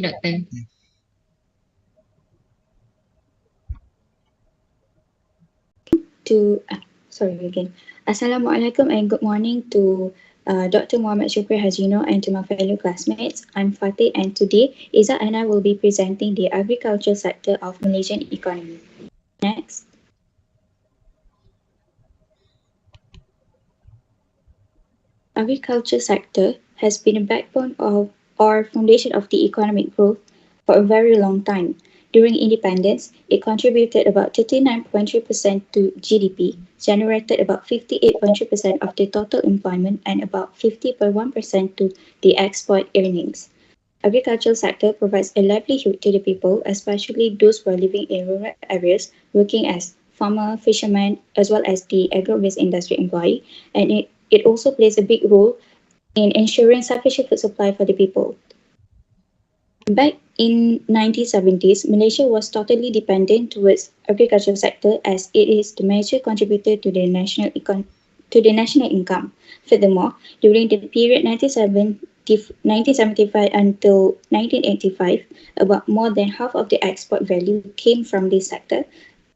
Doctor. Assalamualaikum and good morning to Dr. Muhammad Shukri Hajino and to my fellow classmates. I'm Fatih and today Izzat and I will be presenting the agriculture sector of Malaysian economy. Next. Agriculture sector has been a backbone of or foundation of the economic growth for a very long time. During independence, it contributed about 39.3% to GDP, generated about 58.3% of the total employment, and about 50.1% to the export earnings. Agricultural sector provides a livelihood to the people, especially those who are living in rural areas, working as farmer, fishermen, as well as the agro-based industry employee, and it also plays a big role in ensuring sufficient food supply for the people. Back in 1970s, Malaysia was totally dependent towards agricultural sector as it is the major contributor to the national income. Furthermore, during the period 1975 until 1985, about more than half of the export value came from this sector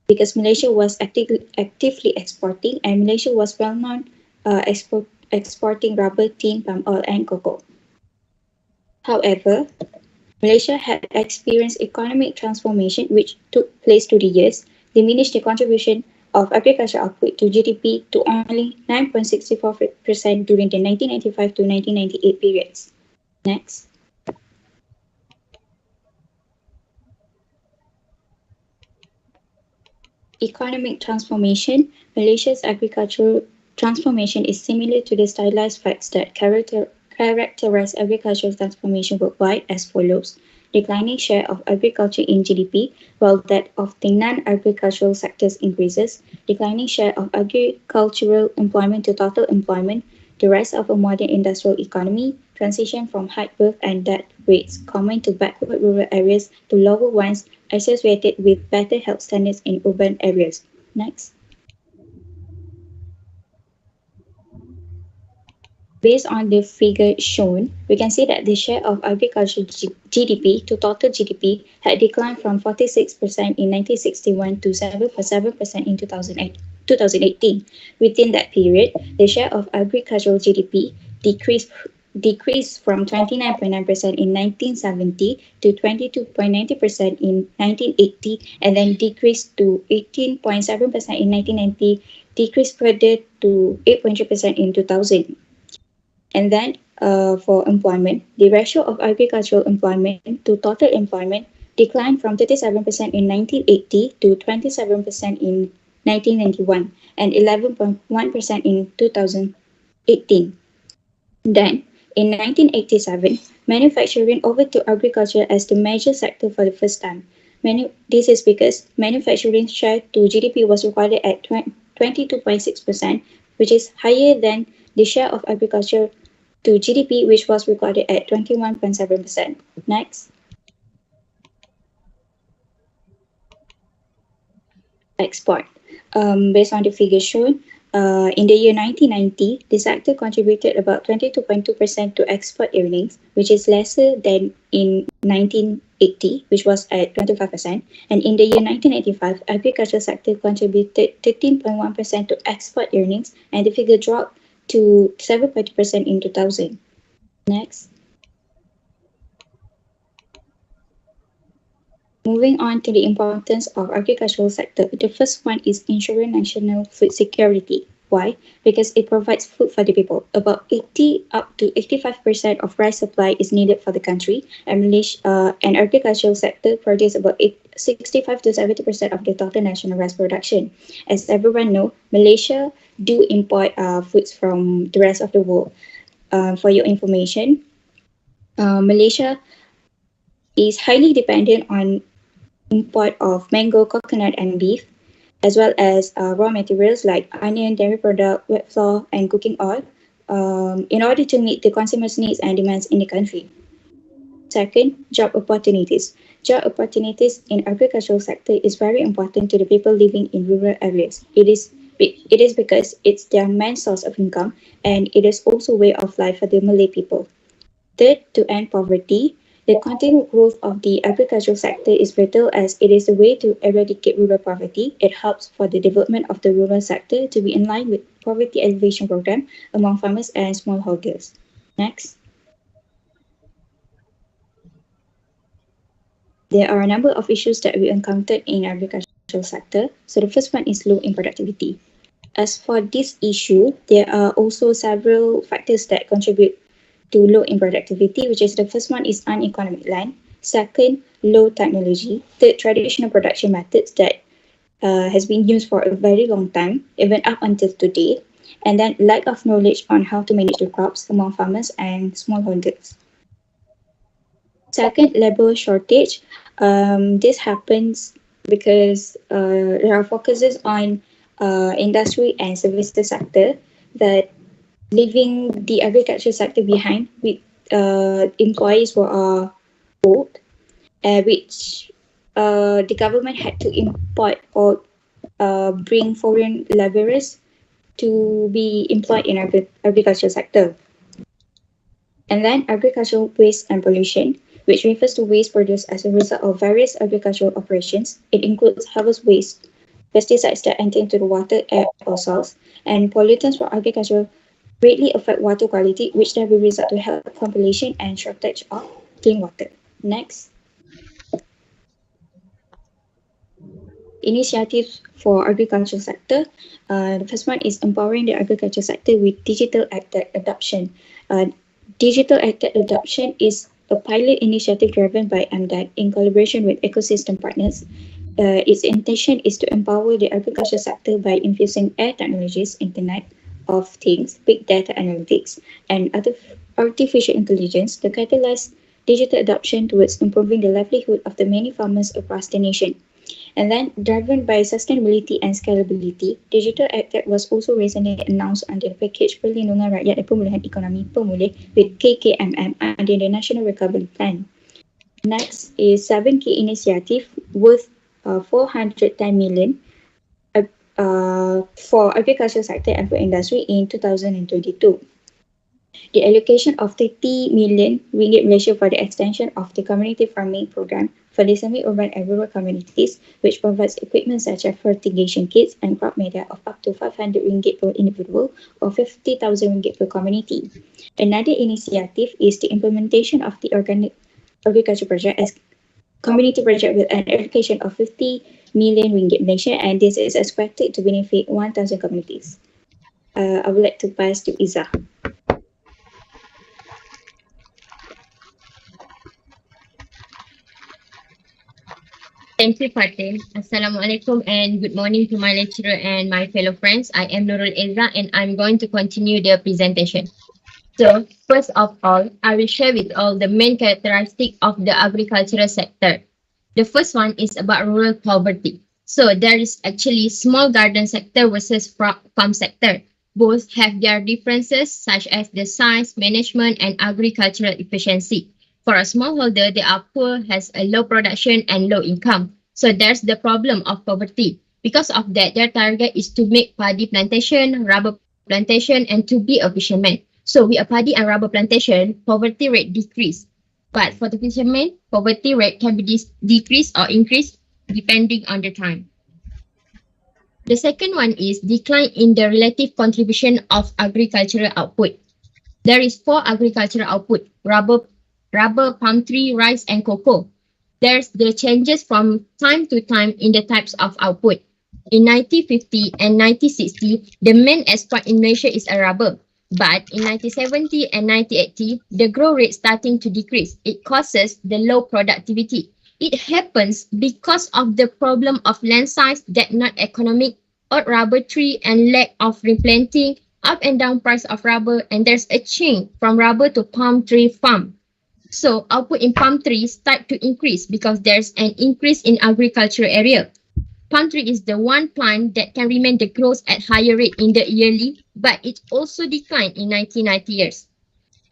because Malaysia was actively exporting, and Malaysia was well known exporting rubber, tin, palm oil, and cocoa. However, Malaysia had experienced economic transformation which took place through the years, diminished the contribution of agricultural output to GDP to only 9.64% during the 1995 to 1998 periods. Next. Economic transformation. Malaysia's agricultural transformation is similar to the stylized facts that characterize agricultural transformation worldwide as follows. Declining share of agriculture in GDP, while that of the non-agricultural sectors increases. Declining share of agricultural employment to total employment. The rise of a modern industrial economy. Transition from high birth and death rates common to backward rural areas to lower ones associated with better health standards in urban areas. Next. Based on the figure shown, we can see that the share of agricultural GDP to total GDP had declined from 46% in 1961 to 7.7% in 2018. Within that period, the share of agricultural GDP decreased from 29.9% in 1970 to 22.90% in 1980, and then decreased to 18.7% in 1990, decreased further to 8.3% in 2000. And then for employment, the ratio of agricultural employment to total employment declined from 37% in 1980 to 27% in 1991 and 11.1% in 2018. Then, in 1987, manufacturing overtook agriculture as the major sector for the first time. This is because manufacturing share to GDP was recorded at 22.6%, which is higher than the share of agriculture to GDP, which was recorded at 21.7%. Next. Export. Based on the figure shown, in the year 1990, the sector contributed about 22.2% to export earnings, which is lesser than in 1980, which was at 25%. And in the year 1985, agriculture sector contributed 13.1% to export earnings, and the figure dropped to 7.2% in 2000. Next. Moving on to the importance of agricultural sector, the first one is ensuring national food security. Why? Because it provides food for the people. About 80 up to 85% of rice supply is needed for the country, and agricultural sector produces about 65 to 70% of the total national rice production. As everyone knows, Malaysia do import foods from the rest of the world. For your information, Malaysia is highly dependent on import of mango, coconut, and beef, as well as raw materials like onion, dairy product, wet flour, and cooking oil, in order to meet the consumers' needs and demands in the country. Second, job opportunities. Job opportunities in agricultural sector is very important to the people living in rural areas. It is because it's their main source of income, and it is also way of life for the Malay people. Third, to end poverty. The continued growth of the agricultural sector is vital as it is a way to eradicate rural poverty. It helps for the development of the rural sector to be in line with poverty alleviation program among farmers and smallholders. Next. There are a number of issues that we encountered in agricultural sector. So the first one is low in productivity. As for this issue, there are also several factors that contribute to low in productivity, which is the first one is uneconomic land. Second, low technology. Third, traditional production methods that has been used for a very long time, even up until today. And then lack of knowledge on how to manage the crops among farmers and smallholders. Second, labor shortage. This happens because there are focuses on industry and services sector that leaving the agriculture sector behind with employees who are old, which the government had to import or bring foreign laborers to be employed in agriculture sector. And then agricultural waste and pollution, which refers to waste produced as a result of various agricultural operations. It includes harvest waste, pesticides that enter into the water, air, or soils, and pollutants from agriculture greatly affect water quality, which then will result to health population and shortage of clean water. Next. Initiatives for agriculture sector. The first one is empowering the agriculture sector with digital adoption. Digital adoption is a pilot initiative driven by MDAC in collaboration with ecosystem partners. Its intention is to empower the agriculture sector by infusing AI technologies, Internet of Things, big data analytics, and other artificial intelligence to catalyze digital adoption towards improving the livelihood of the many farmers across the nation. And then, driven by sustainability and scalability, Digital AgTech was also recently announced under the package Perlindungan Rakyat dan Pemulihan Ekonomi Pemulih with KKMM under the National Recovery Plan. Next is 7 key initiative worth 410 million for agriculture sector and for industry in 2022. The allocation of 30 million ringgit Malaysia for the extension of the community farming program for the semi-urban and rural communities, which provides equipment such as fertigation kits and crop media of up to 500 ringgit per individual or 50,000 ringgit per community. Another initiative is the implementation of the organic agriculture project as community project with an allocation of 50 million ringgit Malaysia, and this is expected to benefit 1,000 communities. I would like to pass to Izzah. Thank you, Fatih. Assalamualaikum and good morning to my lecturer and my fellow friends. I am Nurul Ezra and I'm going to continue the presentation. So, first of all, I will share with all the main characteristics of the agricultural sector. The first one is about rural poverty. So, there is actually small garden sector versus farm sector. Both have their differences such as the size, management, and agricultural efficiency. For a smallholder, they are poor, has a low production and low income. So there's the problem of poverty. Because of that, their target is to make paddy plantation, rubber plantation, and to be a fisherman. So with a paddy and rubber plantation, poverty rate decrease. But for the fishermen, poverty rate can be decreased or increased depending on the time. The second one is decline in the relative contribution of agricultural output. There is 4 agricultural output: rubber, palm tree, rice, and cocoa. There's the changes from time to time in the types of output. In 1950 and 1960, the main export in Malaysia is a rubber. But in 1970 and 1980, the growth rate starting to decrease. It causes the low productivity. It happens because of the problem of land size that not economic, odd rubber tree, and lack of replanting, up and down price of rubber, and there's a change from rubber to palm tree farm. So output in palm trees start to increase because there's an increase in agricultural area. Palm tree is the one plant that can remain the growth at higher rate in the yearly, but it also declined in 1990 years.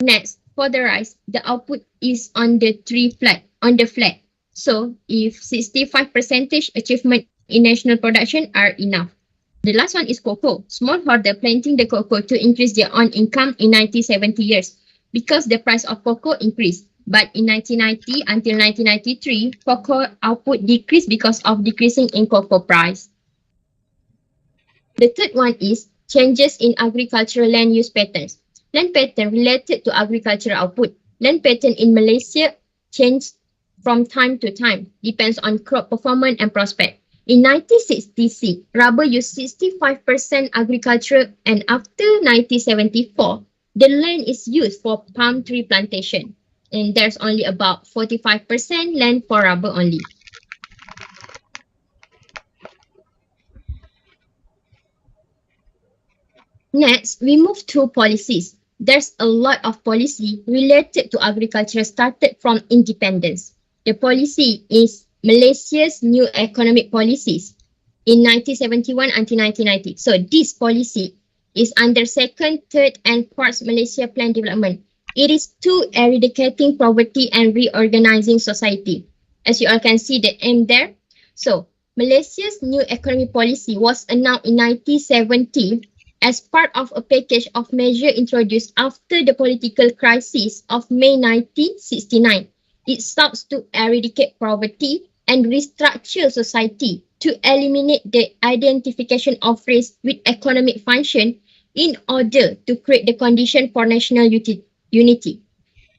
Next, for the rice, the output is on the flat. So if 65% achievement in national production are enough. The last one is cocoa. Smallholder planting the cocoa to increase their own income in 1970 years because the price of cocoa increased. But in 1990 until 1993, cocoa output decreased because of decreasing in cocoa price. The third one is changes in agricultural land use patterns. Land pattern related to agricultural output. Land pattern in Malaysia changed from time to time, depends on crop performance and prospect. In 1966, rubber used 65% agriculture, and after 1974, the land is used for palm tree plantation. And there's only about 45% land for rubber only. Next, we move to policies. There's a lot of policy related to agriculture started from independence. The policy is Malaysia's new economic policies in 1971 until 1990. So this policy is under second, third and fourth Malaysia Plan Development. It is to eradicating poverty and reorganizing society. As you all can see the aim there. So Malaysia's new economic policy was announced in 1970 as part of a package of measures introduced after the political crisis of May 1969. It sought to eradicate poverty and restructure society to eliminate the identification of race with economic function in order to create the condition for national unity.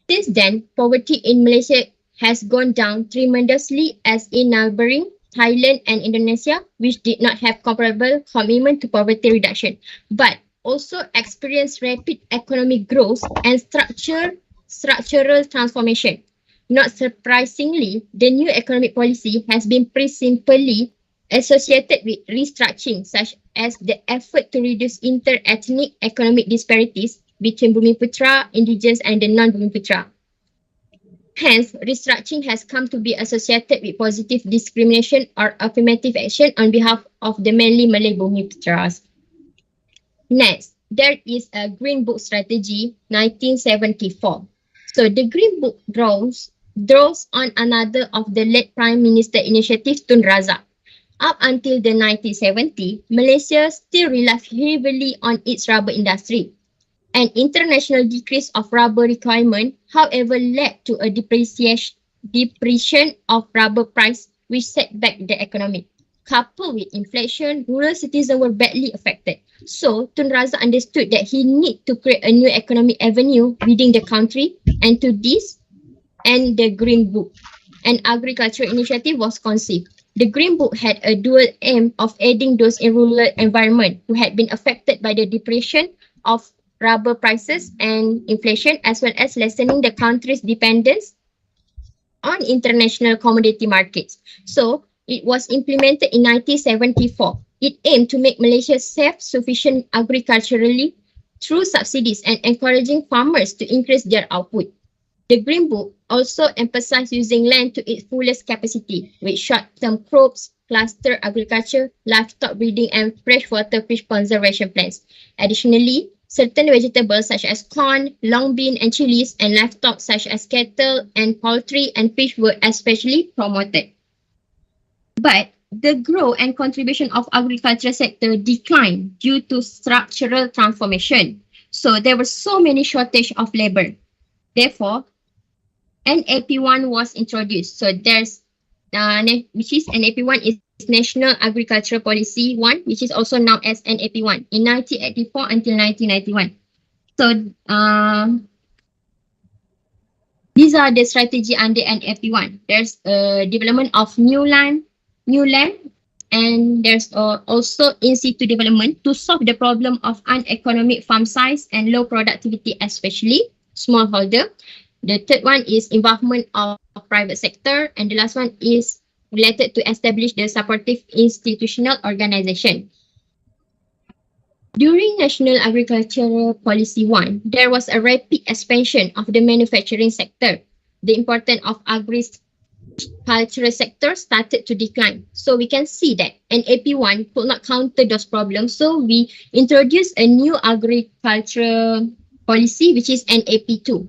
Since then, poverty in Malaysia has gone down tremendously, as in neighboring Thailand and Indonesia, which did not have comparable commitment to poverty reduction, but also experienced rapid economic growth and structural transformation. Not surprisingly, the new economic policy has been principally associated with restructuring, such as the effort to reduce inter-ethnic economic disparities between Bumiputra, indigenous and the non-Bumiputra. Hence, restructuring has come to be associated with positive discrimination or affirmative action on behalf of the mainly Malay Bumiputras. Next, there is a Green Book Strategy 1974. So the Green Book draws on another of the late Prime Minister initiatives, Tun Razak. Up until the 1970s, Malaysia still relied heavily on its rubber industry. An international decrease of rubber requirement, however, led to a depreciation of rubber price, which set back the economy. Coupled with inflation, rural citizens were badly affected. So, Tun Razak understood that he needed to create a new economic avenue within the country, and to this, and the Green Book, an agricultural initiative was conceived. The Green Book had a dual aim of aiding those in rural environment who had been affected by the depression of rubber prices and inflation, as well as lessening the country's dependence on international commodity markets. So, it was implemented in 1974. It aimed to make Malaysia self-sufficient agriculturally through subsidies and encouraging farmers to increase their output. The Green Book also emphasized using land to its fullest capacity, with short-term crops, cluster agriculture, livestock breeding, and freshwater fish conservation plans. Additionally, certain vegetables such as corn, long bean, and chilies, and livestock such as cattle and poultry and fish were especially promoted. But the growth and contribution of agriculture sector declined due to structural transformation. So there were so many shortage of labor. Therefore, NAP1 was introduced. So there's which is NAP1 is National Agricultural Policy 1, which is also known as NAP1 in 1984 until 1991. So these are the strategy under NAP1. There's development of new land, and there's also in situ development to solve the problem of uneconomic farm size and low productivity, especially smallholder. The third one is involvement of private sector, and the last one is related to establish the supportive institutional organization. During National Agricultural Policy 1, there was a rapid expansion of the manufacturing sector. The importance of agricultural sector started to decline. So we can see that NAP1 could not counter those problems. So we introduced a new agricultural policy, which is NAP2.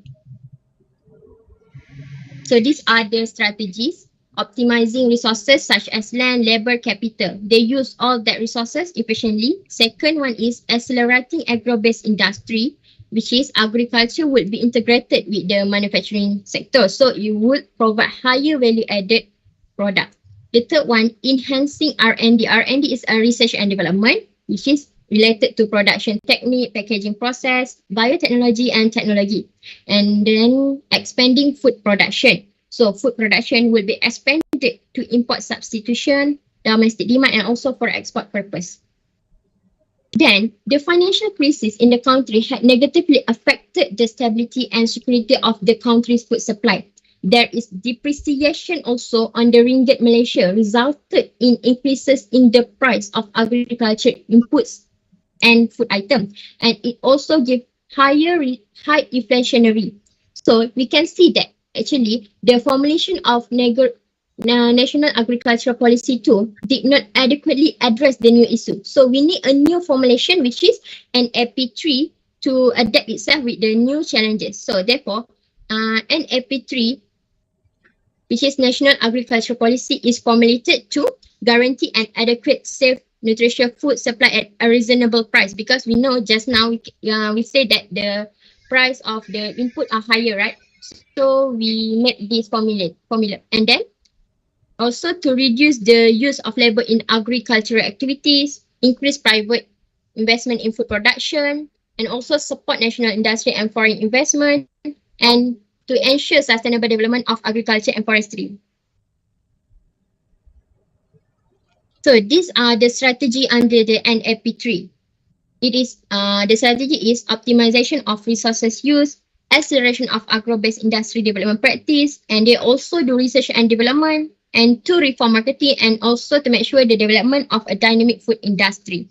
So these are the strategies: optimizing resources such as land, labor, capital. They use all that resources efficiently. Second one is accelerating agro-based industry which is agriculture would be integrated with the manufacturing sector. So it would provide higher value added product. The third one, enhancing R&D. R&D is a research and development, which is related to production technique, packaging process, biotechnology and technology. And then expanding food production. So food production will be expanded to import substitution, domestic demand and also for export purpose. Then, the financial crisis in the country had negatively affected the stability and security of the country's food supply. There is depreciation also on the ringgit Malaysia, resulted in increases in the price of agriculture inputs and food items, and it also gave high inflationary. So we can see that actually the formulation of National Agricultural Policy 2 did not adequately address the new issue. So we need a new formulation, which is an EP3 to adapt itself with the new challenges. So therefore, an EP3, which is National Agricultural Policy, is formulated to guarantee an adequate, safe, nutritious food supply at a reasonable price. Because we know just now we say that the price of the input are higher, right? So we made this formula. And then also to reduce the use of labor in agricultural activities, increase private investment in food production, and also support national industry and foreign investment, and to ensure sustainable development of agriculture and forestry. So these are the strategy under the NAP3. It is the strategy is optimization of resources use, acceleration of agro-based industry development practice, and they also do research and development, and to reform marketing, and also to make sure the development of a dynamic food industry.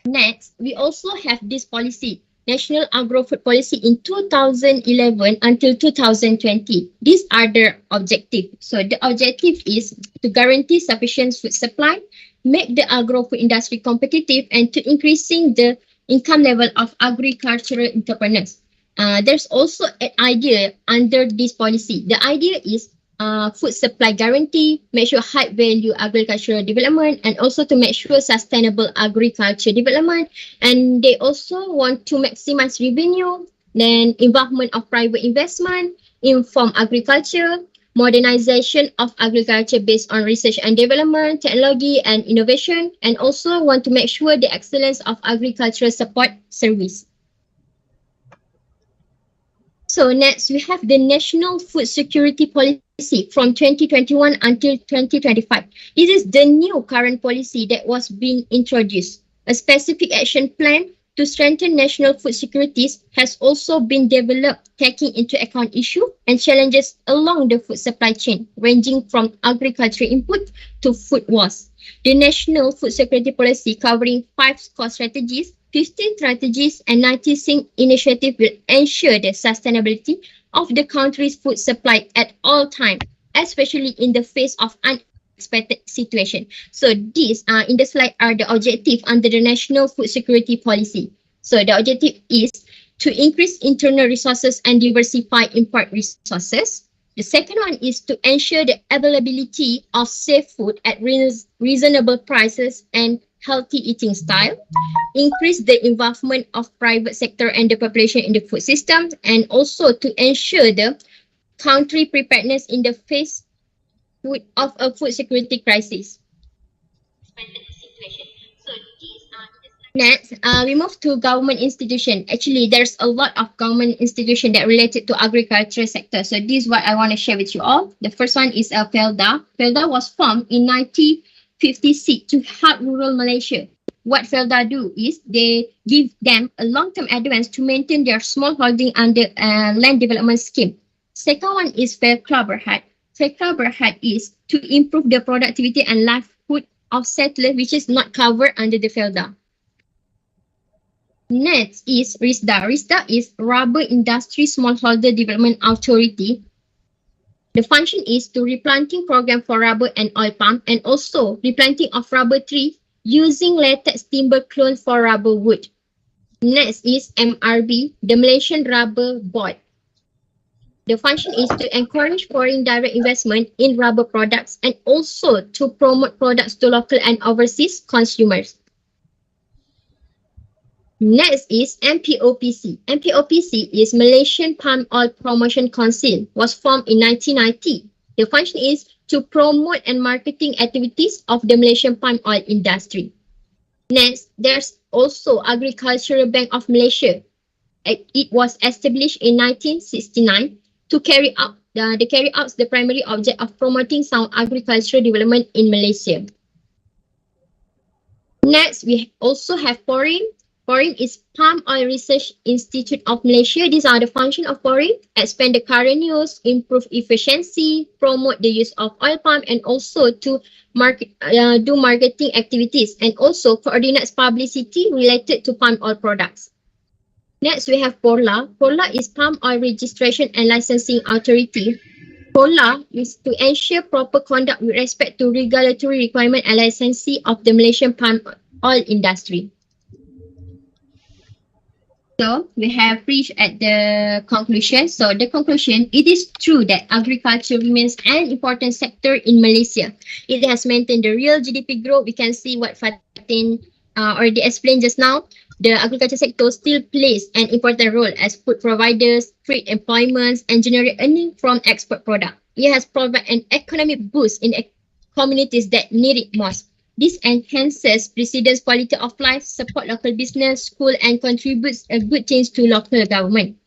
Next, we also have this policy, National Agro-Food Policy in 2011 until 2020. These are the objectives. So the objective is to guarantee sufficient food supply, make the agro-food industry competitive, and to increasing the income level of agricultural entrepreneurs. There's also an idea under this policy. The idea is food supply guarantee, make sure high value agricultural development, and also to make sure sustainable agriculture development. And they also want to maximize revenue, then involvement of private investment, inform agriculture, modernization of agriculture based on research and development, technology and innovation, and also want to make sure the excellence of agricultural support service. So next, we have the National Food Security Policy from 2021 until 2025. This is the new current policy that was being introduced. A specific action plan to strengthen national food securities has also been developed, taking into account issues and challenges along the food supply chain, ranging from agricultural input to food wars. The National Food Security Policy, covering 5 core strategies, 15 strategies, and 96 initiatives, will ensure the sustainability of the country's food supply at all times, especially in the face of unexpected situation. So these in the slide are the objectives under the National Food Security Policy. So the objective is to increase internal resources and diversify import resources. The second one is to ensure the availability of safe food at reasonable prices and healthy eating style, increase the involvement of private sector and the population in the food system, and also to ensure the country preparedness in the face of a food security crisis. Next, we move to government institution. Actually, there's a lot of government institution that related to agriculture sector. So this is what I want to share with you all. The first one is FELDA. FELDA was formed in 1956 to help rural Malaysia. What FELDA do is they give them a long-term advance to maintain their small holding under land development scheme. Second one is FECRA Berhad. FECRA Berhad is to improve the productivity and livelihood of settlers, which is not covered under the FELDA. Next is RISDA. RISDA is Rubber Industry Smallholder Development Authority. The function is to replanting program for rubber and oil palm, and also replanting of rubber tree using latex timber clone for rubber wood. Next is MRB, the Malaysian Rubber Board. The function is to encourage foreign direct investment in rubber products and also to promote products to local and overseas consumers. Next is Mpopc. Mpopc is Malaysian Palm Oil Promotion Council, was formed in 1990. The function is to promote and marketing activities of the Malaysian palm oil industry. Next, there's also Agricultural Bank of Malaysia. It was established in 1969 to carry out the primary object of promoting sound agricultural development in Malaysia. Next, we also have PORIM. PORIM is Palm Oil Research Institute of Malaysia. These are the functions of PORIM: expand the current use, improve efficiency, promote the use of oil palm, and also to do marketing activities, and also coordinates publicity related to palm oil products. Next, we have PORLA. PORLA is Palm Oil Registration and Licensing Authority. PORLA is to ensure proper conduct with respect to regulatory requirement and licensing of the Malaysian palm oil industry. So we have reached at the conclusion. So the conclusion, it is true that agriculture remains an important sector in Malaysia. It has maintained the real GDP growth. We can see what Fatin already explained just now. The agriculture sector still plays an important role as food providers, create employments, and generate earning from export product. It has provided an economic boost in communities that need it most. This enhances residents' quality of life, support local business, school, and contributes a good change to local government.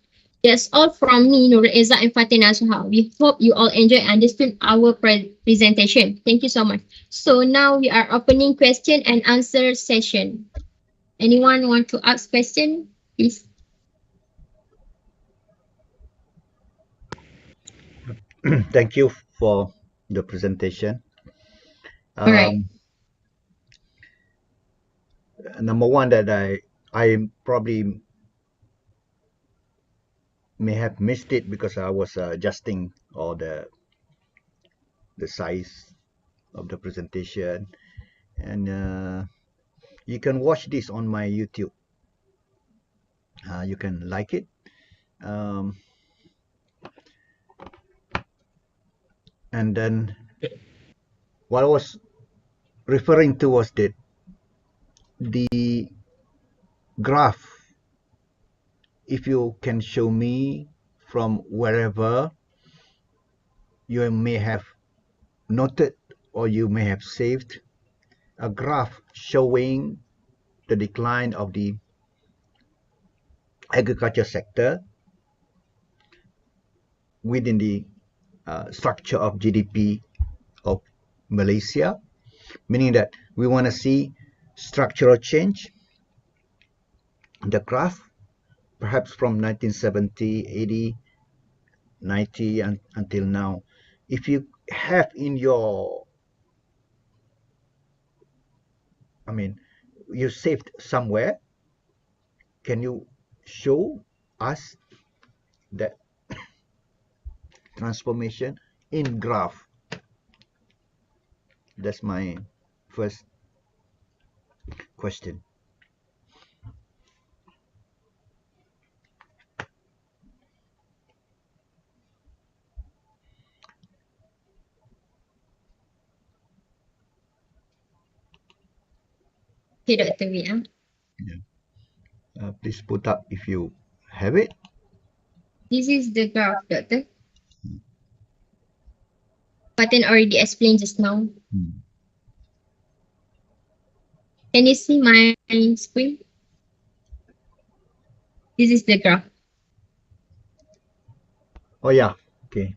That's all from me, Nurul Eza and Fatina Suha. We hope you all enjoyed and understood our presentation. Thank you so much. So now we are opening question and answer session. Anyone want to ask question, please? Thank you for the presentation. All right. Number one, that I probably may have missed it because I was adjusting all the size of the presentation, and you can watch this on my YouTube. You can like it. And then what I was referring to was that the graph, if you can show me from wherever you may have noted or you may have saved a graph showing the decline of the agriculture sector within the structure of GDP of Malaysia, meaning that we want to see structural change. The graph, perhaps from 1970, 80, 90 until now. If you have in your, you saved somewhere, can you show us that transformation in graph? That's my first question. Okay, Dr. V. Please put up if you have it. This is the graph, Doctor. Fatin already explained just now. Can you see my screen? This is the graph. Oh yeah, okay.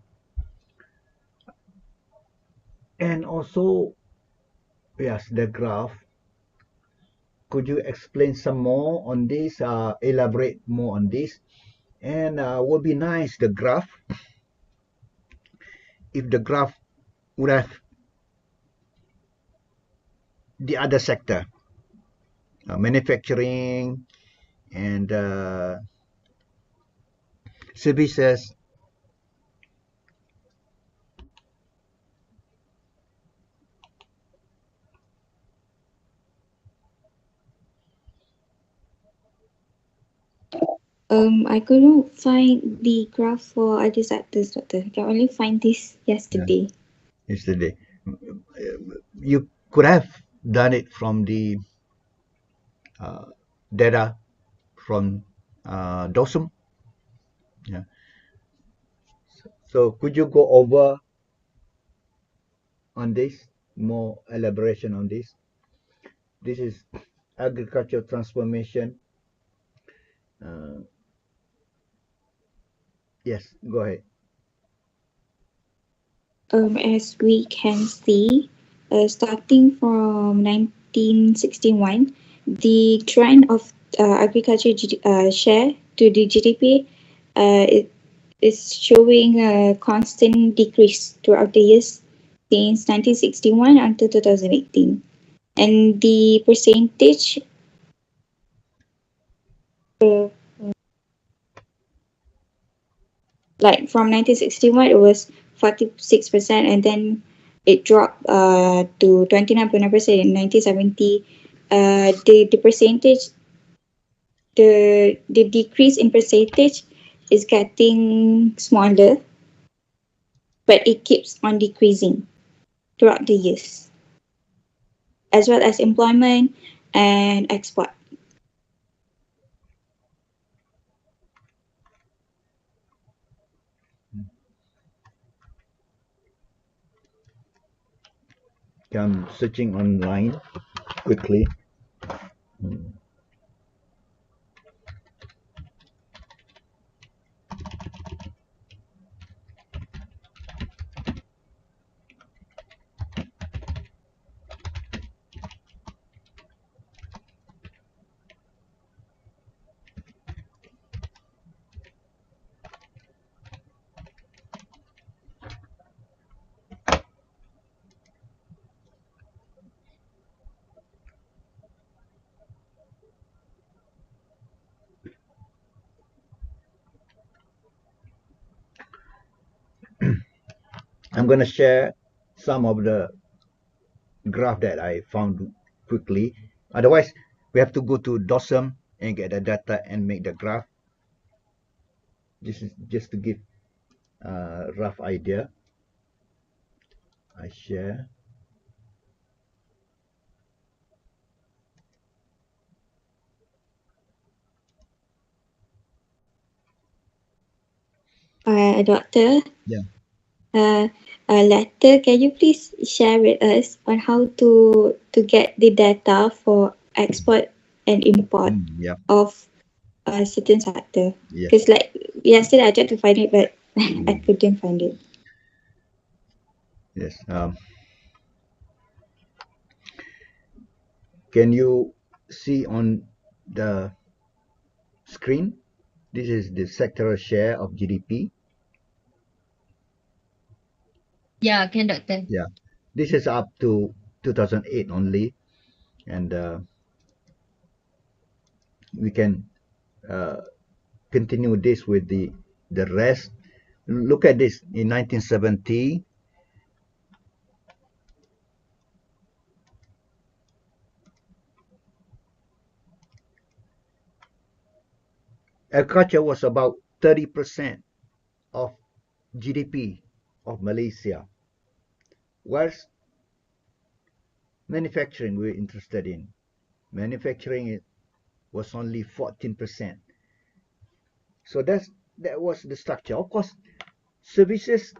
And also, yes, the graph. Could you explain some more on this, elaborate more on this? And would be nice, the graph, if the graph would have the other sector, manufacturing and services. I couldn't find the graph for other sectors, Doctor. I can only find this yesterday. Yesterday. You could have done it from the data from DOSM. Yeah. So could you go over on this, more elaboration on this? This is agricultural transformation. Yes, go ahead. As we can see, starting from 1961, the trend of agriculture share to the GDP it is showing a constant decrease throughout the years since 1961 until 2018. And the percentage uh, like from 1961 it was 46%, and then it dropped to 29.9% in 1970. The percentage, the decrease in percentage is getting smaller, but it keeps on decreasing throughout the years, as well as employment and export. I'm searching online quickly. I'm going to share some of the graph that I found quickly. Otherwise, we have to go to DOSM and get the data and make the graph. This is just to give a rough idea. I share. Doctor, Yeah. Letter, can you please share with us on how to get the data for export and import Yeah. of a certain sector? Yes. Because like yesterday I tried to find it, but I couldn't find it. Yes. Can you see on the screen? This is the sectoral share of GDP. Yeah, can, Doctor. Yeah. This is up to 2008 only, and we can uh, continue this with the rest. Look at this. In 1970, agriculture was about 30% of GDP of Malaysia. Whereas manufacturing we're interested in. Manufacturing was only 14%. So that was the structure. Of course, services,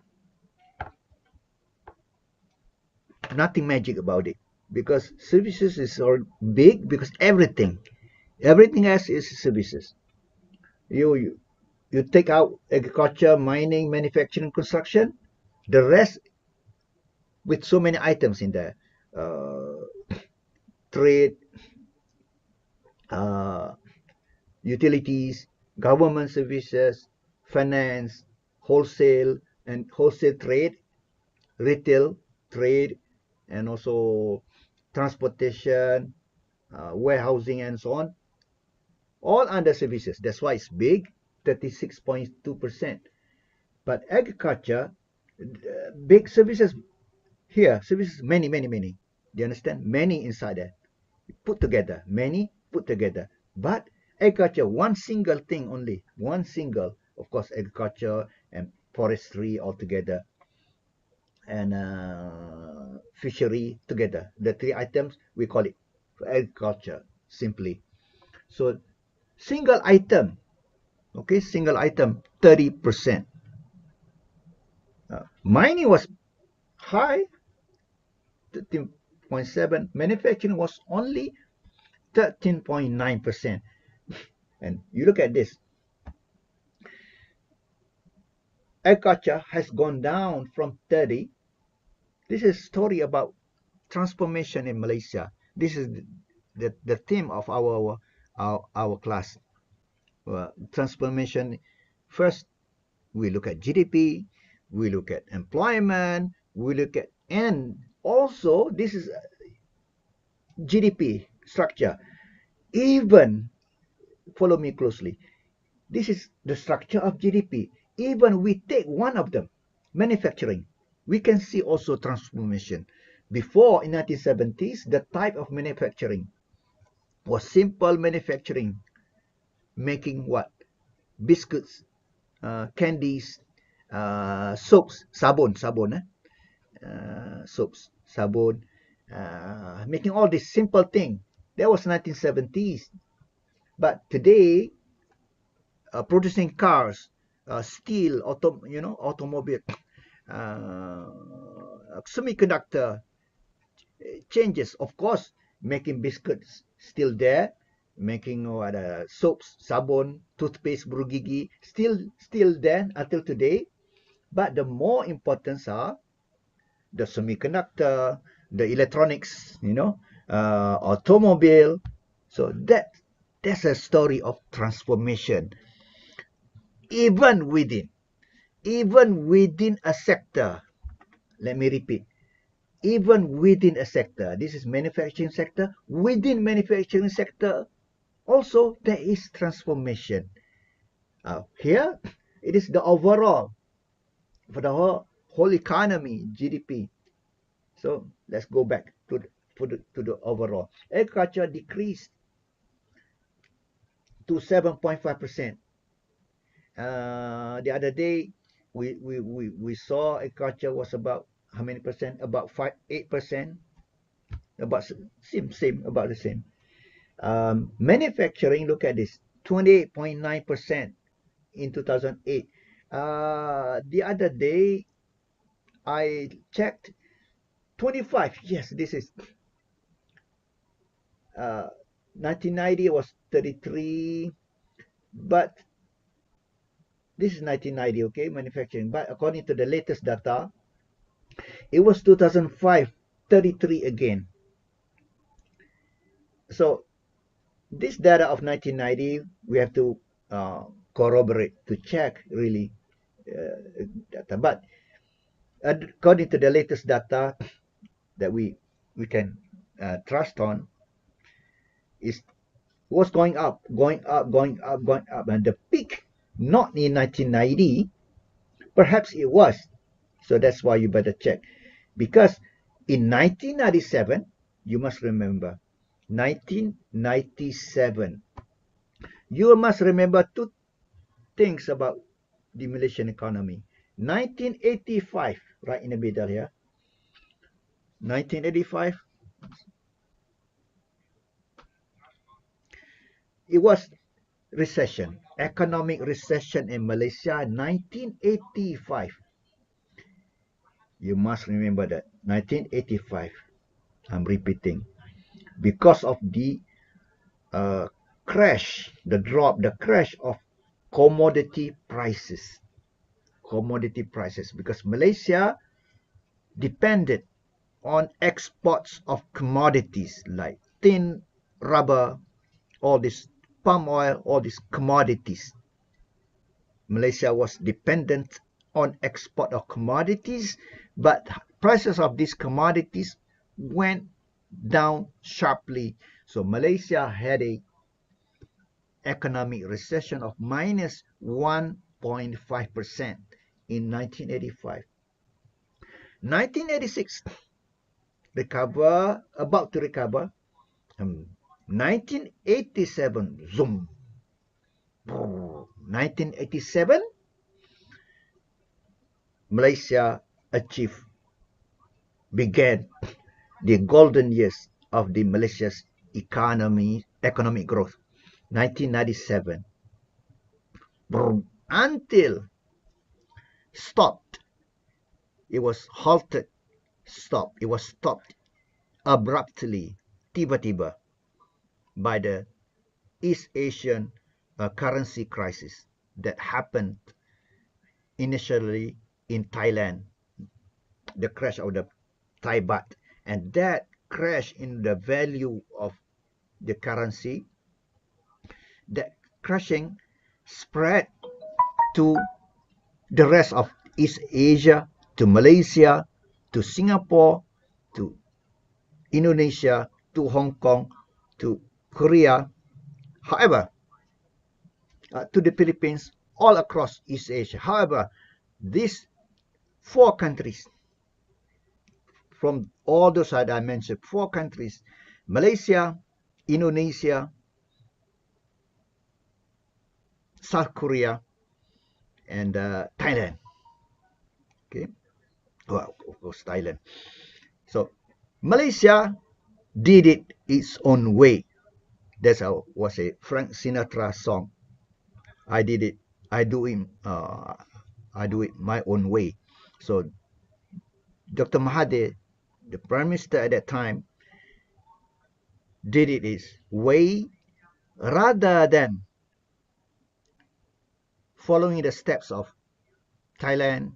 nothing magic about it, because services is all big, because everything else is services. You you take out agriculture, mining, manufacturing, construction, the rest with so many items in there, trade, uh, utilities, government services, finance, wholesale and wholesale trade, retail trade, and also transportation, warehousing, and so on, all under services. That's why it's big, 36.2%. But agriculture, big services here, services many, many, many. Do you understand? Many inside there. Put together, many put together. But agriculture, one single thing only, one single, of course, agriculture and forestry all together, and fishery together. The three items, we call it agriculture simply. So Single item, okay, single item 30%. Mining was high, 13.7. Manufacturing was only 13.9%. And you look at this, agriculture has gone down from 30. This is a story about transformation in Malaysia. This is the theme of our class. Transformation. First, we look at GDP, we look at employment, we look at, and also this is GDP structure. Even, follow me closely, this is the structure of GDP. Even we take one of them, manufacturing, we can see also transformation. Before, in 1970s, the type of manufacturing was simple manufacturing, making what? Biscuits, candies, soaps, sabun, soaps, sabun, making all this simple thing. That was 1970s. But today, producing cars, steel, automobile, semiconductor changes. Of course, making biscuits still there, making soaps, sabun, toothpaste, burugigi, still there until today. But the more importance are the semiconductor, the electronics, automobile. So that's a story of transformation. Even within a sector, let me repeat, even within a sector, this is manufacturing sector, within manufacturing sector, also there is transformation. Here, it is the overall, for the whole economy, GDP. So let's go back to the overall. Agriculture decreased to 7.5%. The other day, we saw agriculture was about how many percent? About 8%. About same, about the same. Manufacturing, look at this, 28.9% in 2008. The other day, I checked 25. Yes, this is 1990 was 33, but this is 1990, okay, manufacturing. But according to the latest data, it was 2005, 33 again. So this data of 1990, we have to corroborate, to check really data. But according to the latest data that we can trust on, is was going up, and the peak not in 1990, perhaps it was. So that's why you better check, because in 1997, you must remember, 1997, you must remember two things about the Malaysian economy. 1985, right in the middle here, 1985, it was recession, economic recession in Malaysia, 1985. You must remember that, 1985. I'm repeating, because of the crash, the crash of commodity prices. Because Malaysia depended on exports of commodities like tin, rubber, all this palm oil, all these commodities. Malaysia was dependent on export of commodities, but prices of these commodities went down sharply. So Malaysia had a economic recession of minus 1.5% in 1985. 1986, about to recover. 1987, zoom. 1987, Malaysia began the golden years of the Malaysia's economic growth. 1997, until stopped. It was halted, stopped. It was stopped abruptly, tiba-tiba, by the East Asian currency crisis that happened initially in Thailand, the crash of the Thai baht, and that crash in the value of the currency, that crashing spread to the rest of East Asia, to Malaysia, to Singapore, to Indonesia, to Hong Kong, to Korea, however, to the Philippines, all across East Asia. However, these four countries, from all those that I mentioned, four countries, Malaysia, Indonesia, South Korea, and Thailand. Okay, well, of course, Thailand. So Malaysia did it its own way. That's how was a Frank Sinatra song. I did it. I do it. I do it my own way. So Dr. Mahathir, the Prime Minister at that time, did it his way rather than following the steps of Thailand,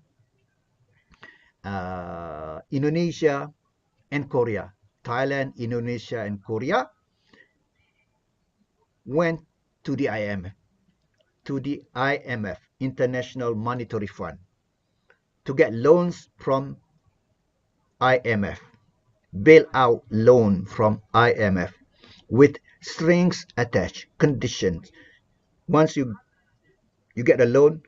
Indonesia, and Korea. Thailand, Indonesia, and Korea went to the IMF, International Monetary Fund, to get loans from IMF, bailout loan from IMF with strings attached, conditions. Once you get a loan,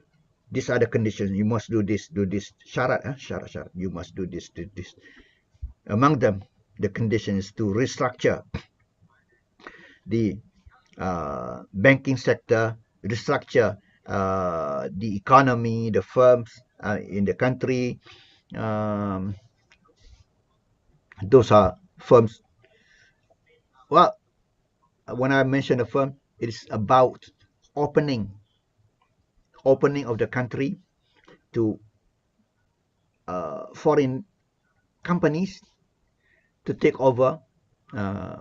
these are the conditions. You must do this, syarat, syarat. You must do this, do this. Among them, the condition is to restructure the banking sector, restructure the economy, the firms in the country. Those are firms. Well, when I mention a firm, it is about opening of the country to foreign companies to take over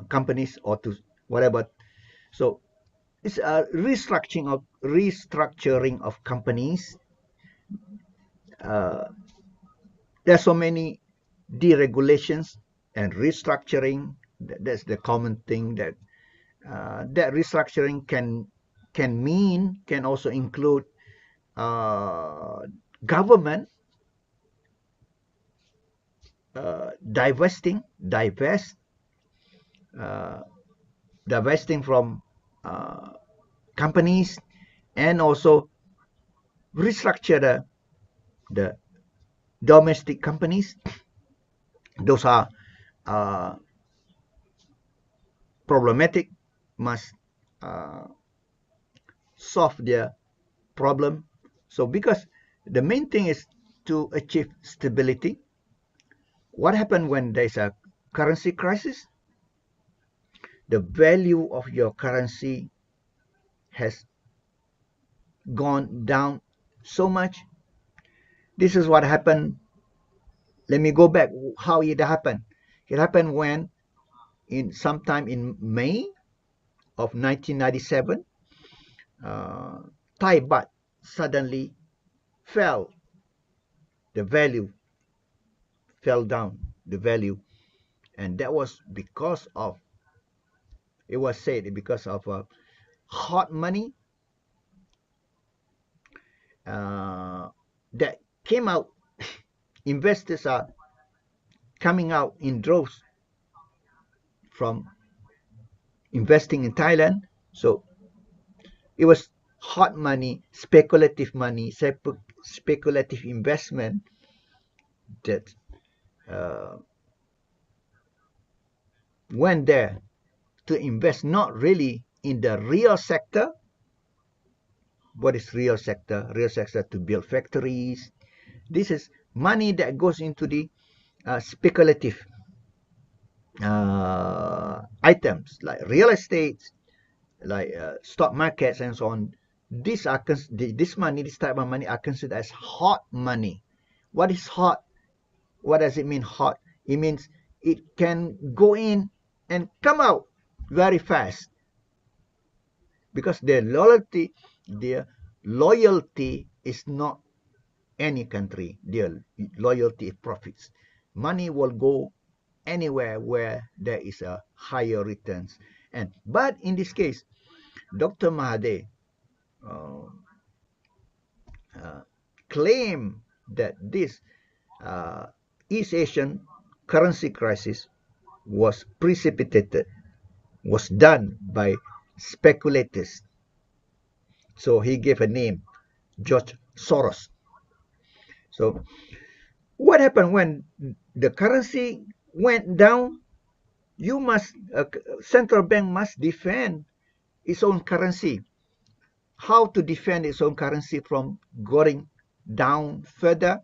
companies or to whatever. So it's a restructuring of companies. There's so many deregulations and restructuring. That's the common thing that that restructuring can also include government divesting from companies, and also restructure the domestic companies. Those are problematic, must solve their problem. So because the main thing is to achieve stability. What happened when there's a currency crisis? The value of your currency has gone down so much. This is what happened. Let me go back how it happened. It happened when sometime in May of 1997, Thai baht suddenly fell. The value fell down, the value, and that was because of, it was said, because of hot money that came out. Investors are coming out in droves from investing in Thailand. So it was hot money, speculative investment that went there to invest, not really in the real sector. What is real sector? Real sector to build factories. This is money that goes into the speculative items like real estate, like stock markets and so on, these are this money, this type of money are considered as hot money. What is hot? What does it mean, hot? It means it can go in and come out very fast, because their loyalty is not any country. Their loyalty is profits. Money will go anywhere where there is a higher returns. And but in this case, Dr. Mahathir uh, uh, claimed that this uh, East Asian currency crisis was precipitated, was done by speculators. So he gave a name, George Soros. So what happened when the currency went down? You must, central bank must defend its own currency. How to defend its own currency from going down further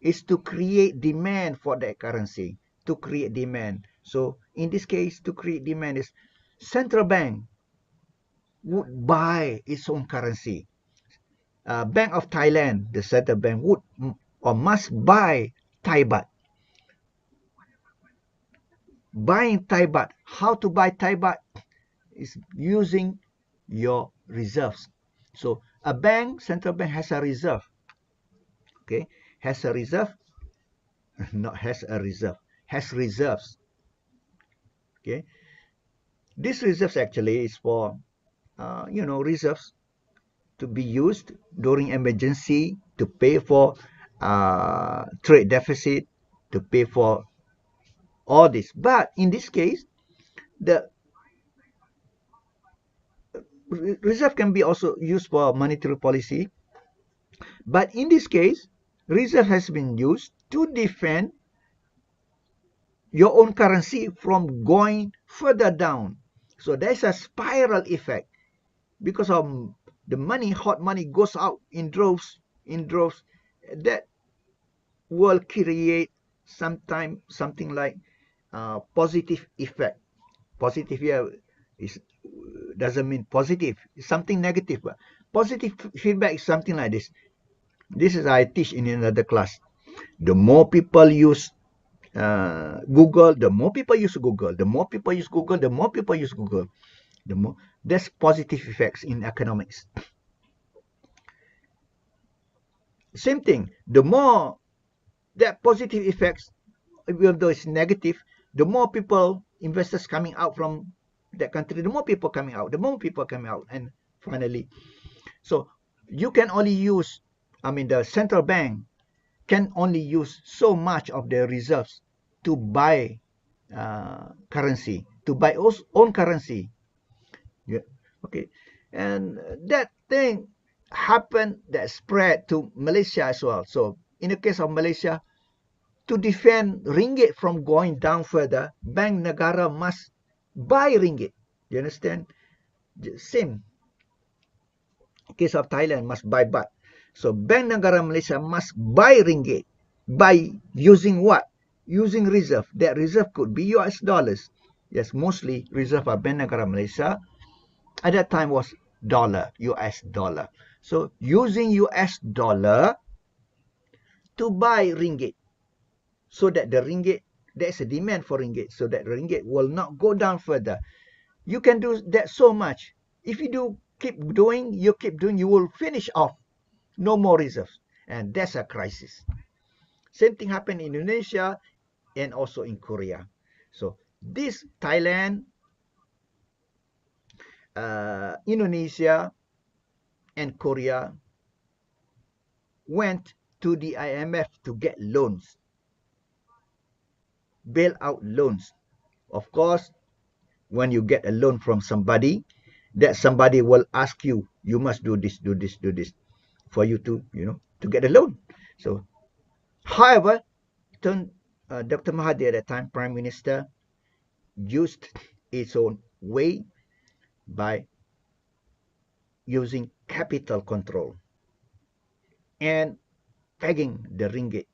is to create demand for that currency, to create demand. So in this case, to create demand is central bank would buy its own currency. Bank of Thailand, the central bank would or must buy Thai baht. Buying Thai baht, how to buy Thai baht is using your reserves. So a bank, central bank has a reserve. Okay, has a reserve, not has a reserve, has reserves. Okay, this reserves actually is for reserves to be used during emergency, to pay for trade deficit, to pay for all this. But in this case, the reserve can be also used for monetary policy. But in this case, reserve has been used to defend your own currency from going further down. So there's a spiral effect because of the money, hot money goes out in droves, that will create something like positive effect. Positive here is doesn't mean positive. It's something negative. But positive feedback is something like this. This is I teach in another class. The more people use Google, the more people use Google. The more people use Google, the more people use Google. The more there's positive effects in economics. Same thing. The more that positive effects, even though it's negative, the more people, investors coming out from that country, the more people coming out, and finally, so you can only use, the central bank can only use so much of their reserves to buy currency, to buy own currency. Yeah. Okay. And that thing happened, that spread to Malaysia as well. So in the case of Malaysia, to defend ringgit from going down further, Bank Negara must buy ringgit. You understand? Same. Case of Thailand must buy baht. So Bank Negara Malaysia must buy ringgit by using what? Using reserve. That reserve could be US dollars. Yes, mostly reserve of Bank Negara Malaysia at that time was dollar, US dollar. So using US dollar to buy ringgit, so that the ringgit, there's a demand for ringgit, so that the ringgit will not go down further. You can do that so much. If you keep doing, you will finish off. No more reserves. And that's a crisis. Same thing happened in Indonesia and also in Korea. So this Thailand, Indonesia, and Korea went to the IMF to get loans, bailout loans. Of course, when you get a loan from somebody, that somebody will ask you, you must do this, for you to, to get a loan. So, however, Dr. Mahathir at that time, Prime Minister, used its own way by using capital control and pegging the ringgit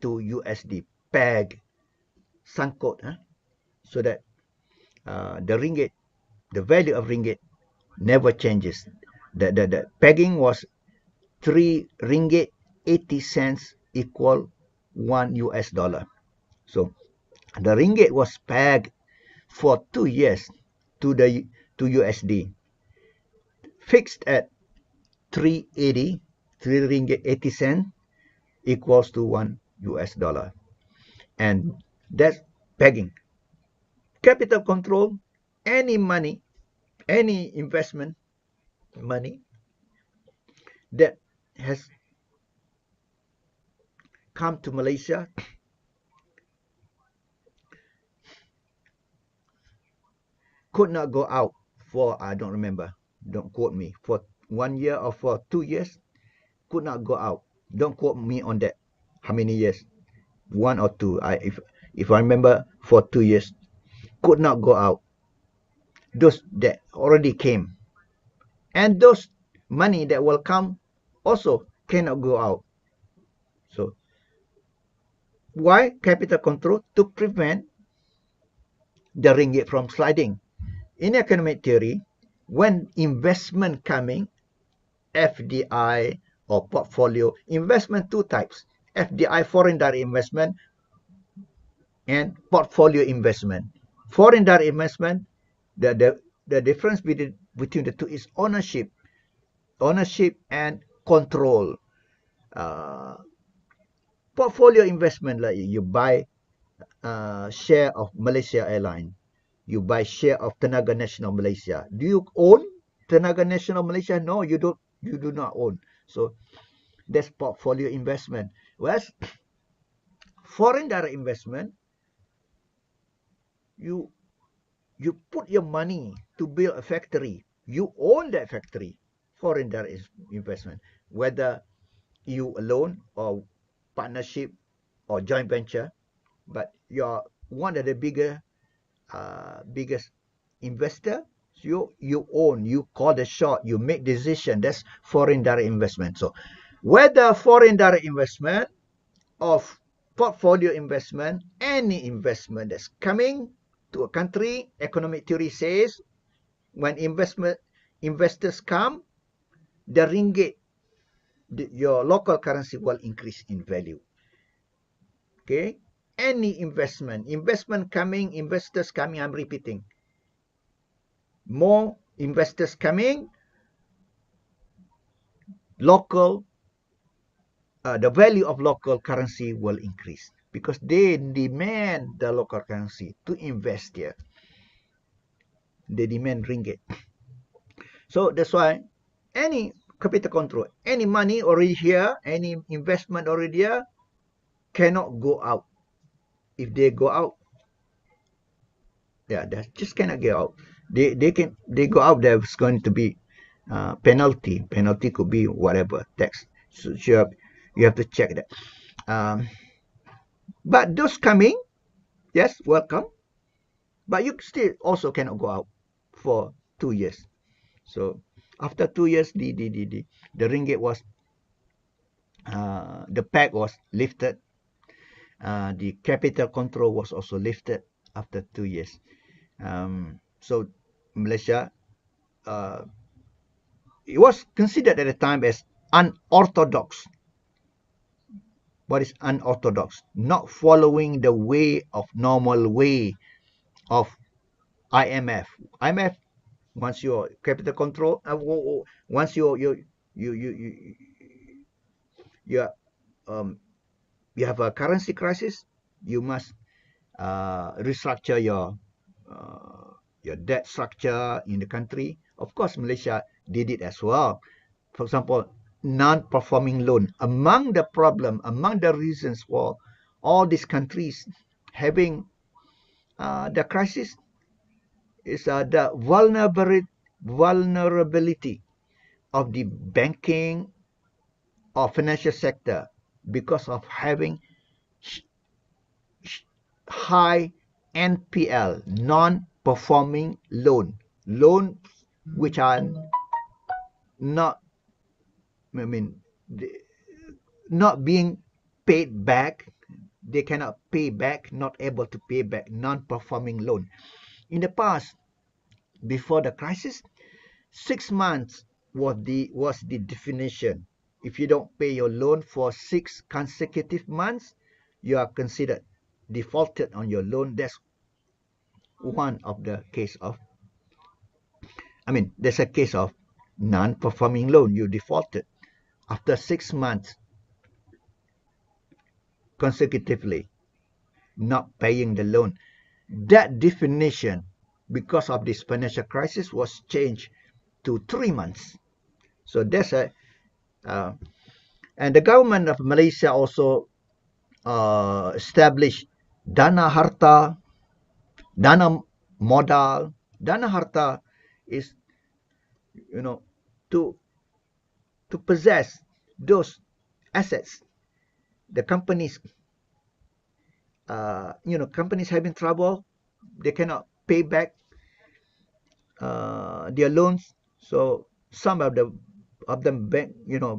to USD, peg, sangkut, so that the ringgit The value of ringgit never changes. The pegging was 3 ringgit 80 cents equal $1. So the ringgit was pegged for 2 years to the to USD, fixed at 380, 3 ringgit 80 cent equals to $1. And that's pegging. Capital control, any money, any investment money that has come to Malaysia could not go out for, I don't remember, don't quote me, for 1 year or for 2 years, could not go out. Don't quote me on that. How many years? 1 or 2. If I remember, for 2 years, could not go out. Those that already came, and those money that will come also cannot go out. So why capital control? To prevent the ringgit from sliding. In economic theory, when investment coming, FDI or portfolio investment, two types: FDI, foreign direct investment, and portfolio investment. Foreign direct investment, the difference between the two is ownership and control. Uh, Portfolio investment, like you buy share of Malaysia Airline, you buy share of Tenaga Nasional Malaysia. Do you own Tenaga Nasional Malaysia? No, you don't. You do not own. So that's portfolio investment. Whereas foreign direct investment, you you put your money to build a factory. You own that factory. Foreign direct investment, whether you alone or partnership or joint venture, but you're one of the biggest investor. You own, you call the shot, you make decision. That's foreign direct investment. So whether foreign direct investment or portfolio investment, any investment that's coming to a country, economic theory says when investors come, the ringgit, your local currency will increase in value. Okay, any investors coming, I'm repeating, more investors coming, local, the value of local currency will increase because they demand the local currency to invest here. They demand ringgit. So that's why any capital control, any money already here, any investment already here, cannot go out. If they go out, yeah, they just cannot get out. They go out, there's going to be penalty. Penalty could be whatever, tax. So you have to check that. But those coming, yes, welcome. But you still also cannot go out for 2 years. So after 2 years, the ringgit was the peg was lifted. The capital control was also lifted after 2 years. So Malaysia, it was considered at the time as unorthodox. What is unorthodox? Not following the way of normal way of IMF. IMF, once your capital control, once you you have a currency crisis, you must restructure your debt structure in the country. Of course, Malaysia did it as well. For example, non-performing loan. Among the reasons for all these countries having the crisis is the vulnerability of the banking or financial sector because of having high NPL, non-performing loan which are not, I mean, not being paid back. They cannot pay back, not able to pay back, non-performing loan. In the past, before the crisis, 6 months was the definition. If you don't pay your loan for 6 consecutive months, you are considered defaulted on your loan. That's one of the case of, there's a case of non-performing loan. You defaulted after 6 months consecutively not paying the loan. That definition, because of this financial crisis, was changed to 3 months. So that's a and the government of Malaysia also established dana harta, dana modal. Dana harta is, you know, to possess those assets. The companies, companies having trouble, they cannot pay back their loans. So some of them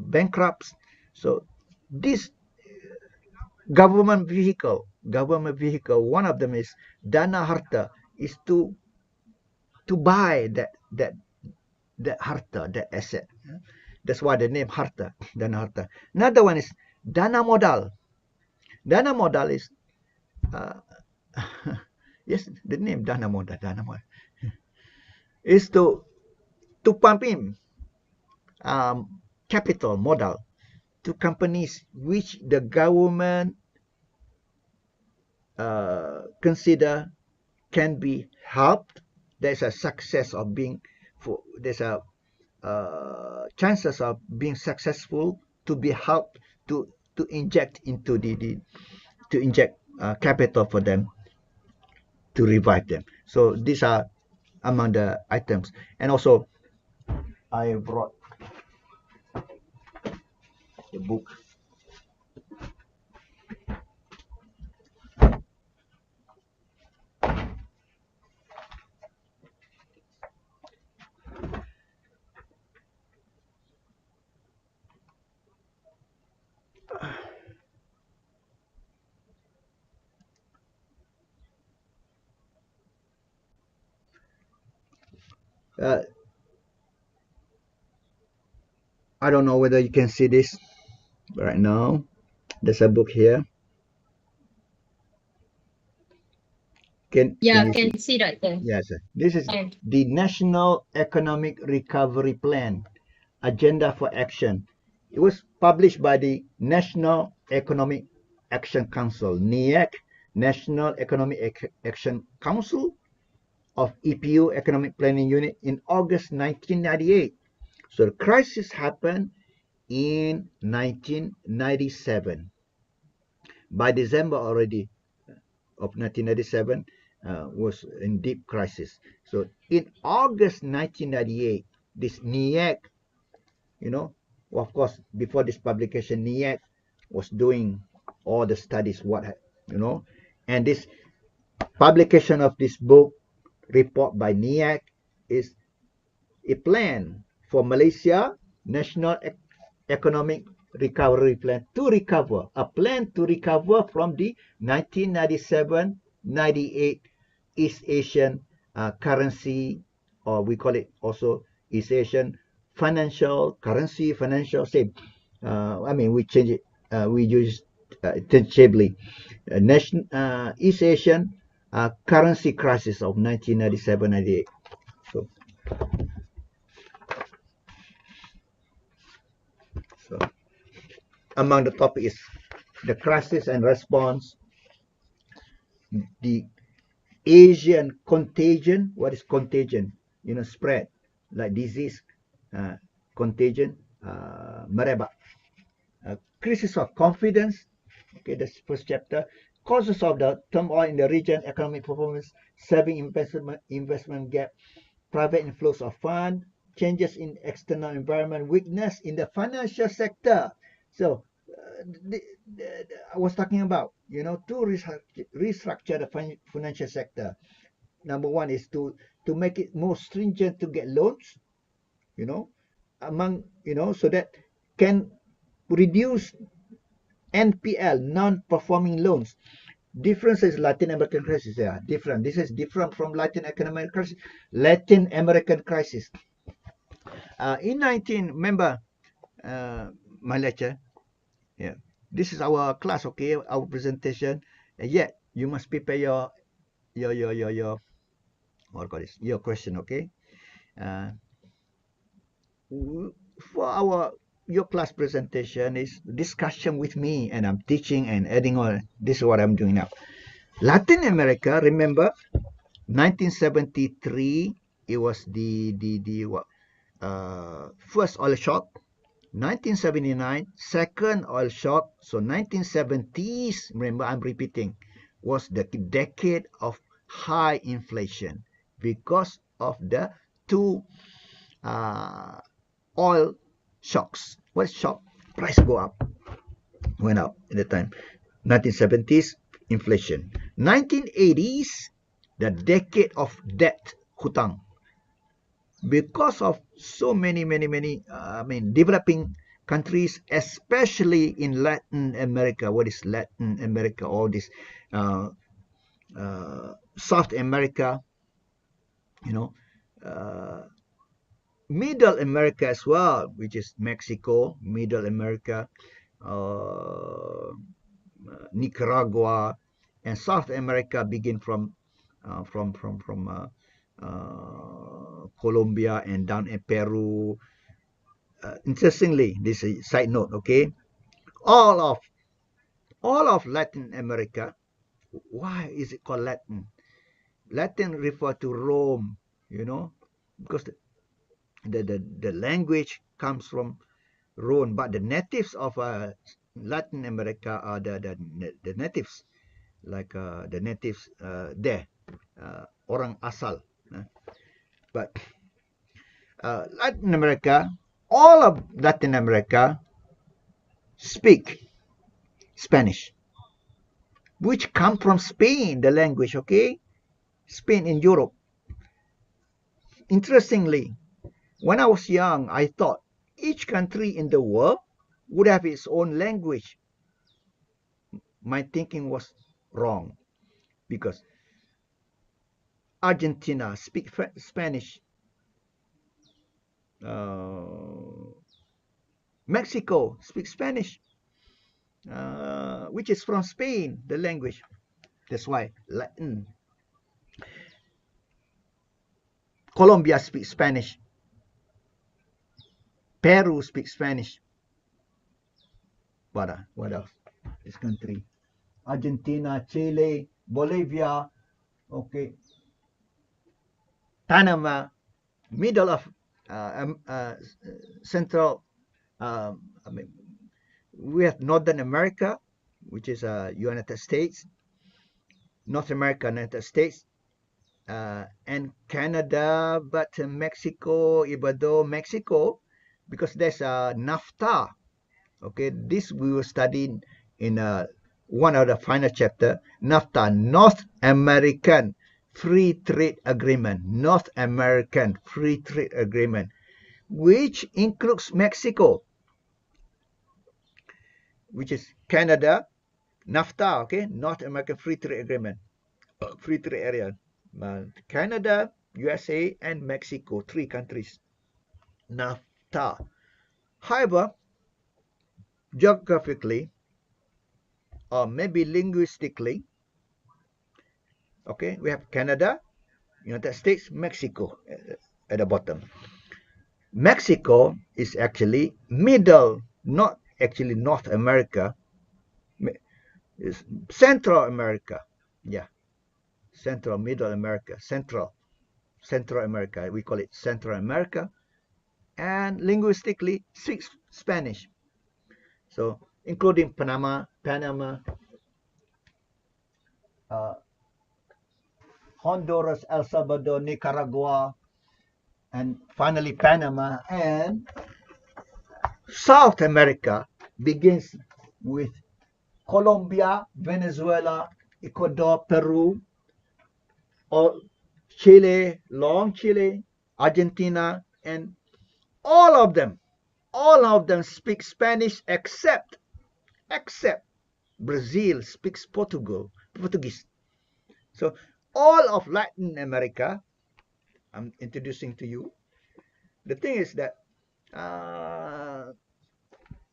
bankrupts. So this government vehicle, one of them is dana harta, is to buy that harta, that asset. That's why the name harta, dana harta. Another one is dana modal. Dana modal is yes, the name dana modal, is to pump in capital modal to companies which the government consider can be helped. There's a success of being there's a chances of being successful to be helped to inject into to inject capital for them to revive them. So these are among the items. And also I brought the book. uh, I don't know whether you can see this right now. There's a book here. Can you see? Can see that there. Yes, this is And the National Economic Recovery Plan, Agenda for Action. It was published by the National Economic Action Council, NEAC, National Economic Action Council of EPU Economic Planning Unit, in August 1998. So the crisis happened in 1997. By December already of 1997, was in deep crisis. So in August 1998, this NEAC, of course, before this publication, NEAC was doing all the studies, and this publication of this book, report by NEAC, is a plan for Malaysia, National Economic Recovery Plan, a plan to recover from the 1997-98 East Asian currency, or we call it also East Asian financial currency, same. We change it, we use interchangeably. East Asian currency crisis of 1997-98. So, so among the topic is the crisis and response, the Asian contagion. What is contagion? Spread like disease, contagion, merebak. Crisis of confidence. Okay, that's the first chapter. Causes of the turmoil in the region, economic performance, saving investment gap, private inflows of fund, changes in external environment, weakness in the financial sector. So I was talking about, to restructure the financial sector. Number one is to make it more stringent to get loans, so that can reduce NPL, non-performing loans, Difference is Latin American crisis. Yeah, different. This is different from Latin American crisis. Latin American crisis. In 19, remember my lecture. Yeah, this is our class. Okay, our presentation. And yet you must prepare your what do you call this? Your question. Okay. Uh, for your class presentation is discussion with me, and I'm teaching and adding on. This is what I'm doing now. Latin America, remember 1973, it was the what first oil shock. 1979, second oil shock. So 1970s, remember I'm repeating, was the decade of high inflation because of the two uh, oil shocks. What shock? Price go up, went up at the time. 1970s, inflation. 1980s, the decade of debt, hutang. Because of so many, developing countries, especially in Latin America. What is Latin America? All this uh, South America, you know, uh, Middle America as well, which is Mexico, Middle America, uh, Nicaragua, and South America begin from Colombia and down in Peru. Interestingly, this is a side note. Okay, all of Latin America. Why is it called Latin? Latin refer to Rome. You know, because the language comes from Rome, but the natives of Latin America are the natives, like the natives there, orang asal. But Latin America, all of Latin America speak Spanish, which come from Spain, the language, okay? Spain in Europe. Interestingly, when I was young, I thought each country in the world would have its own language. My thinking was wrong because Argentina speak Spanish. Mexico speaks Spanish, which is from Spain, the language. That's why Latin. Colombia speaks Spanish. Peru speaks Spanish. What else? This country. Argentina, Chile, Bolivia, okay, Panama, middle of Central. I mean, we have Northern America, which is United States, North America, United States, and Canada, but Mexico, even though Mexico, because there's NAFTA. Okay, this we will study in one of the final chapter. NAFTA, North American Free Trade Agreement, North American Free Trade Agreement, which includes Mexico, which is Canada, NAFTA, okay, North American Free Trade Agreement, Free Trade Area, Canada, USA, and Mexico, three countries, NAFTA. However, geographically or maybe linguistically, okay, we have Canada, United States, Mexico at the bottom. Mexico is actually middle, not actually North America, is Central America. Yeah, Middle America, Central America. We call it Central America, and linguistically speaks Spanish. So including Panama, uh, Honduras, El Salvador, Nicaragua, and finally Panama. And South America begins with Colombia, Venezuela, Ecuador, Peru, or Chile, long Chile, Argentina, and all of them speak Spanish except Brazil speaks Portuguese. So all of Latin America, I'm introducing to you. The thing is that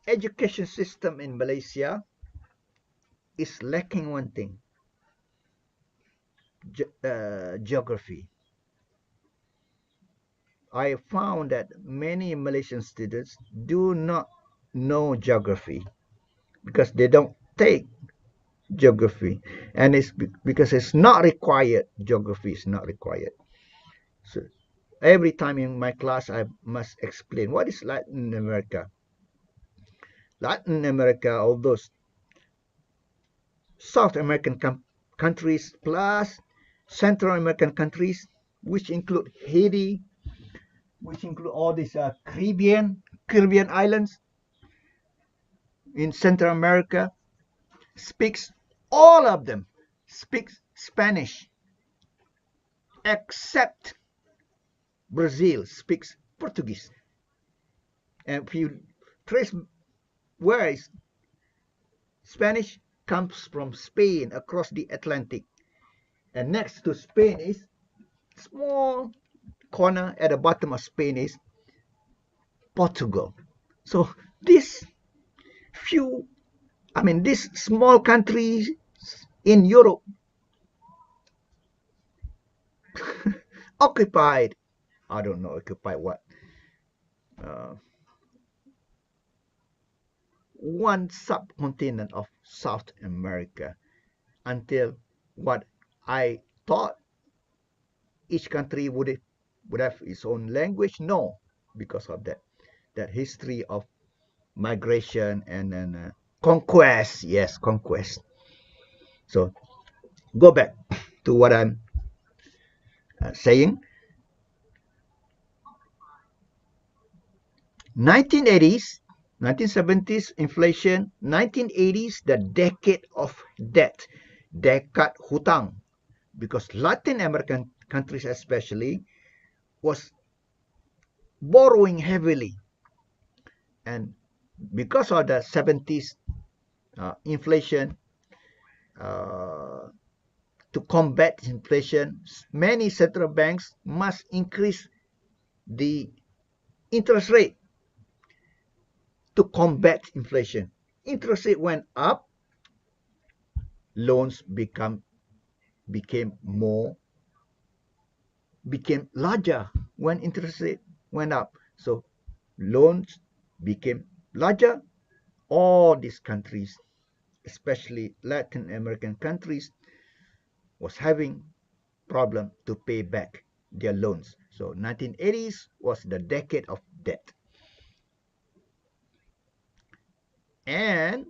education system in Malaysia is lacking one thing, geography. I found that many Malaysian students do not know geography because they don't take geography, and it's because it's not required. Geography is not required. So every time in my class, I must explain what is Latin America. Latin America, all those South American countries plus Central American countries, which include Haiti, which include all these Caribbean islands in Central America, speaks all of them speaks Spanish, except Brazil speaks Portuguese. And if you trace where is Spanish comes from Spain across the Atlantic, and next to Spain is small corner at the bottom of Spain is Portugal. So these these small countries in Europe occupied, I don't know, occupied what, uh, one subcontinent of South America until what I thought each country would have its own language. No, because of that history of migration and conquest. Yes, conquest. So go back to what I'm saying. 1980s, 1970s inflation, 1980s the decade of debt, decade hutang, because Latin American countries especially was borrowing heavily, and because of the 70s inflation, to combat inflation, many central banks must increase the interest rate to combat inflation. Interest rate went up, loans became larger when interest rate went up. So loans became larger. All these countries, especially Latin American countries, was having problem to pay back their loans. So 1980s was the decade of debt. And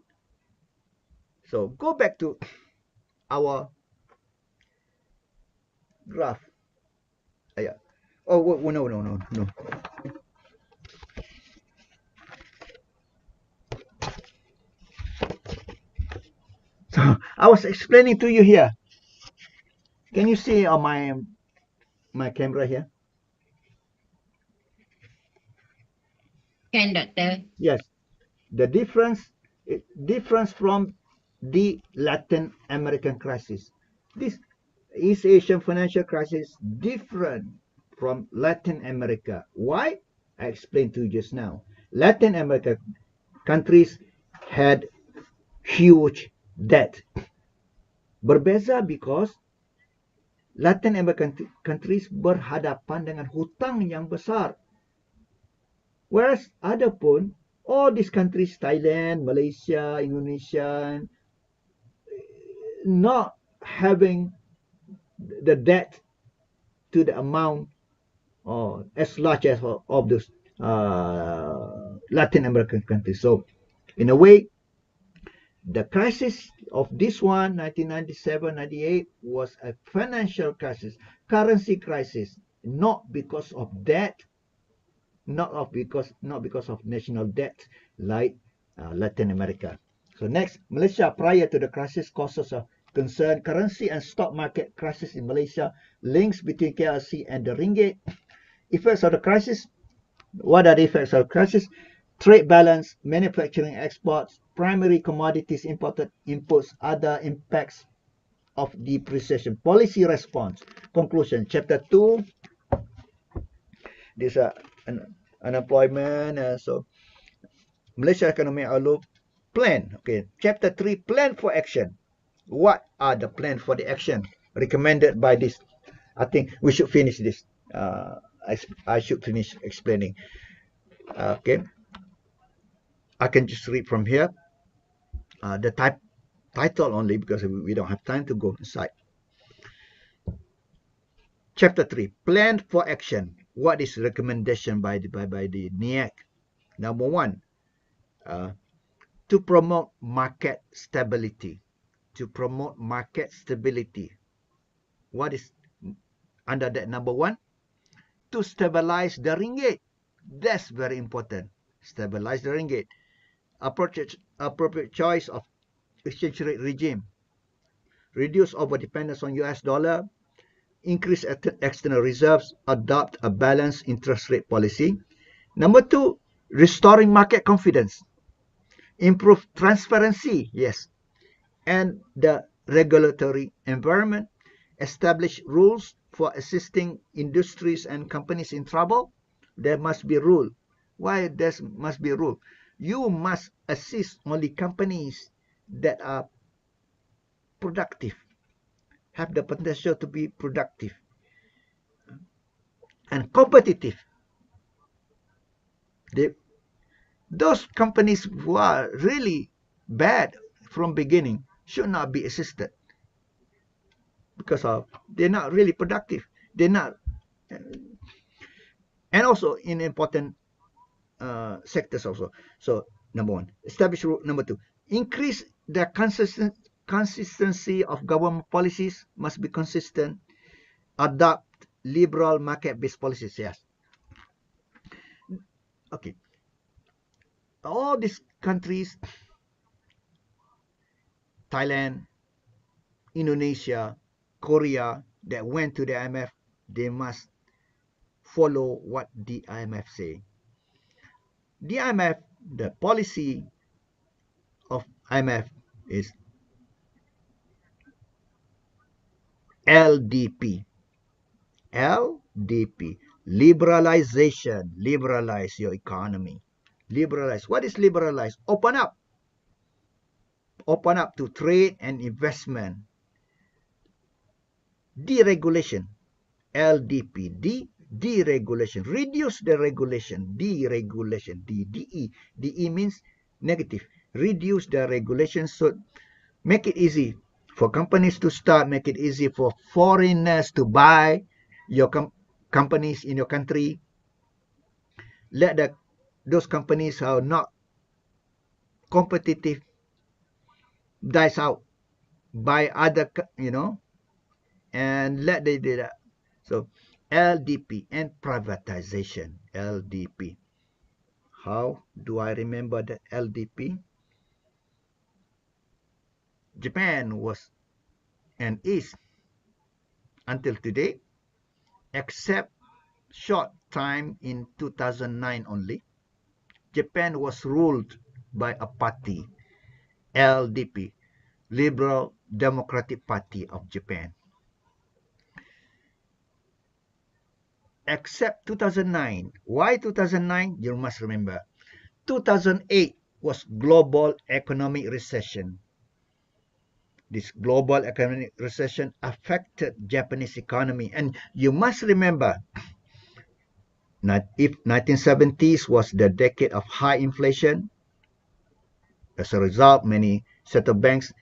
so go back to our graph. Yeah. Oh, no. So I was explaining to you here. Can you see on my camera here? Can, Doctor? Yes. The difference from the Latin American crisis. This East Asian financial crisis different from Latin America. Why? I explained to you just now. Latin America countries had huge debt. Berbeza because Latin American countries berhadapan dengan hutang yang besar. Whereas adapun all these countries, Thailand, Malaysia, Indonesia, not having the debt to the amount or as large as of those Latin American countries. So in a way, the crisis of this one, 1997, 98, was a financial crisis, currency crisis, not because of debt, not because of national debt like Latin America. So next, Malaysia prior to the crisis, causes of concern, currency and stock market crisis in Malaysia, links between KLC and the ringgit, effects of the crisis. What are the effects of the crisis? Trade balance, manufacturing exports, primary commodities imported inputs, other impacts of depreciation, policy response. Conclusion, Chapter 2, this unemployment, so Malaysia Economic Outlook, plan. Okay, Chapter 3, plan for action. What are the plan for the action recommended by this? I think we should finish this. I should finish explaining. Okay, I can just read from here. The title only, because we don't have time to go inside. Chapter 3, plan for action. What is recommendation by the NIAC? Number 1, to promote market stability. To promote market stability. What is under that number 1? To stabilize the ringgit. That's very important. Stabilize the ringgit. Appropriate choice of exchange rate regime. Reduce over dependence on US dollar. Increase external reserves. Adopt a balanced interest rate policy. Number 2, restoring market confidence. Improve transparency, yes, and the regulatory environment. Establish rules for assisting industries and companies in trouble. There must be a rule. Why there must be a rule? You must assist only companies that are productive, have the potential to be productive and competitive. Those companies who are really bad from beginning should not be assisted, because of they're not really productive. They're not, and also in important sectors also. So number 1, establish rule. Number 2, increase the consistency of government policies. Must be consistent. Adopt liberal market-based policies. Yes. Okay. All these countries, Thailand, Indonesia, Korea, that went to the IMF, they must follow what the IMF say. The IMF, the policy of IMF is LDP. LDP. Liberalization. Liberalize your economy. Liberalize. What is liberalize? Open up. Open up to trade and investment. Deregulation. LDP. Deregulation. Reduce the regulation. Deregulation. DE. DE means negative. Reduce the regulation. So make it easy for companies to start. Make it easy for foreigners to buy your companies in your country. Let those companies who are not competitive dies out by other, and let they do that. So LDP and privatization. LDP. How do I remember the LDP? Japan was and is until today, except short time in 2009 only, Japan was ruled by a party, LDP, Liberal Democratic Party of Japan. Except 2009. Why 2009? You must remember. 2008 was global economic recession. This global economic recession affected Japanese economy. And you must remember, if 1970s was the decade of high inflation, as a result, many central banks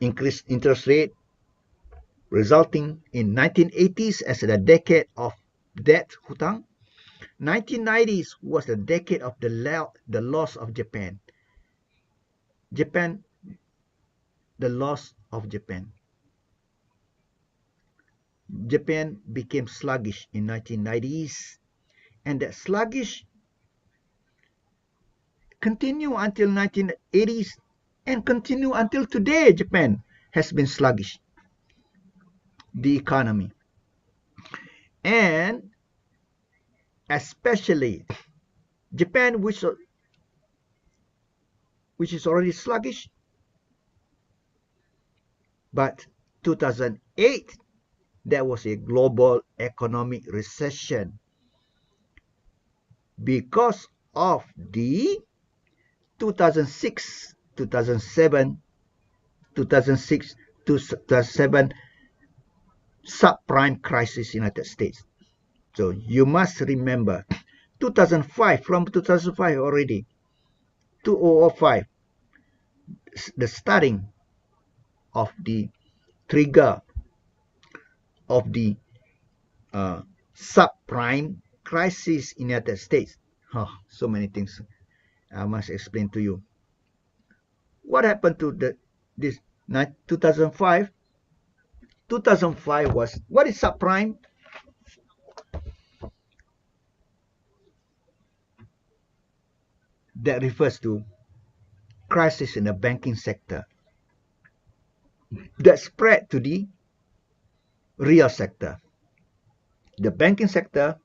increased interest rate, resulting in 1980s as the decade of debt hutang. 1990s was the decade of the loss of Japan. The loss of Japan. Japan became sluggish in 1990s, and that sluggish continue until 1980s and continue until today. Japan has been sluggish, the economy, and especially Japan, which which is already sluggish. But 2008, there was a global economic recession because of the 2006, 2007, 2006 to 2007 subprime crisis in the United States. So you must remember 2005, from 2005 already, 2005, the starting of the trigger of the subprime crisis in the United States. Oh, so many things I must explain to you. What happened to this 2005? 2005 was, what is subprime? That refers to crisis in the banking sector that spread to the real sector. The banking sector,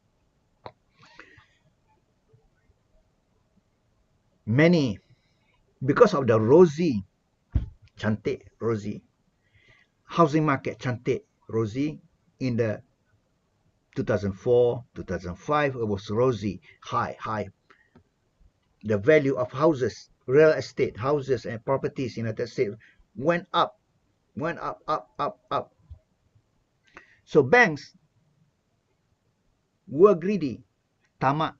many, because of the cantik, rosy, housing market, cantik, rosy, in the 2004, 2005, it was rosy, high. The value of houses, real estate, houses and properties in the United States went up. So banks were greedy, tamak,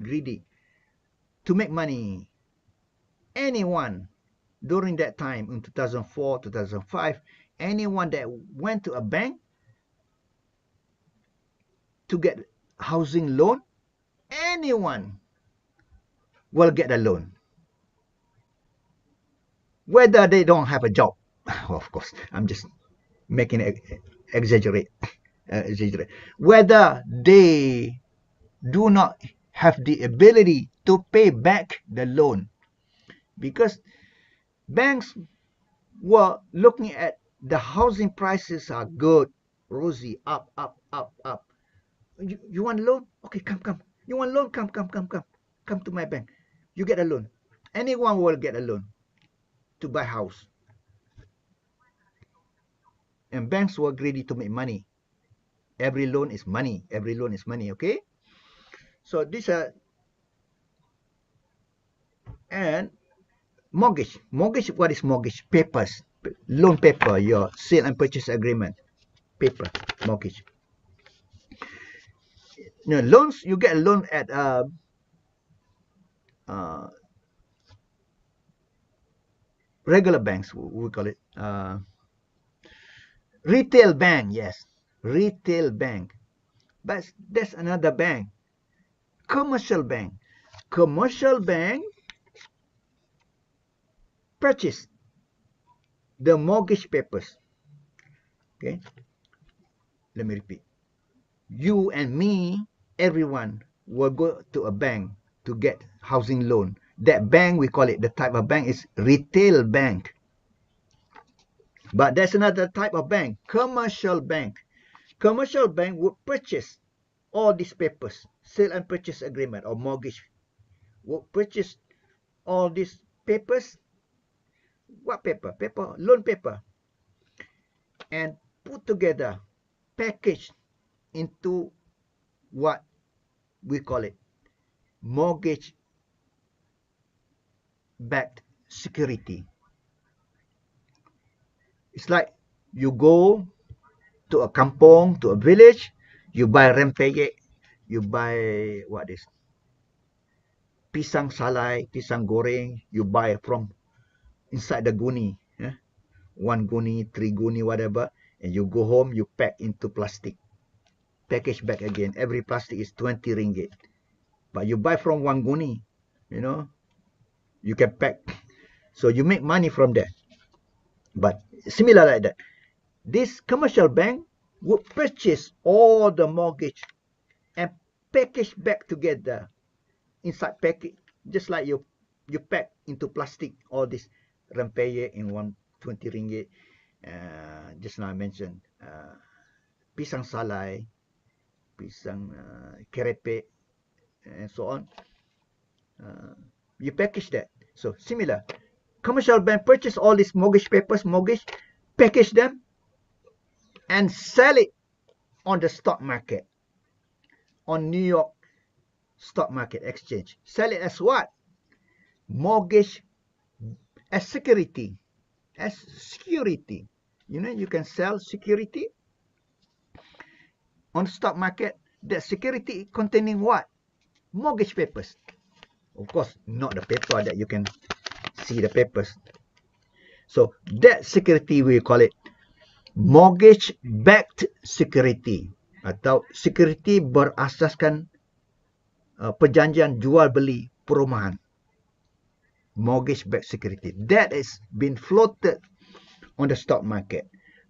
greedy, to make money. Anyone during that time in 2004, 2005, anyone that went to a bank to get housing loan, anyone will get a loan, whether they don't have a job. Of course, I'm just making it exaggerate. Whether they do not have the ability to pay back the loan, because banks were looking at the housing prices are good, rosy, up. You want a loan? Okay, come. You want a loan? Come. Come to my bank. You get a loan. Anyone will get a loan to buy a house. And banks were greedy to make money. Every loan is money. Okay? So these are, and mortgage. What is mortgage? Papers. Loan paper, your sale and purchase agreement. Paper, mortgage. Loans, you get a loan at regular banks, we call it. Retail bank, yes. Retail bank. But there's another bank. Commercial bank. Commercial bank purchase the mortgage papers. Okay. Let me repeat. You and me, everyone will go to a bank to get housing loan. That bank, we call it, the type of bank is retail bank. But there's another type of bank, commercial bank. Commercial bank would purchase all these papers, sale and purchase agreement or mortgage, would purchase all these papers. What paper? Loan paper. And put together, package into what we call it, mortgage-backed security. It's like you go to a kampong, to a village, you buy rempeyek, you buy what is pisang salai, pisang goreng, you buy from inside the guni, 1 guni, 3 guni, whatever, and you go home, you pack into plastic, package back again. Every plastic is 20 ringgit. But you buy from 1 guni, you can pack. So you make money from there. But similar like that, this commercial bank would purchase all the mortgage and package back together inside package, just like you pack into plastic all this rempeyek in 120 ringgit. Just now I mentioned pisang salai, pisang kerepek, and so on. You package that So similar, commercial bank purchase all these mortgage papers, package them, and sell it on the stock market, on New York stock market exchange. Sell it as what? Mortgage as security. As security. You know, you can sell security on the stock market. That security containing what? Mortgage papers. Of course, not the paper that you can see the papers. So that security we call it mortgage-backed security atau security berasaskan perjanjian jual beli perumahan. Mortgage-backed security that is been floated on the stock market,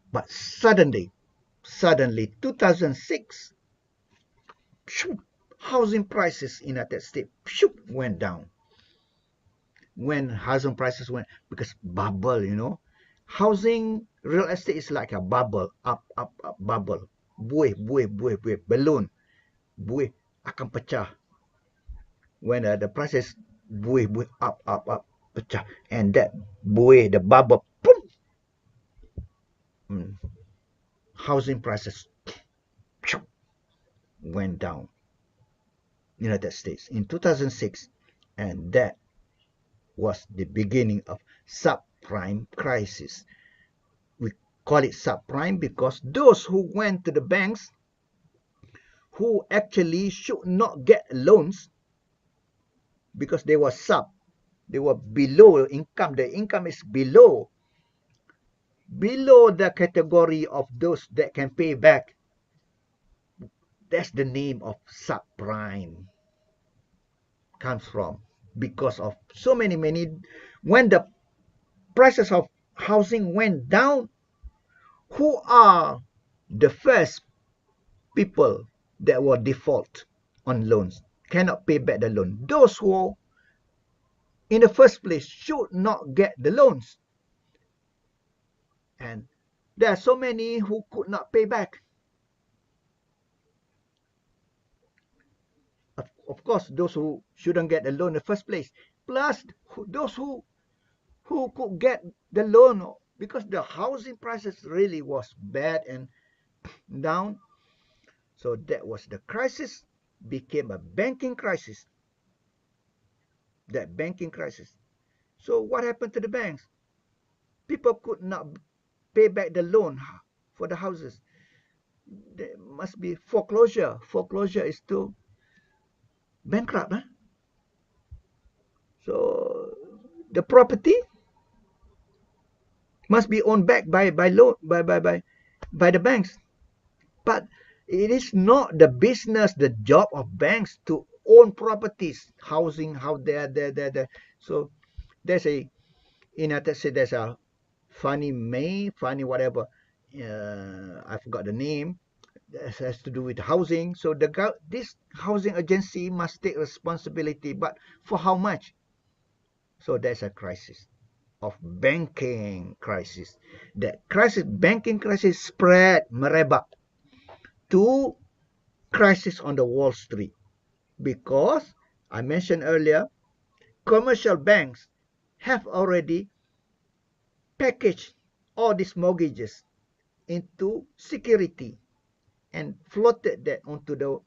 but suddenly 2006, housing prices in United States went down. When housing prices went, because bubble, you know, housing real estate is like a bubble, up bubble, buih, balloon, buih akan pecah when the prices buih up pecah, and that buih, the bubble, boom, housing prices went down in United States in 2006, and that was the beginning of subprime crisis. We call it subprime because those who went to the banks who actually should not get loans because they were below income. The income is below the category of those that can pay back. That's the name of subprime comes from, because of so many when the prices of housing went down, who are the first people that were default on loans, cannot pay back the loan? Those who in the first place should not get the loans, and there are so many who could not pay back. Of course, those who shouldn't get the loan in the first place, plus those who could get the loan because the housing prices really was bad and down. So that was the crisis, became a banking crisis. That banking crisis. So what happened to the banks? People could not pay back the loan for the houses. There must be foreclosure. Foreclosure is to bankrupt. Huh? So the property must be owned back by the banks. But it is not the business, the job of banks to own properties, housing, how there. So there's a, in United States, there's a funny whatever. I forgot the name. That has to do with housing. So this housing agency must take responsibility, but for how much? So there's a crisis of banking crisis. That crisis, banking crisis, spread merebak to crisis on the Wall Street, because I mentioned earlier, commercial banks have already packaged all these mortgages into security and floated that onto the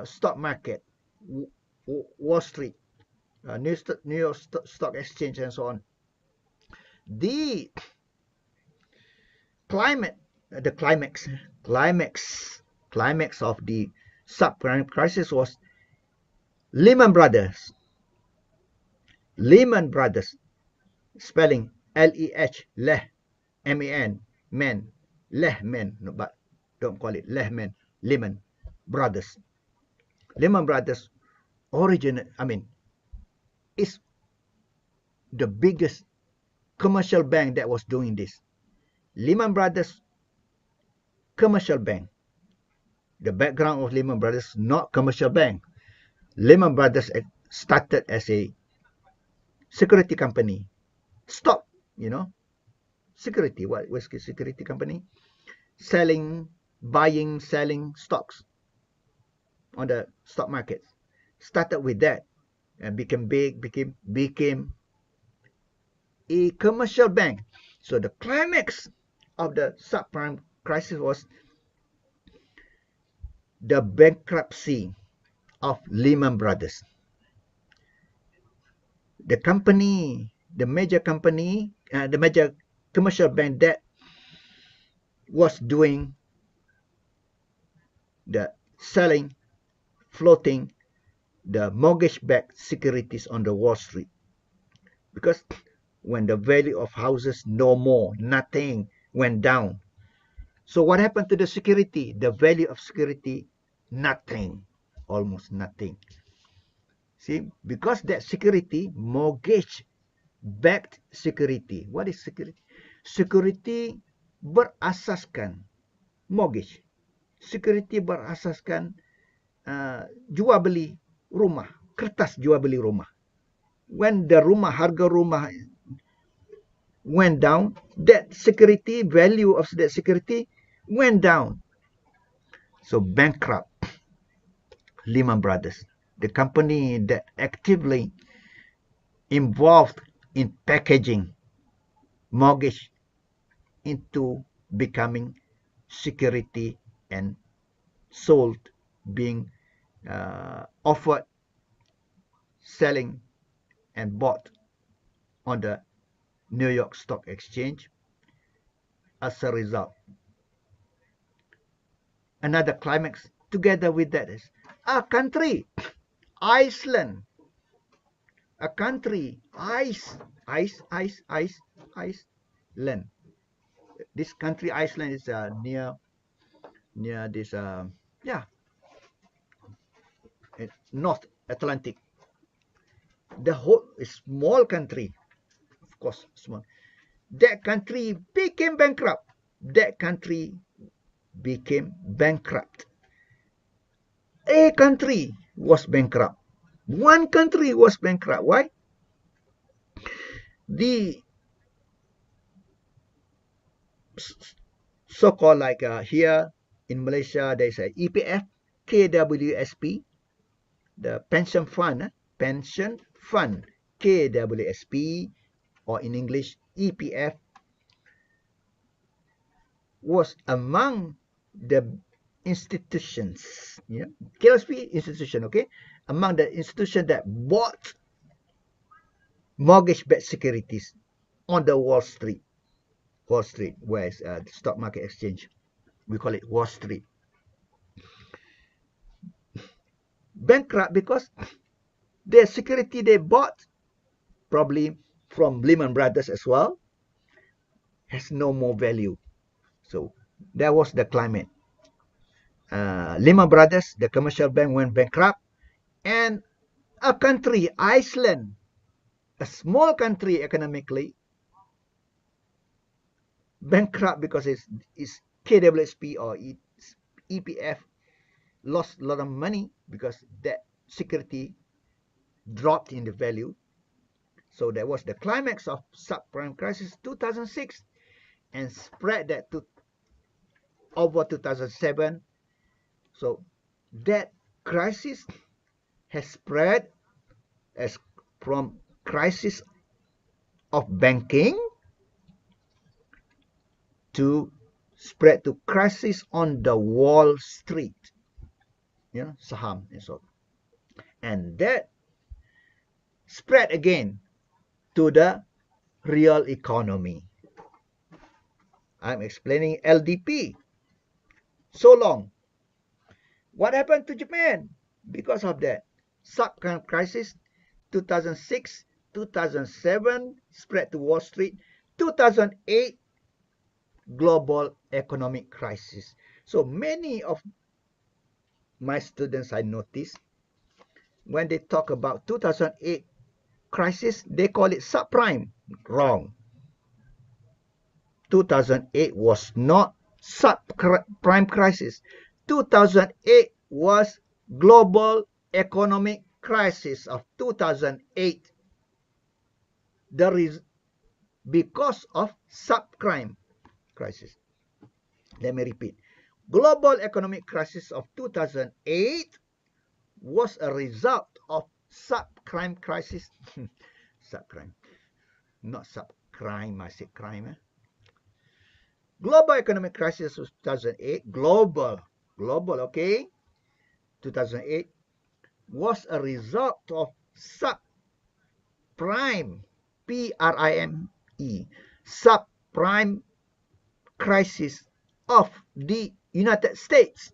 stock market, Wall Street, New York Stock Exchange, and so on. The climax of the subprime crisis was Lehman Brothers. Lehman Brothers, spelling L-E-H, Leh, M-A-N, men, Lehman, no, but don't call it Lehman, Lehman Brothers. Lehman Brothers is the biggest commercial bank that was doing this. Lehman Brothers commercial bank. The background of Lehman Brothers, not commercial bank. Lehman Brothers started as a security company. Stock, security. What was a security company? Buying, selling stocks on the stock market. Started with that and became big, became a commercial bank. So the climax of the subprime crisis was the bankruptcy of Lehman Brothers. The company, the major company, the major commercial bank that was doing the selling, floating the mortgage-backed securities on the Wall Street. Because when the value of houses no more, nothing went down. So what happened to the security? The value of security, nothing, almost nothing. See, because that security, mortgage-backed security. What is security? Security berasaskan mortgage. Security berasaskan jual beli rumah, kertas jual beli rumah. When the harga rumah went down, that security, value of that security went down. So bankrupt Lehman Brothers, the company that actively involved in packaging mortgage into becoming security and sold, being offered, selling, and bought on the New York Stock Exchange. As a result, another climax together with that is a country, Iceland, a country, Iceland. This country, Iceland, is near this North Atlantic. The whole small country, of course, small. That country became bankrupt. That country became bankrupt. A country was bankrupt. One country was bankrupt. Why? The so-called like here in Malaysia, there's a EPF, KWSP, the pension fund, KWSP, or in English, EPF, was among the institutions, KWSP institution, okay, among the institutions that bought mortgage-backed securities on the Wall Street, where is the stock market exchange. We call it Wall Street. Bankrupt because the security they bought, probably from Lehman Brothers as well, has no more value. So that was the climate. Lehman Brothers, the commercial bank, went bankrupt, and a country, Iceland, a small country economically, bankrupt because it's KWSP or its EPF lost a lot of money because that security dropped in the value. So that was the climax of subprime crisis 2006 and spread that to over 2007. So that crisis has spread as from crisis of banking to spread to crisis on the Wall Street, saham and so on. And that spread again to the real economy. I'm explaining LDP so long. What happened to Japan because of that subprime crisis? 2006, 2007 spread to Wall Street, 2008 global economic crisis. So many of my students, I noticed, when they talk about 2008 crisis, they call it subprime. Wrong. 2008 was not subprime crisis. 2008 was global economic crisis of 2008. Because of subprime crisis. Let me repeat. Global economic crisis of 2008 was a result of subprime crisis. Subprime, not crime. I said crime. Global economic crisis of 2008, global, okay, 2008, was a result of subprime, P-R-I-M-E, subprime crisis of the United States.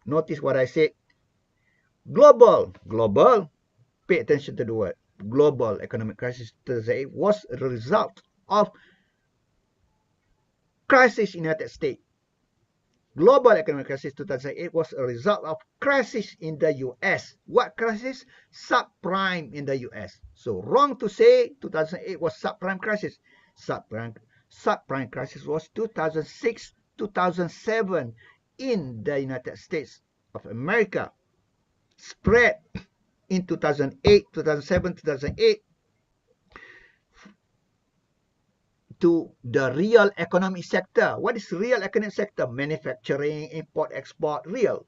Notice what I said. Global, pay attention to the word. Global economic crisis 2008 was a result of crisis in the United States. Global economic crisis 2008 was a result of crisis in the US. What crisis? Subprime in the US. So wrong to say 2008 was subprime crisis. Subprime crisis was 2006, 2007 in the United States of America. Spread in 2008, 2007, 2008 to the real economic sector. What is real economic sector? Manufacturing, import, export, real.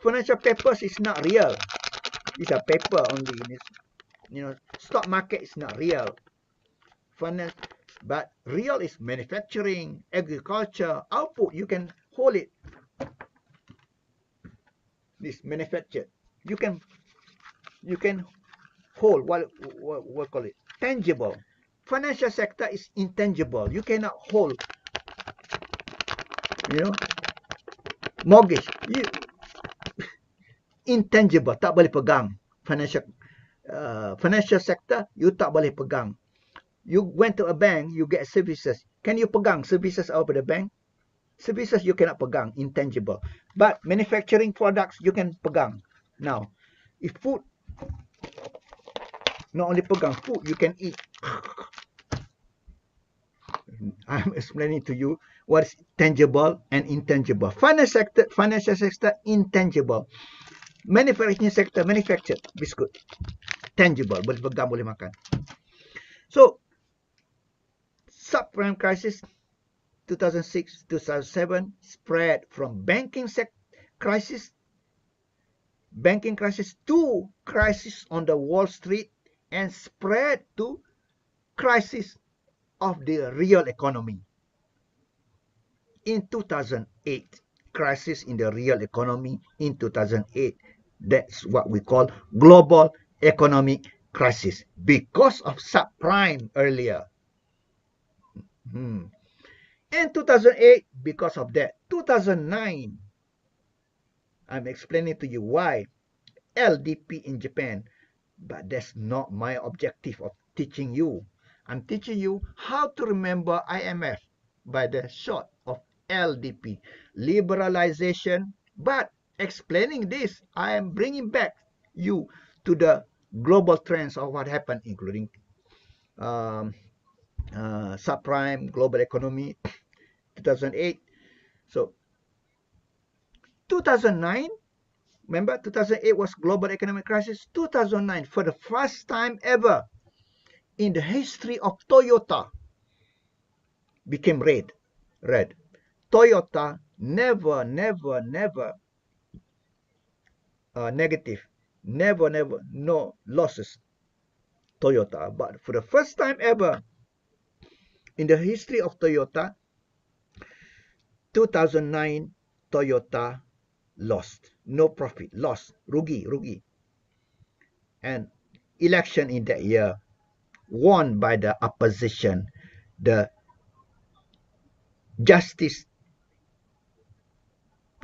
Financial papers is not real. These are paper only. Stock market is not real. Finance, but real is manufacturing, agriculture, output. You can hold it. This manufactured. You can hold what call it? Tangible. Financial sector is intangible. You cannot hold. Mortgage. Intangible. Tak boleh pegang. Financial sector, you tak boleh pegang. You went to a bank, you get services. Can you pegang services out of the bank? Services you cannot pegang, intangible. But manufacturing products, you can pegang. Now, if food, not only pegang, food you can eat. I'm explaining to you what is tangible and intangible. Financial sector, intangible. Manufacturing sector, manufactured, biscuit. Tangible, boleh pegang, boleh makan. So, subprime crisis 2006, 2007 spread from banking crisis to crisis on the Wall Street and spread to crisis of the real economy. In 2008, crisis in the real economy in 2008. That's what we call global economic crisis because of subprime earlier. In 2008, because of that. 2009, I'm explaining to you why LDP in Japan, but that's not my objective of teaching you. I'm teaching you how to remember IMF by the short of LDP, liberalization. But explaining this, I am bringing back you to the global trends of what happened, including subprime, global economy, 2008. So 2009, remember 2008 was global economic crisis. 2009, for the first time ever in the history of Toyota, became red. Toyota never negative, never no losses. Toyota, but for the first time ever in the history of Toyota, 2009 Toyota lost, no profit, loss, rugi. And election in that year won by the opposition, the Justice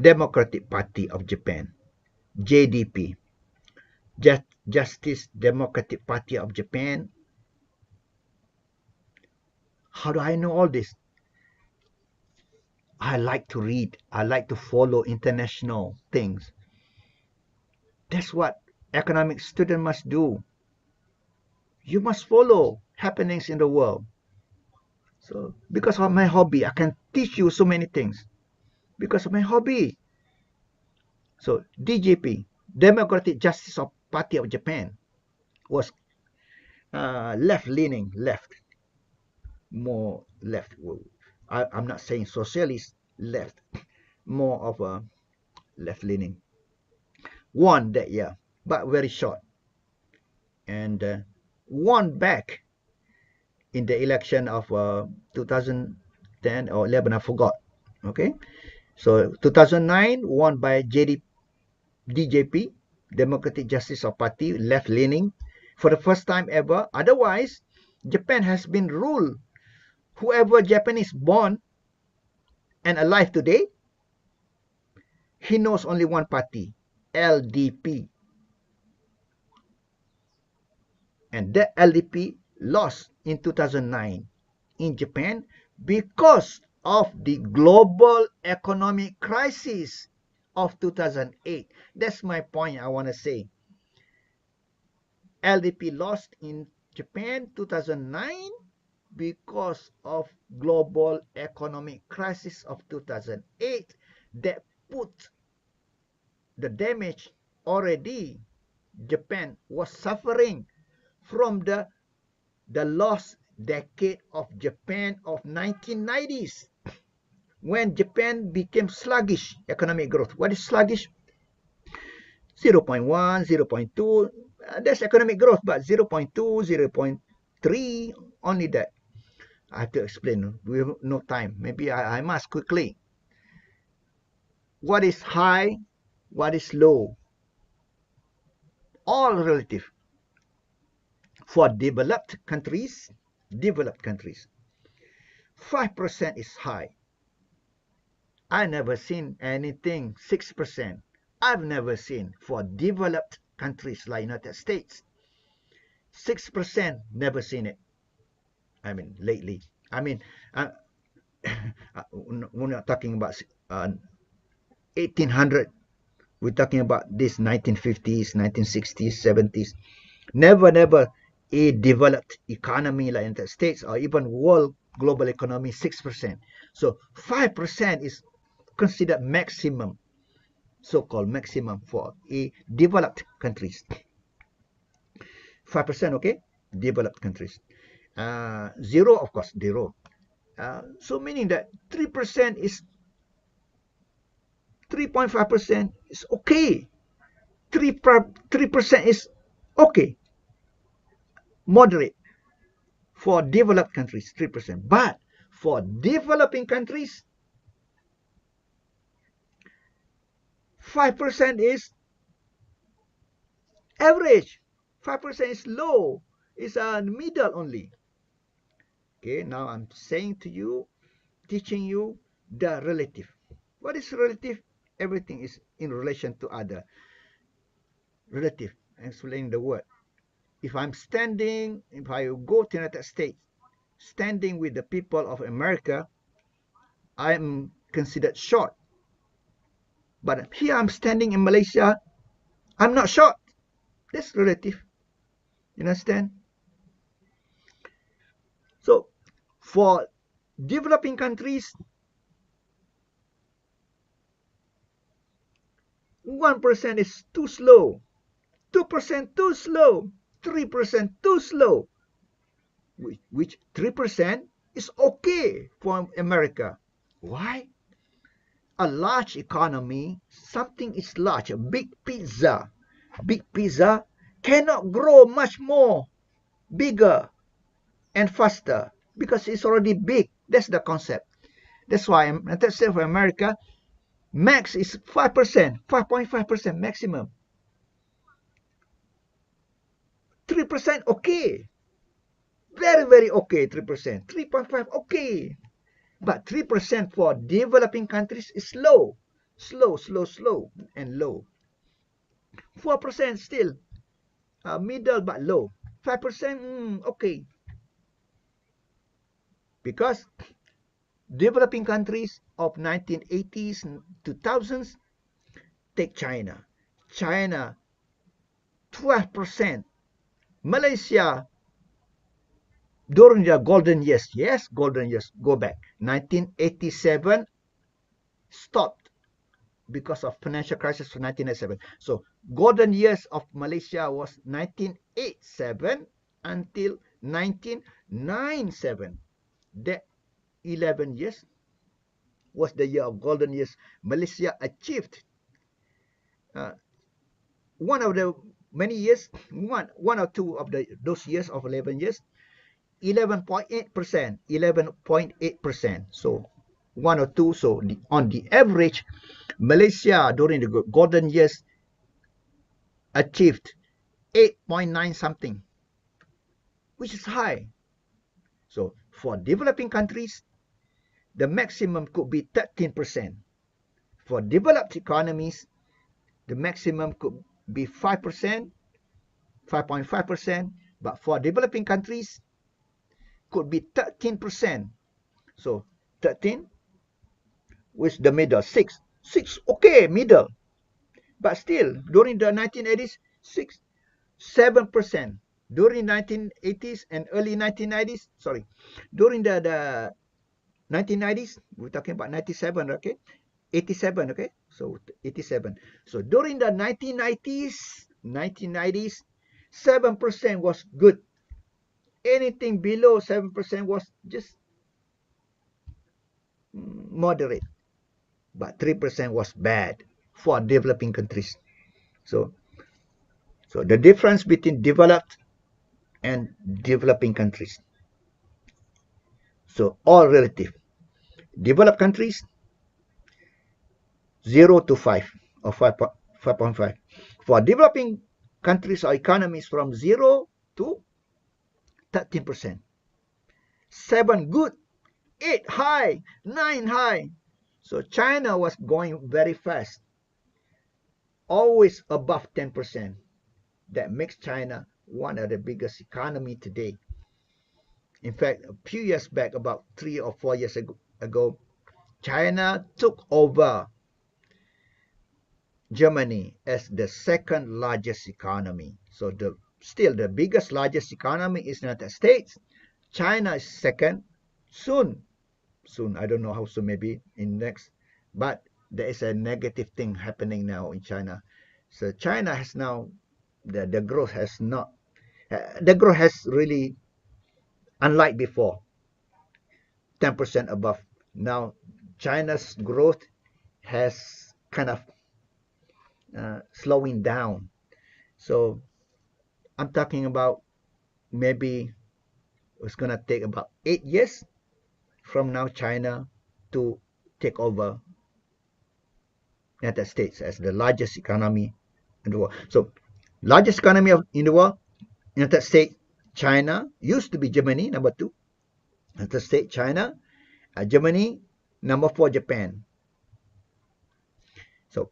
Democratic Party of Japan, JDP, Justice Democratic Party of Japan. How do I know all this? I like to read. I like to follow international things. That's what economic student must do. You must follow happenings in the world. So because of my hobby, I can teach you so many things. Because of my hobby. So DJP, Democratic Justice Party of Japan, was left-leaning, more left. I'm not saying socialist, left, more of a left-leaning. Won that year, but very short. And won back in the election of 2010 or 11, I forgot. Okay, so 2009 won by DJP, Democratic Justice of Party, left-leaning, for the first time ever. Otherwise, Japan has been ruled. Whoever Japanese born and alive today, he knows only one party, LDP. And that LDP lost in 2009 in Japan because of the global economic crisis of 2008. That's my point I want to say. LDP lost in Japan 2009 because of global economic crisis of 2008 that put the damage already. Japan was suffering from the lost decade of Japan of 1990s, when Japan became sluggish economic growth. What is sluggish? 0.1, 0.2, that's economic growth, but 0.2, 0.3, only that. I have to explain. We have no time. Maybe I must quickly. What is high? What is low? All relative. For developed countries, 5% is high. I never seen anything 6%. I've never seen for developed countries like United States. 6%, never seen it. I mean, lately. I mean, we're not talking about 1800. We're talking about this 1950s, 1960s, 70s. Never a developed economy like United States or even world global economy 6%. So 5% is considered maximum, so-called maximum for a developed countries. 5%, okay? Developed countries. Zero, of course, zero. So meaning that 3% is 3.5% is okay. 3% is okay. Moderate for developed countries, 3%. But for developing countries, 5% is average. 5% is low. It's a middle only. Okay, now I'm saying to you, teaching you the relative. What is relative? Everything is in relation to other. Relative. Explaining the word. If I'm standing, if I go to the United States, standing with the people of America, I'm considered short. But here I'm standing in Malaysia, I'm not short. That's relative. You understand? So for developing countries, 1% is too slow, 2% too slow, 3% too slow, which 3% is okay for America. Why? A large economy, something is large, a big pizza cannot grow much more bigger and faster because it's already big. That's the concept. That's why United States of America max is 5%, 5.5% maximum. 3% okay. Very okay, 3%. 3.5 okay. But 3% for developing countries is low. Slow, and low. 4% still middle but low. 5% okay. Because developing countries of 1980s, 2000s, take China. China, 12%. Malaysia, during the golden years, yes, golden years, go back. 1987, stopped because of financial crisis of 1987. So golden years of Malaysia was 1987 until 1997. That 11 years was the year of golden years. Malaysia achieved one of the many years, one or two of those years of 11 years, 11.8%, 11.8%. So one or two. So on the average, Malaysia during the golden years achieved 8.9 something, which is high. So for developing countries, the maximum could be 13%. For developed economies, the maximum could be 5%, 5.5%, but for developing countries, could be 13%. So 13 with the middle, 6. 6, okay, middle. But still, during the 1980s, 6, 7%. During 1980s and early 1990s, sorry, during the 1990s, we're talking about 97, okay? 87, okay? So 87. So during the 1990s, 7% was good. Anything below 7% was just moderate. But 3% was bad for developing countries. So the difference between developed and developing countries. So all relative. Developed countries, 0 to 5 or 5.5. For developing countries or economies, from 0 to 13%. 7 good, 8 high, 9 high. So China was going very fast, always above 10%. That makes China one of the biggest economy today. In fact, a few years back, about 3 or 4 years ago, China took over Germany as the second largest economy. So still the biggest, largest economy is United States. China is second. Soon, I don't know how soon, maybe in next, but there is a negative thing happening now in China. So China has now, the growth has not, the growth has really, unlike before, 10% above. Now China's growth has kind of slowing down. So I'm talking about maybe it's going to take about 8 years from now China to take over United States as the largest economy in the world. So largest economy in the world, United States, China, used to be Germany, number 2. United States, China, Germany, number 4, Japan. So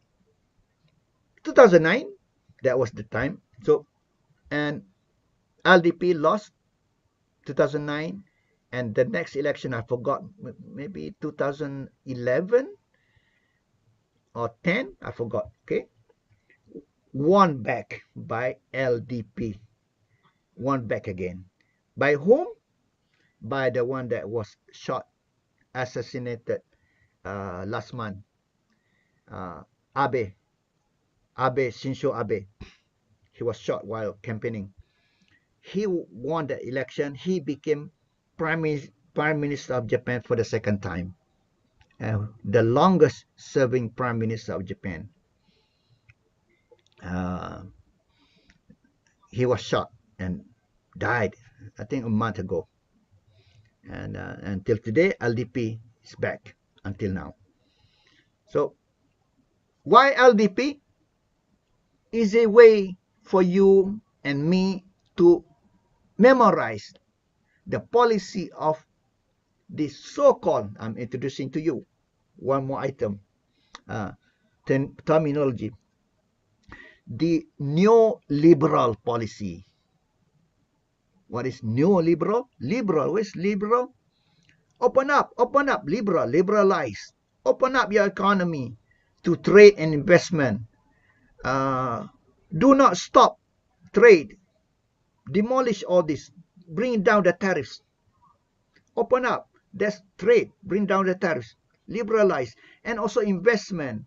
2009, that was the time. So, and LDP lost 2009, and the next election, I forgot, maybe 2011 or 10, I forgot, okay? Won back by LDP. Won back again. By whom? By the one that was shot, assassinated last month. Abe, Shinzo Abe. He was shot while campaigning. He won the election. He became Prime Minister of Japan for the second time. The longest serving Prime Minister of Japan. He was shot and died, I think, a month ago. And until today, LDP is back until now. So why LDP? Is a way for you and me to memorize the policy of this so-called, I'm introducing to you one more item, terminology, the neoliberal policy. What is neoliberal? Liberal, what is liberal? Open up, liberalize. Open up your economy to trade and investment. Do not stop trade. Demolish all this. Bring down the tariffs. Open up. That's trade. Bring down the tariffs. Liberalize. And also investment.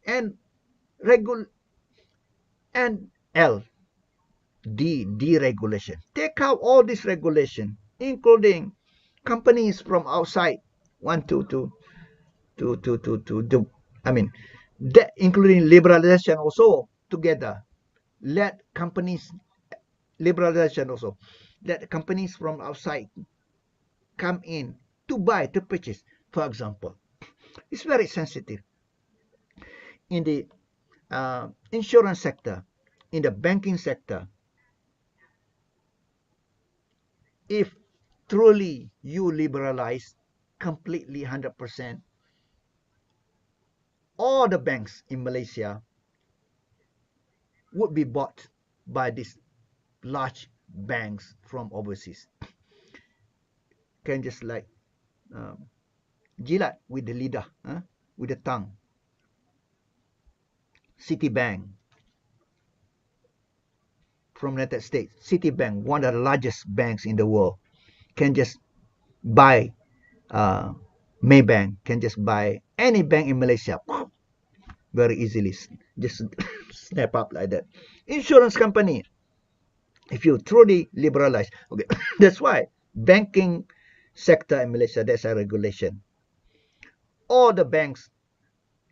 And deregulation. Take out all this regulation, including companies from outside want to I mean, that including liberalization also together. let companies, liberalization also, let companies from outside come in to buy, to purchase. For example, it's very sensitive in the insurance sector, in the banking sector. If truly you liberalize completely 100%, all the banks in Malaysia would be bought by these large banks from overseas. Can just like jilat with the lidah, with the tongue. Citibank from United States, Citibank, one of the largest banks in the world, can just buy Maybank, can just buy any bank in Malaysia very easily, just snap up like that. Insurance company, if you truly liberalize, okay, that's why banking sector in Malaysia, there's a regulation. All the banks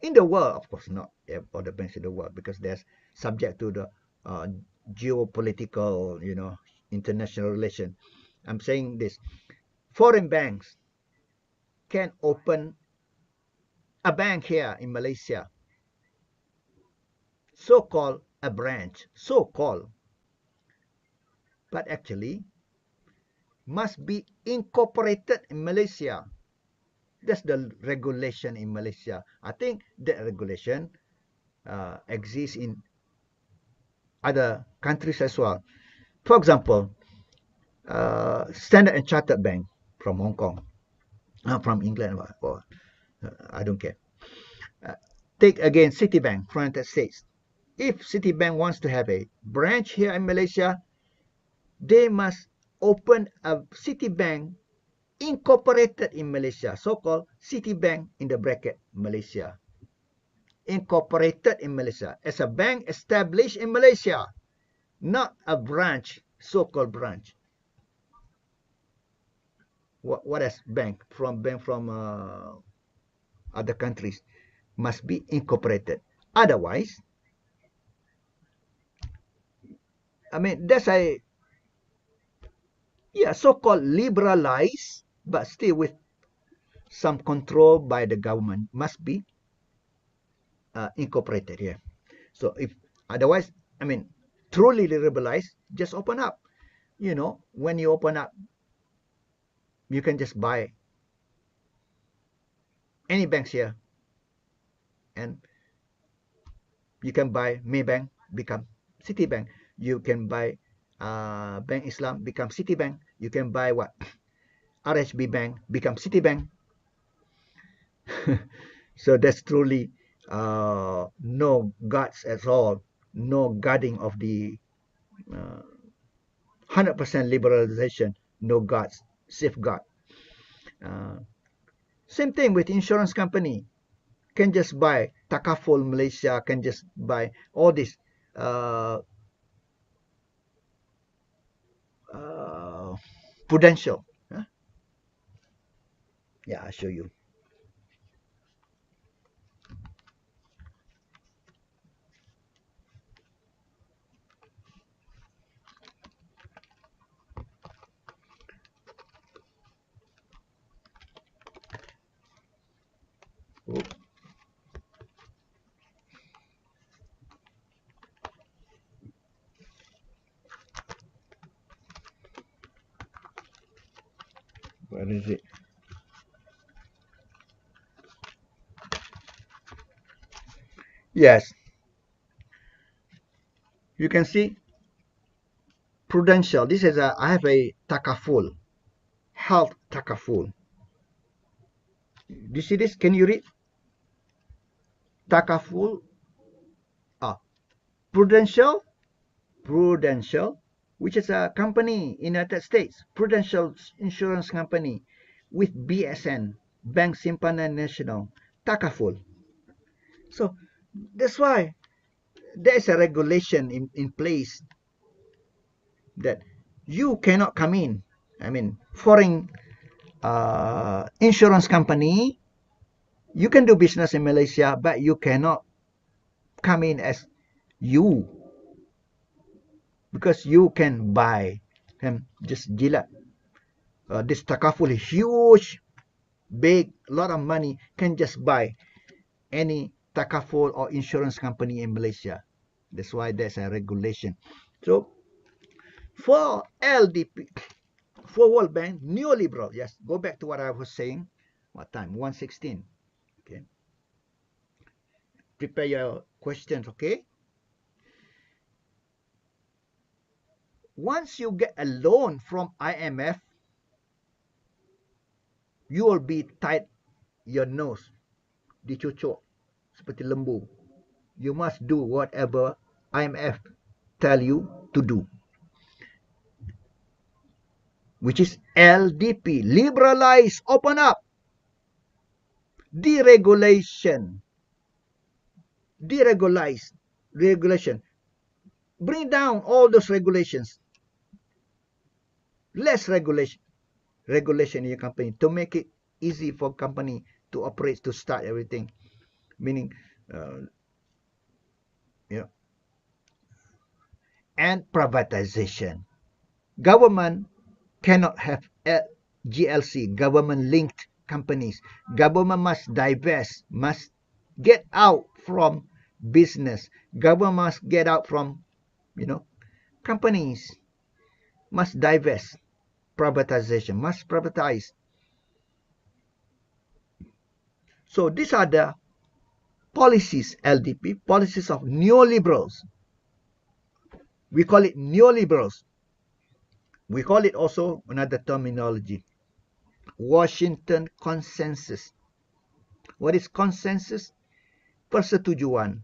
in the world, of course not all the banks in the world, because there's subject to the geopolitical, international relation. I'm saying this, foreign banks can open a bank here in Malaysia, so-called a branch, so-called, but actually must be incorporated in Malaysia. That's the regulation in Malaysia. I think that regulation exists in other countries as well. For example, Standard and Chartered Bank from Hong Kong, from England, or I don't care. Take again Citibank from the United States. If Citibank wants to have a branch here in Malaysia, they must open a Citibank incorporated in Malaysia, so-called Citibank in the bracket Malaysia. Incorporated in Malaysia as a bank established in Malaysia, not a branch, so-called branch. What is bank from other countries must be incorporated. Otherwise, I mean, that's a so-called liberalized, but still with some control by the government, must be incorporated here. So if otherwise, I mean, truly liberalized, just open up. When you open up, you can just buy any banks here, and you can buy Maybank, become Citibank. You can buy Bank Islam, become Citibank. You can buy what? RHB Bank, become Citibank. So that's truly no guards at all, no guarding of the 100% liberalization, no guards, safeguard. Same thing with insurance company. Can just buy Takaful Malaysia, can just buy all this Prudential. Yeah, I'll show you. Oops. Where is it? Yes. You can see Prudential. This is I have a Takaful, Health Takaful. Do you see this? Can you read? Takaful. Prudential, which is a company in the United States, Prudential Insurance Company with BSN, Bank Simpanan Nasional, Takaful. So that's why there is a regulation in place that you cannot come in. I mean, foreign insurance company, you can do business in Malaysia, but you cannot come in as you. because you can buy, can just jilat. This takaful, huge, big, lot of money, can just buy any takaful or insurance company in Malaysia. That's why there's a regulation. So for LDP, for World Bank, neoliberal. Yes, go back to what I was saying. What time? 1:16. Okay. Prepare your questions, okay? Once you get a loan from IMF, you will be tied your nose, dicucuk seperti lembu. You must do whatever IMF tell you to do, which is LDP, liberalize, open up, deregulation, regulation, bring down all those regulations, less regulation in your company to make it easy for company to operate, to start everything, meaning you know, and privatization. Government cannot have GLC, government-linked companies. Government must divest, must get out from business. Government must get out from, companies must divest, privatization, must privatize. So these are the policies, LDP, policies of neoliberals. We call it neoliberals. We call it also another terminology, Washington Consensus. What is consensus? Persetujuan,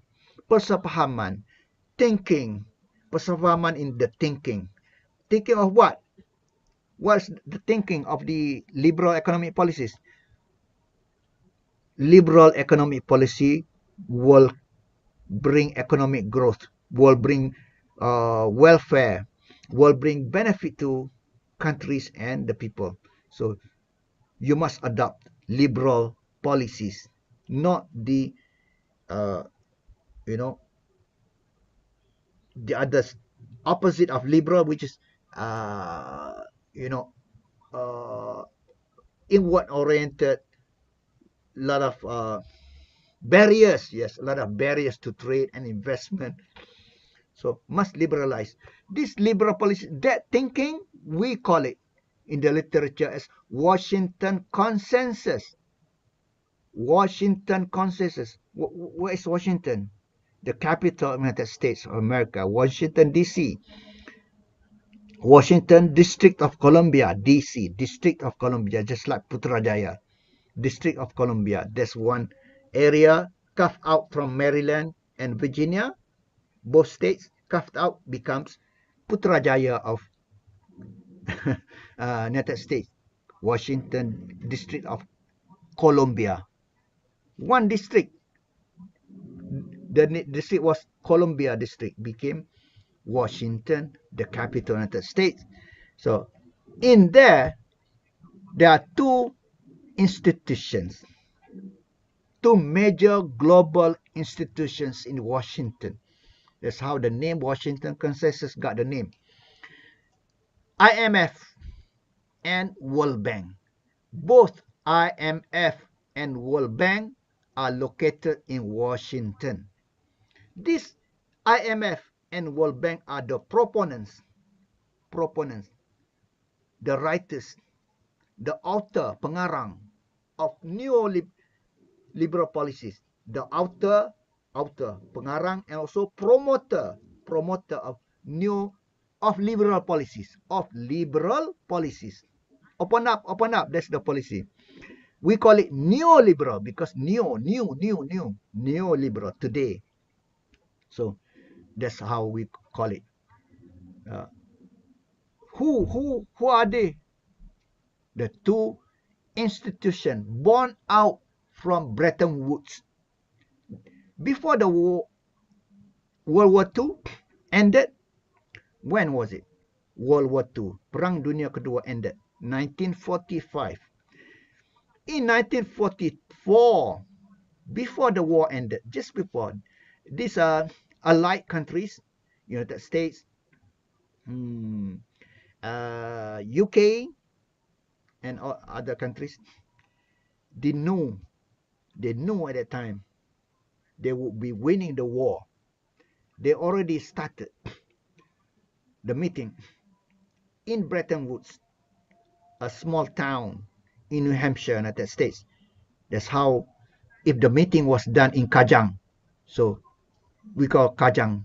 persepahaman, thinking, persepahaman in the thinking. Thinking of what? What's the thinking of the liberal economic policies? Liberal economic policy will bring economic growth, will bring welfare, will bring benefit to countries and the people. So you must adopt liberal policies, not the uh, you know the others opposite of liberal, which is uh, you know uh, inward oriented, lot of barriers. Yes, a lot of barriers to trade and investment. So must liberalize this liberal policy. That thinking, we call it in the literature as Washington Consensus. Washington Consensus. Where is Washington? The capital of the United States of America, Washington, D.C. Washington, District of Columbia, D.C., District of Columbia, just like Putrajaya, District of Columbia. There's one area carved out from Maryland and Virginia. Both states carved out becomes Putrajaya of United States. Washington, District of Columbia. One district, the district was Columbia District, became Washington, the capital of the United States. So in there are two institutions, two major global institutions in Washington. That's how the name Washington Consensus got the name. IMF and World Bank. Both IMF and World Bank are located in Washington. These IMF and World Bank are the proponents, the writers, the author, pengarang of neoliberal policies. The author, pengarang, and also promoter of liberal policies, Open up, that's the policy. We call it neoliberal because neoliberal today. So that's how we call it. Who are they? The two institutions born out from Bretton Woods. Before the war, World War II ended, when was it? World War II, Perang Dunia Kedua ended, 1945. In 1944, before the war ended, just before, these are allied countries, United States, UK and other countries, they knew at that time they would be winning the war. They already started the meeting in Bretton Woods, a small town in New Hampshire, United States. That's how, if the meeting was done in Kajang, so we call Kajang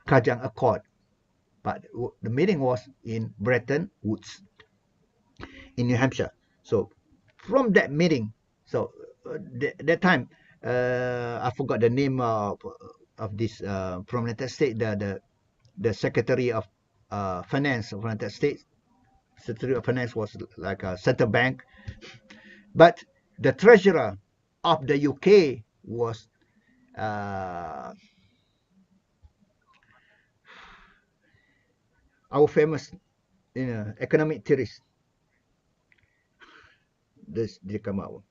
Accord, but the meeting was in Bretton Woods in New Hampshire. So from that meeting, so that time, I forgot the name of this from United States, the Secretary of Finance of United States. Secretary of Finance was like a central bank, but the treasurer of the UK was our famous economic theorist. This dia come out.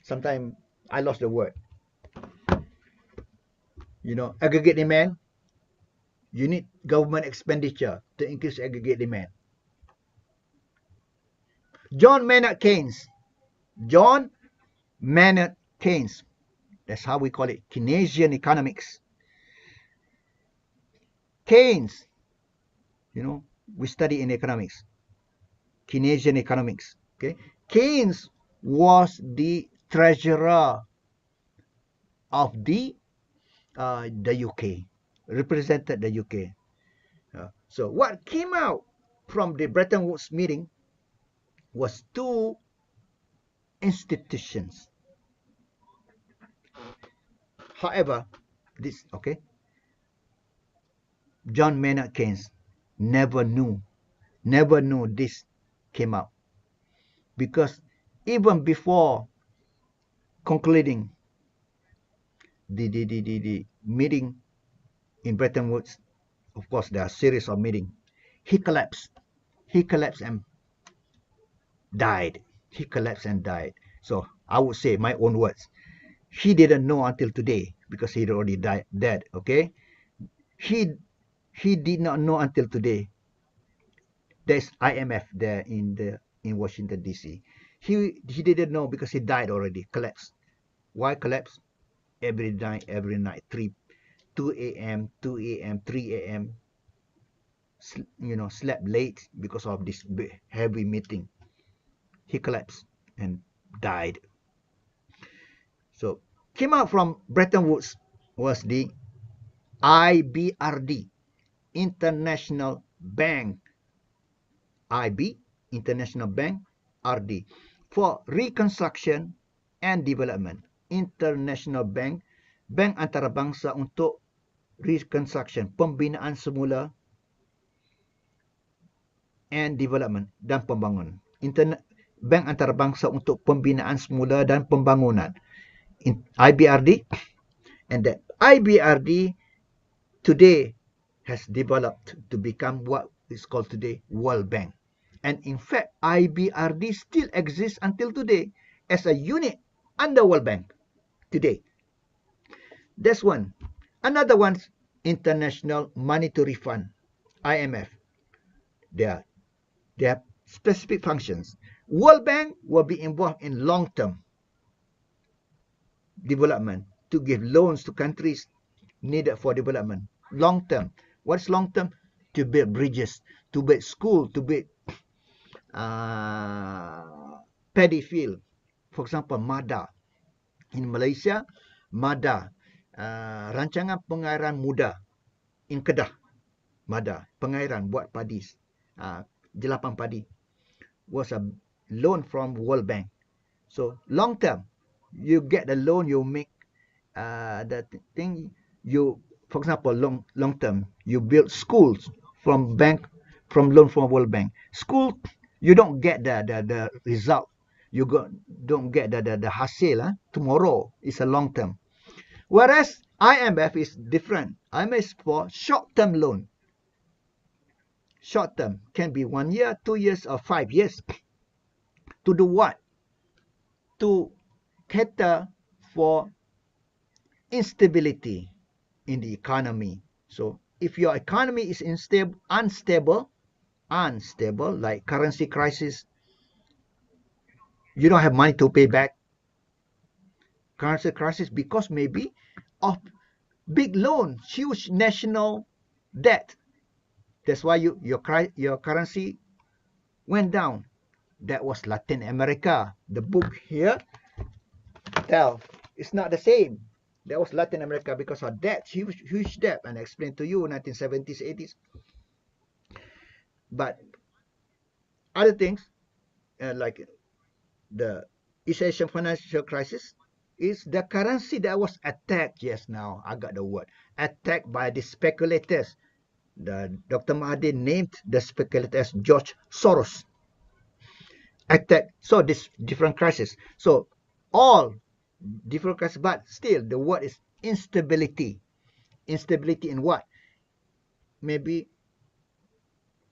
Sometimes I lost the word. Aggregate demand. You need government expenditure to increase aggregate demand. John Maynard Keynes. John Maynard Keynes. That's how we call it, Keynesian economics. Keynes, we study in economics, Keynesian economics. Okay, Keynes was the treasurer of the UK, represented the UK. So what came out from the Bretton Woods meeting was two institutions. However, John Maynard Keynes never knew this came out, because even before concluding the meeting in Bretton Woods, of course there are a series of meetings, he collapsed and died. So I would say, my own words, he didn't know until today, because he already died dead. Okay, he did not know until today. There's IMF there in Washington DC. He didn't know because he died already, collapsed. Why collapsed? Every night, 2 a.m., 3 a.m. Slept late because of this heavy meeting. He collapsed and died. So came out from Bretton Woods was the IBRD, International Bank, International Bank, RD, for Reconstruction and Development. International Bank, bank antarabangsa untuk reconstruction, pembinaan semula, and development, dan pembangunan. Bank antarabangsa untuk pembinaan semula dan pembangunan, IBRD. And that IBRD today has developed to become what is called today World Bank. And in fact, IBRD still exists until today as a unit under World Bank today. That's one. Another one, International Monetary Fund, IMF. They have specific functions. World Bank will be involved in long-term development to give loans to countries needed for development. Long-term. What's long-term? To build bridges, to build school, to build paddy field. For example, MADA. In Malaysia, MADA, rancangan pengairan muda. In Kedah, MADA, pengairan buat padi, jelapan padi, was a loan from World Bank. So long term, you get the loan, you make the thing, you, for example, long term, you build schools from loan from World Bank. School, you don't get the result, you don't get the hasil tomorrow. It's a long term. Whereas IMF is different. IMF is for short term loan. Short term can be 1 year, 2 years, or 5 years. To do what? To cater for instability in the economy. So if your economy is unstable, like currency crisis, you don't have money to pay back. Currency crisis because maybe of big loan, huge national debt. That's why your currency went down. That was Latin America. The book here tell it's not the same. That was Latin America because of debt, huge debt, and I explained to you 1970s, 80s. But other things like the East Asian financial crisis is the currency that was attacked. Yes, now I got the word attacked by the speculators. The Dr. Mahathir named the speculators George Soros. Attack. So this different crisis. So all different crisis, but still the word is instability. Instability in what? Maybe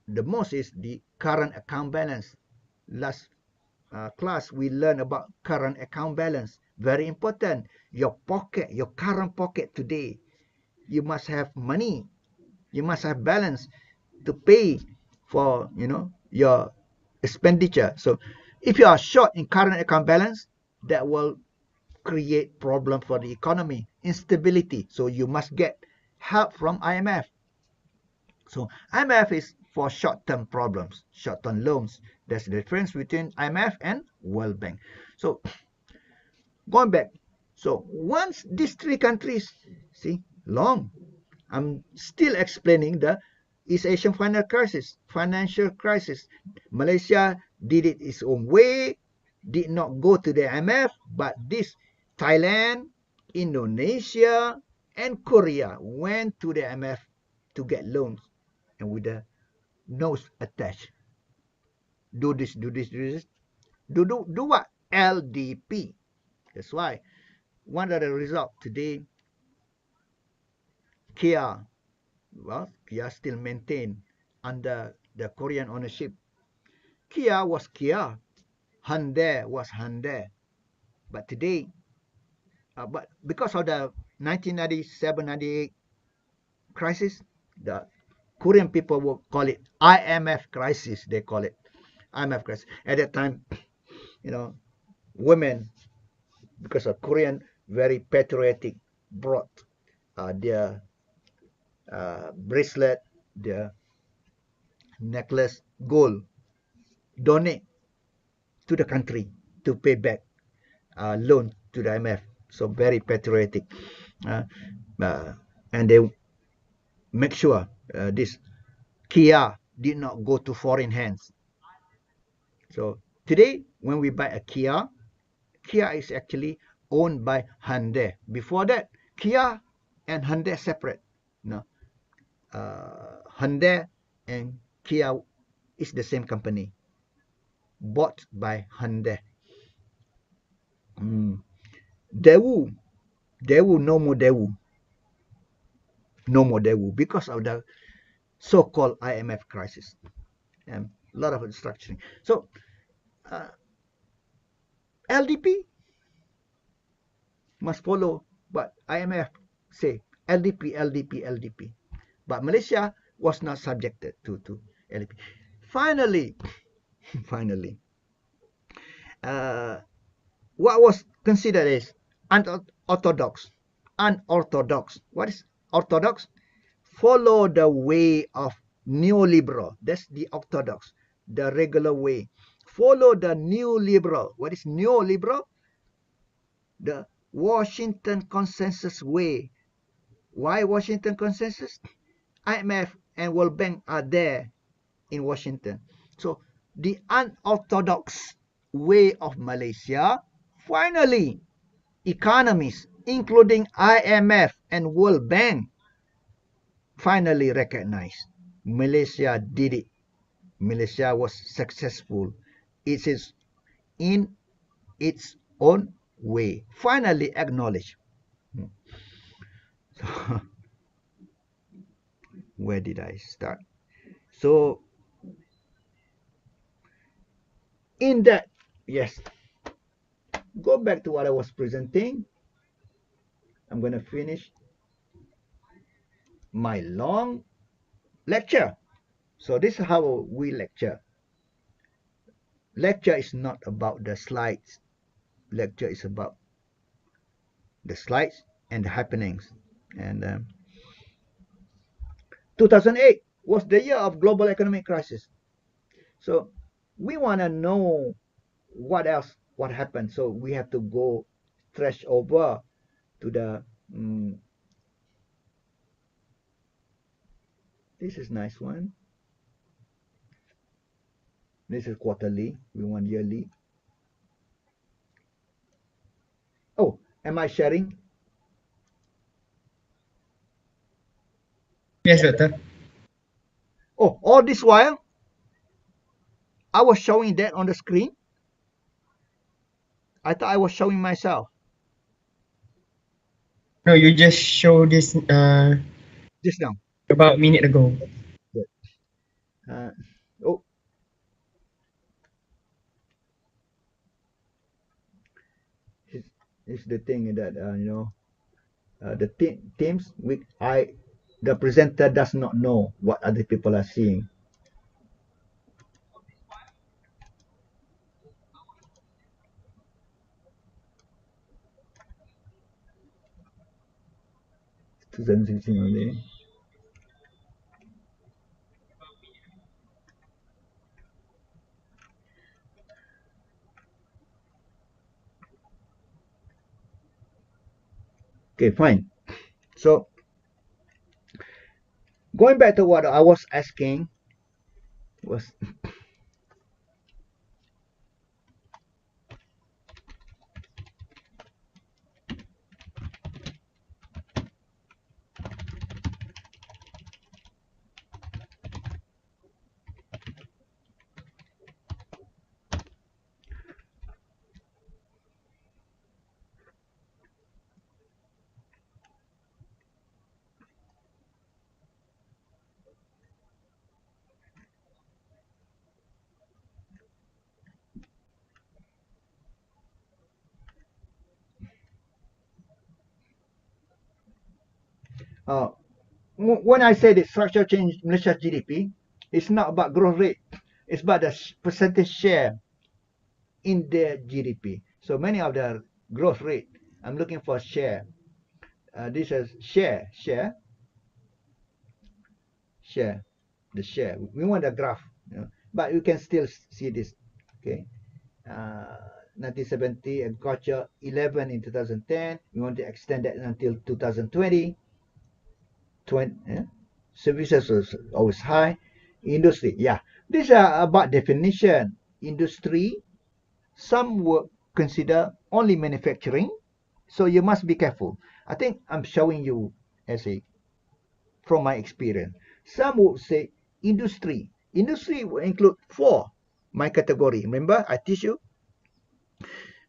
the most is the current account balance. Last class we learned about current account balance. Very important. Your pocket, your current pocket today, you must have money. You must have balance to pay for your expenditure. So if you are short in current account balance, that will create problem for the economy, instability. So you must get help from IMF. So IMF is for short-term problems, short-term loans. There's the difference between IMF and World Bank. So going back, so once these three countries, see, long, I'm still explaining the East Asian financial crisis. Malaysia did it its own way, did not go to the IMF, but this Thailand, Indonesia, and Korea went to the IMF to get loans, and with the nose attached. Do this, do this, do this. Do what? LDP. That's why one of the results today, Kia, well, Kia still maintained under the Korean ownership. Kia was Kia, Hyundai was Hyundai. But today, but because of the 1997-98 crisis, the Korean people will call it IMF crisis. They call it IMF crisis. At that time, women, because of Korean, very patriotic, brought their bracelet, their necklace, gold, donate to the country to pay back loan to the IMF. So very patriotic, uh, and they make sure this Kia did not go to foreign hands. So today, when we buy a Kia, Kia is actually owned by Hyundai. Before that, Kia and Hyundai separate. No, Hyundai and Kia is the same company, bought by Hyundai. Daewoo, no more Daewoo, because of the so-called IMF crisis and a lot of restructuring. So LDP must follow what IMF say. LDP. But Malaysia was not subjected to LDP. Finally, uh, what was considered as unorthodox. What is orthodox? Follow the way of neoliberal. That's the orthodox, the regular way. Follow the neoliberal. What is neoliberal? The Washington Consensus way. Why Washington Consensus? IMF and World Bank are there in Washington. So the unorthodox way of Malaysia, finally, economists, including IMF and World Bank, finally recognized Malaysia did it. Malaysia was successful. It is in its own way. Finally acknowledged. So, where did I start? So, in that, yes, go back to what I was presenting. I'm going to finish. my long lecture. So this is how we lecture. Lecture is not about the slides. Lecture is about the slides and the happenings. And 2008 was the year of global economic crisis. So we want to know what happened. So we have to go stretch over to the this is nice one. This is quarterly. We want yearly. Oh, am I sharing? Yes, Doctor. Oh, all this while I was showing that on the screen. I thought I was showing myself No, you just showed this just now. about a minute ago. Good. Uh, oh, it's the thing that the teams the presenter does not know what other people are seeing. only. Okay, fine. So going back to what I was asking was uh, when I say the structural change Malaysia GDP, it's not about growth rate. It's about the percentage share in the GDP. So many of the growth rate, I'm looking for share. This is share, the share. We want a graph, but you can still see this. Okay, 1970 agriculture 11 in 2010. We want to extend that until 2020. Services is always high. Industry, yeah. These are about definition. Industry, some would consider only manufacturing, so you must be careful. I think I'm showing you as a from my experience. Some would say industry. Industry will include four. My category. Remember, I teach you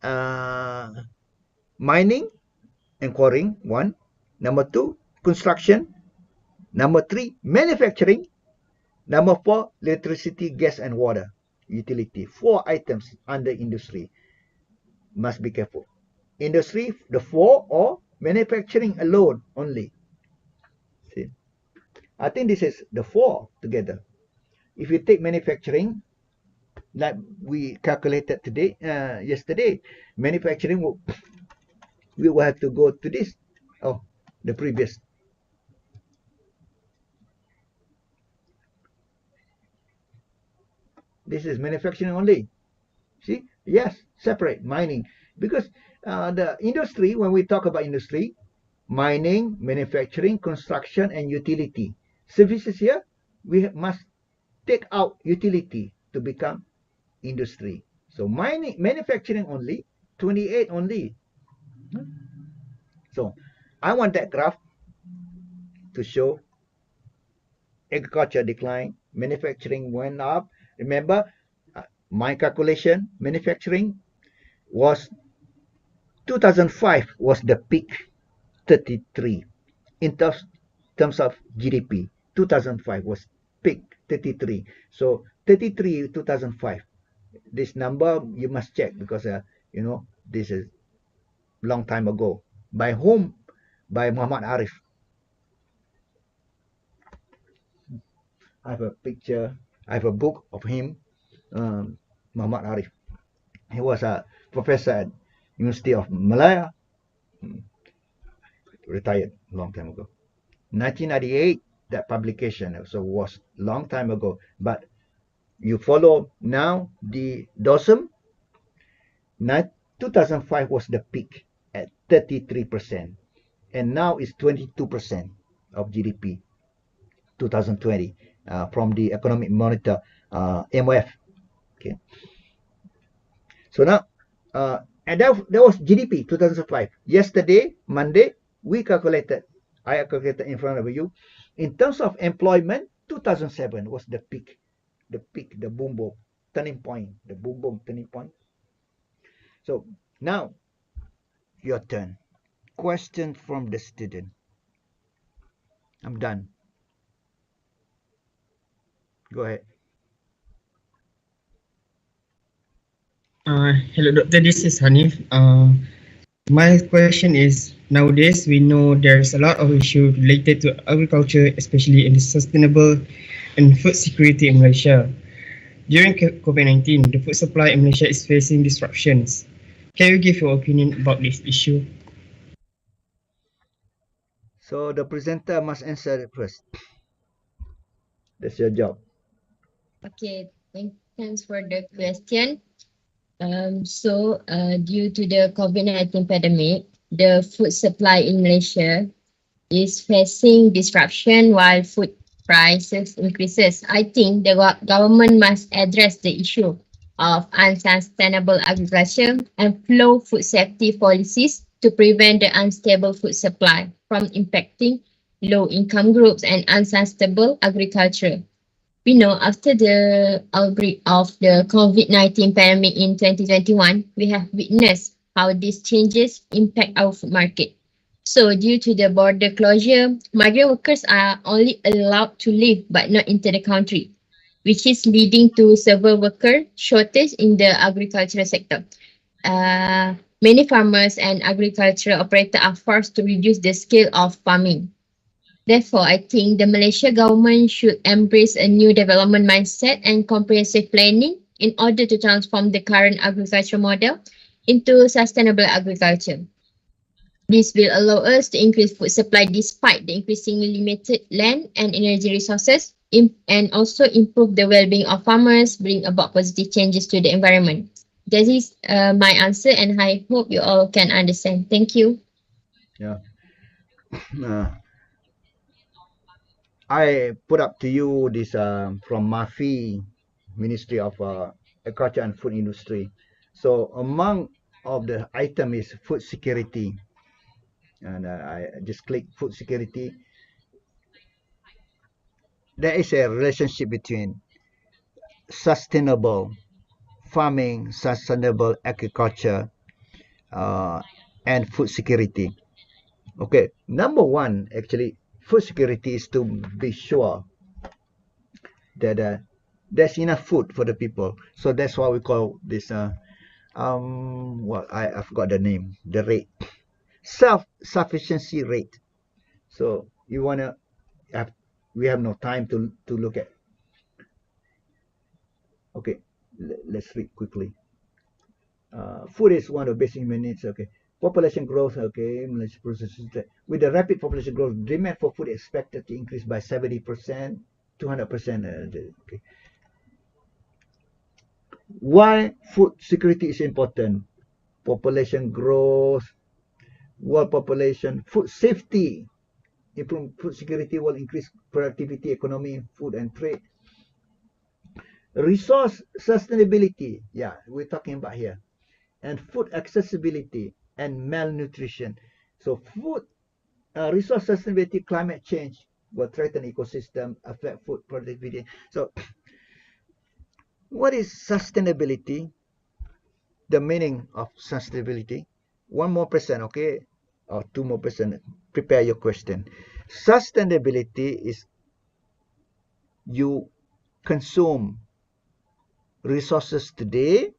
uh, mining and quarrying. One. Number two, construction. Number three, manufacturing. Number four, electricity, gas, and water utility. Four items under industry. Must be careful. Industry, the four, or manufacturing alone only. See, I think this is the four together. If you take manufacturing, like we calculated today, yesterday, manufacturing we will have to go to this. Oh, the previous. This is manufacturing only. See, yes, separate mining because the industry. When we talk about industry, mining, manufacturing, construction, and utility services here, we must take out utility to become industry. So mining, manufacturing only, 28 only. So I want that graph to show agriculture decline, manufacturing went up. Remember, my calculation, manufacturing was 2005 was the peak, 33 in terms of GDP. 2005 was peak 33. So 33 2005. This number you must check because this is long time ago. By whom? By Muhammad Arif. I have a picture, I have a book of him, Muhammad Arif. He was a professor at University of Malaya, retired long time ago. 1998, that publication, so was long time ago. But you follow now the DOSM, 2005 was the peak at 33%, and now it's 22% of GDP 2020 from the Economic Monitor MOF. Okay, so now and that was GDP 2005. Yesterday, Monday, I calculated in front of you. In terms of employment, 2007 was the peak, the boom boom turning point, the boom boom turning point. So now, your turn. Question from the student. I'm done. Go ahead. Hello, Doctor. This is Hanif. My question is, nowadays we know there's a lot of issues related to agriculture, especially in the sustainable and food security in Malaysia. During COVID-19, the food supply in Malaysia is facing disruptions. Can you give your opinion about this issue? So the presenter must answer it first. That's your job. Okay, thanks for the question. Due to the COVID-19 pandemic, the food supply in Malaysia is facing disruption while food prices increases. I think the government must address the issue of unsustainable agriculture and flow food safety policies to prevent the unstable food supply from impacting low-income groups and unsustainable agriculture. We know after the outbreak of the COVID-19 pandemic in 2021, we have witnessed how these changes impact our food market. So due to the border closure, migrant workers are only allowed to leave but not into the country, which is leading to severe worker shortage in the agricultural sector. Many farmers and agricultural operators are forced to reduce the scale of farming. Therefore, I think the Malaysia government should embrace a new development mindset and comprehensive planning in order to transform the current agriculture model into sustainable agriculture. This will allow us to increase food supply despite the increasingly limited land and energy resources and also improve the well-being of farmers, bring about positive changes to the environment. That is my answer, and I hope you all can understand. Thank you. Yeah. I put up to you this from MAFI, Ministry of Agriculture and Food Industry. So among of the item is food security, and I just click food security. There is a relationship between sustainable farming, sustainable agriculture, and food security. Okay, number one, actually, food security is to be sure that there's enough food for the people. So that's why we call this I forgot the name, the rate, self-sufficiency rate. So you wanna have, we have no time to look at. Okay, let's read quickly. Food is one of the basic human needs. Okay, population growth. Okay, Malaysia processes that. With the rapid population growth, demand for food is expected to increase by 70%, 200%. Okay. Why food security is important? Population growth, world population, food safety, improve food security will increase productivity, economy, food and trade. Resource sustainability, yeah, we're talking about here. And food accessibility and malnutrition. So food, resource sustainability, climate change will threaten ecosystem, affect food productivity. So what is sustainability? The meaning of sustainability? 1% more, okay? Or 2% more. Prepare your question. Sustainability is you consume resources today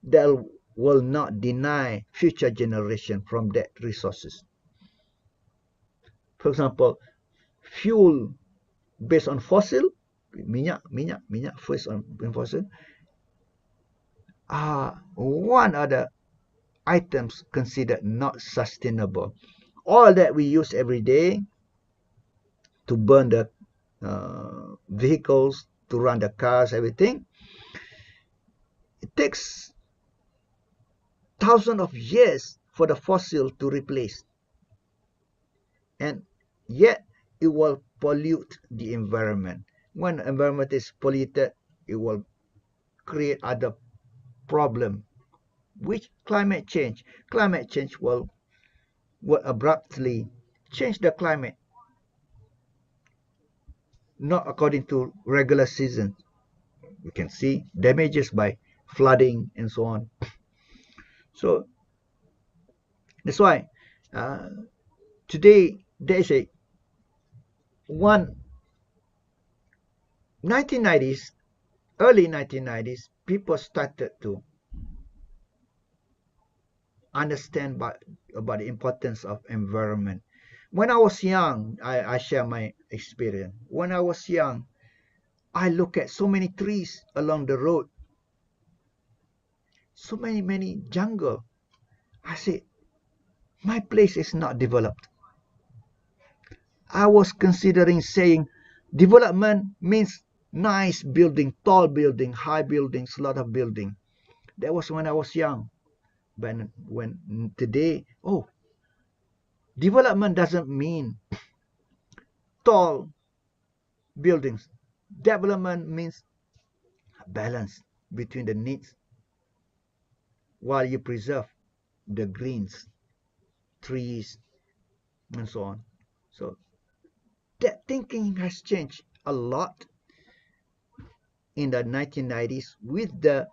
that will not deny future generation from that resources. For example, fuel based on fossil, minyak first on fossil, are one of the items considered not sustainable. All that we use every day to burn the vehicles, to run the cars, everything, it takes thousands of years for the fossil to replace. And yet it will pollute the environment. When the environment is polluted, it will create other problem, which climate change. Climate change will abruptly change the climate, not according to regular season. You can see damages by flooding and so on. So that's why today there is a one 1990s, early 1990s, people started to understand about the importance of environment. When I was young, I share my experience. When I was young, I look at so many trees along the road, so many jungle. I say, my place is not developed. I was considering saying development means nice building, tall building, high buildings, a lot of building. That was when I was young. But when today, oh, development doesn't mean tall buildings. Development means balance between the needs while you preserve the greens, trees, and so on. So that thinking has changed a lot in the 1990s with the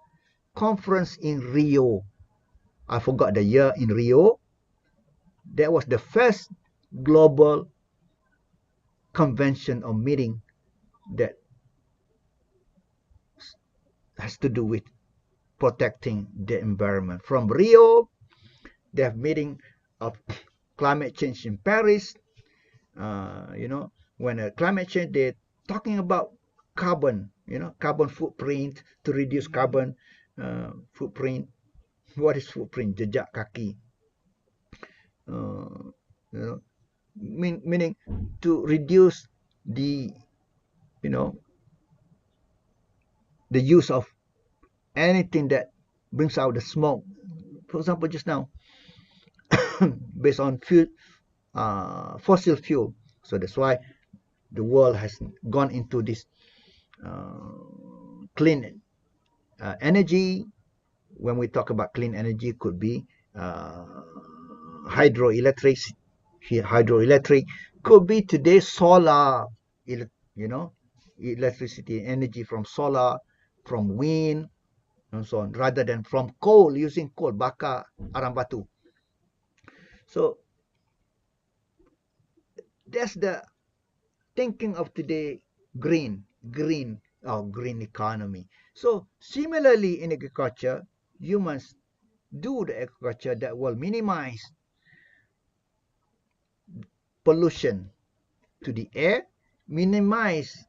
conference in Rio. I forgot the year in Rio. That was the first global convention or meeting that has to do with protecting the environment. From Rio, they have meeting of climate change in Paris. When climate change, they're talking about carbon, carbon footprint, to reduce carbon footprint. What is footprint? Jejak kaki. Uh, you know, meaning to reduce the, the use of anything that brings out the smoke. For example, just now, based on fossil fuel. So that's why the world has gone into this clean energy. When we talk about clean energy, could be hydroelectric. Hydroelectric could be today solar. Electricity energy from solar, from wind, and so on, rather than from coal, using coal bakar arang batu. So that's the thinking of today, green economy. So similarly in agriculture, you must do the agriculture that will minimize pollution to the air, minimize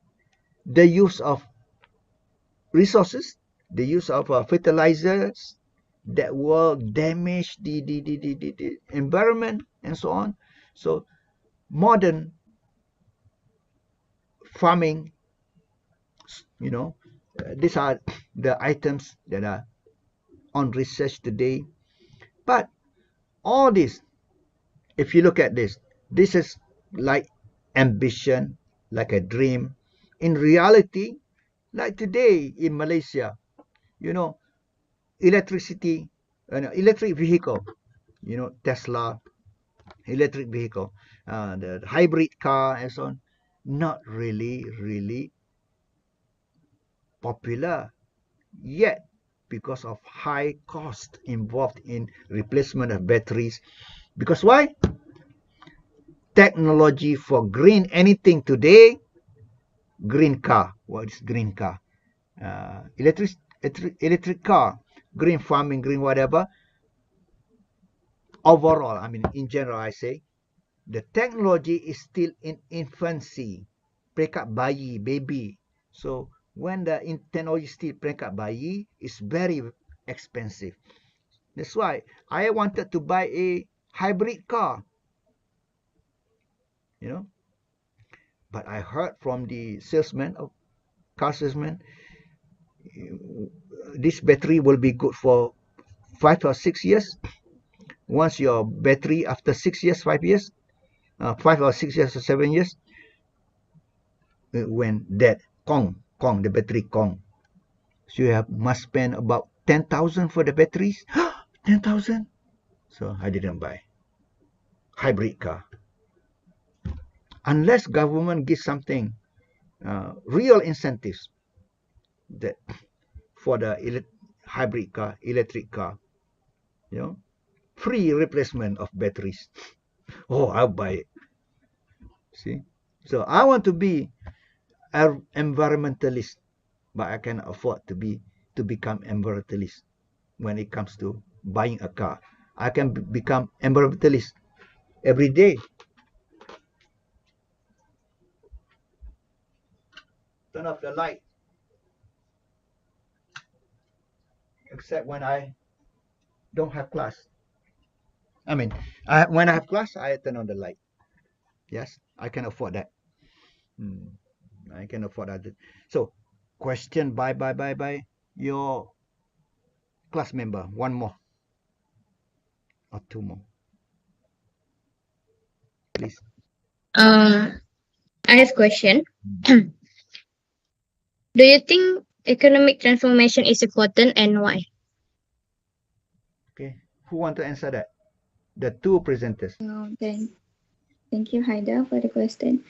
the use of resources, the use of fertilizers that will damage the environment and so on. So modern farming, these are the items that are on research today. But all this, if you look at this is like ambition, like a dream. In reality, like today in Malaysia, electricity, electric vehicle, Tesla, electric vehicle, the hybrid car and so on, not really popular yet because of high cost involved in replacement of batteries. Because why? Technology for green anything today, green car. What is green car? Electric car, green farming, green whatever. Overall, in general, I say, the technology is still in infancy. peringkat bayi, baby. So when the technology still peringkat bayi, it's very expensive. That's why I wanted to buy a hybrid car, you know. But I heard from the car salesman, this battery will be good for 5 or 6 years. Once your battery after 6 years, 5 years, 5 or 6 years or 7 years, when that the battery Kong. So you must spend about 10,000 for the batteries. 10,000. So I didn't buy hybrid car unless government gives something real incentives that for the hybrid car, electric car, you know, free replacement of batteries. Oh, I'll buy it. See, so I want to be an environmentalist, but I can afford to become environmentalist when it comes to buying a car. I can become environmentalist every day. Turn off the light, except when I don't have class. I mean, when I have class, I turn on the light. Yes, I can afford that. I can afford that. So, question by your class member. One more or two more, please. I have a question. Do you think economic transformation is important and why? Okay, who want to answer that? The two presenters. Then thank you, Haida, for the question.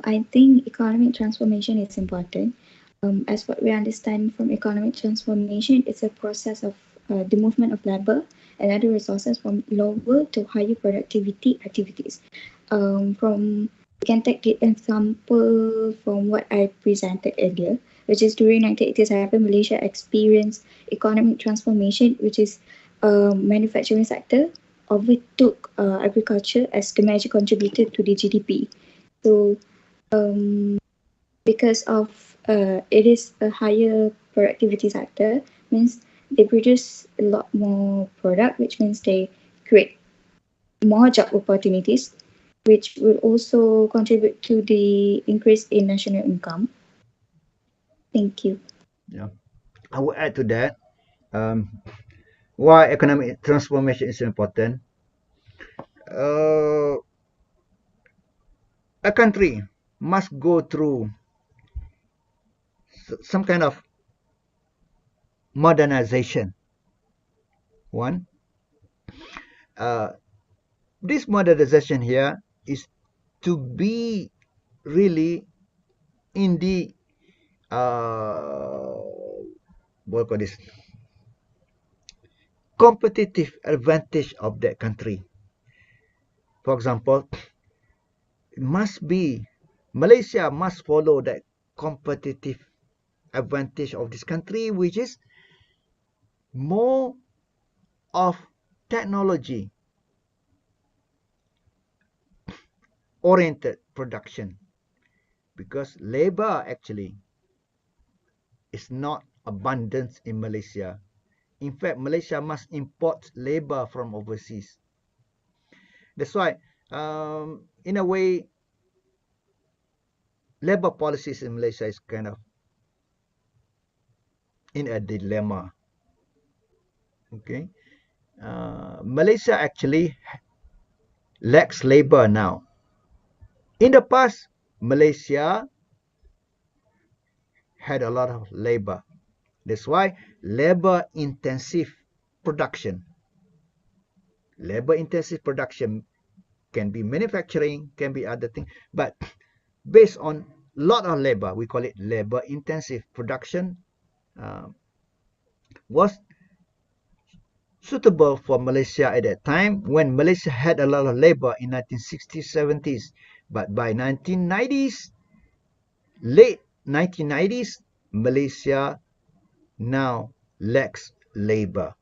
I think economic transformation is important. As what we understand from economic transformation, it's a process of the movement of labor and other resources from lower to higher productivity activities. From we can take the example from what I presented earlier, which is during 1980s, Malaysia experienced economic transformation, which is manufacturing sector overtook agriculture as the major contributor to the GDP. So because of it is a higher productivity sector, means they produce a lot more product, which means they create more job opportunities, which will also contribute to the increase in national income. Thank you. Yeah, I will add to that. Why economic transformation is important? Uh, a country must go through some kind of modernization. One, uh, this modernization here is to be really in the what call this competitive advantage of that country. For example, it must be Malaysia must follow that competitive advantage of this country, which is more of technology oriented production, because labor actually is not abundant in Malaysia. In fact, Malaysia must import labor from overseas. That's why, in a way, labor policies in Malaysia is kind of in a dilemma. Okay, Malaysia actually lacks labor now. In the past, Malaysia had a lot of labor. That's why production. Labor intensive production can be manufacturing, can be other things, but based on lot of labor, we call it labor intensive production, was suitable for Malaysia at that time when Malaysia had a lot of labor in 1960s, 70s. But by 1990s, late 1990s, Malaysia now lacks labor.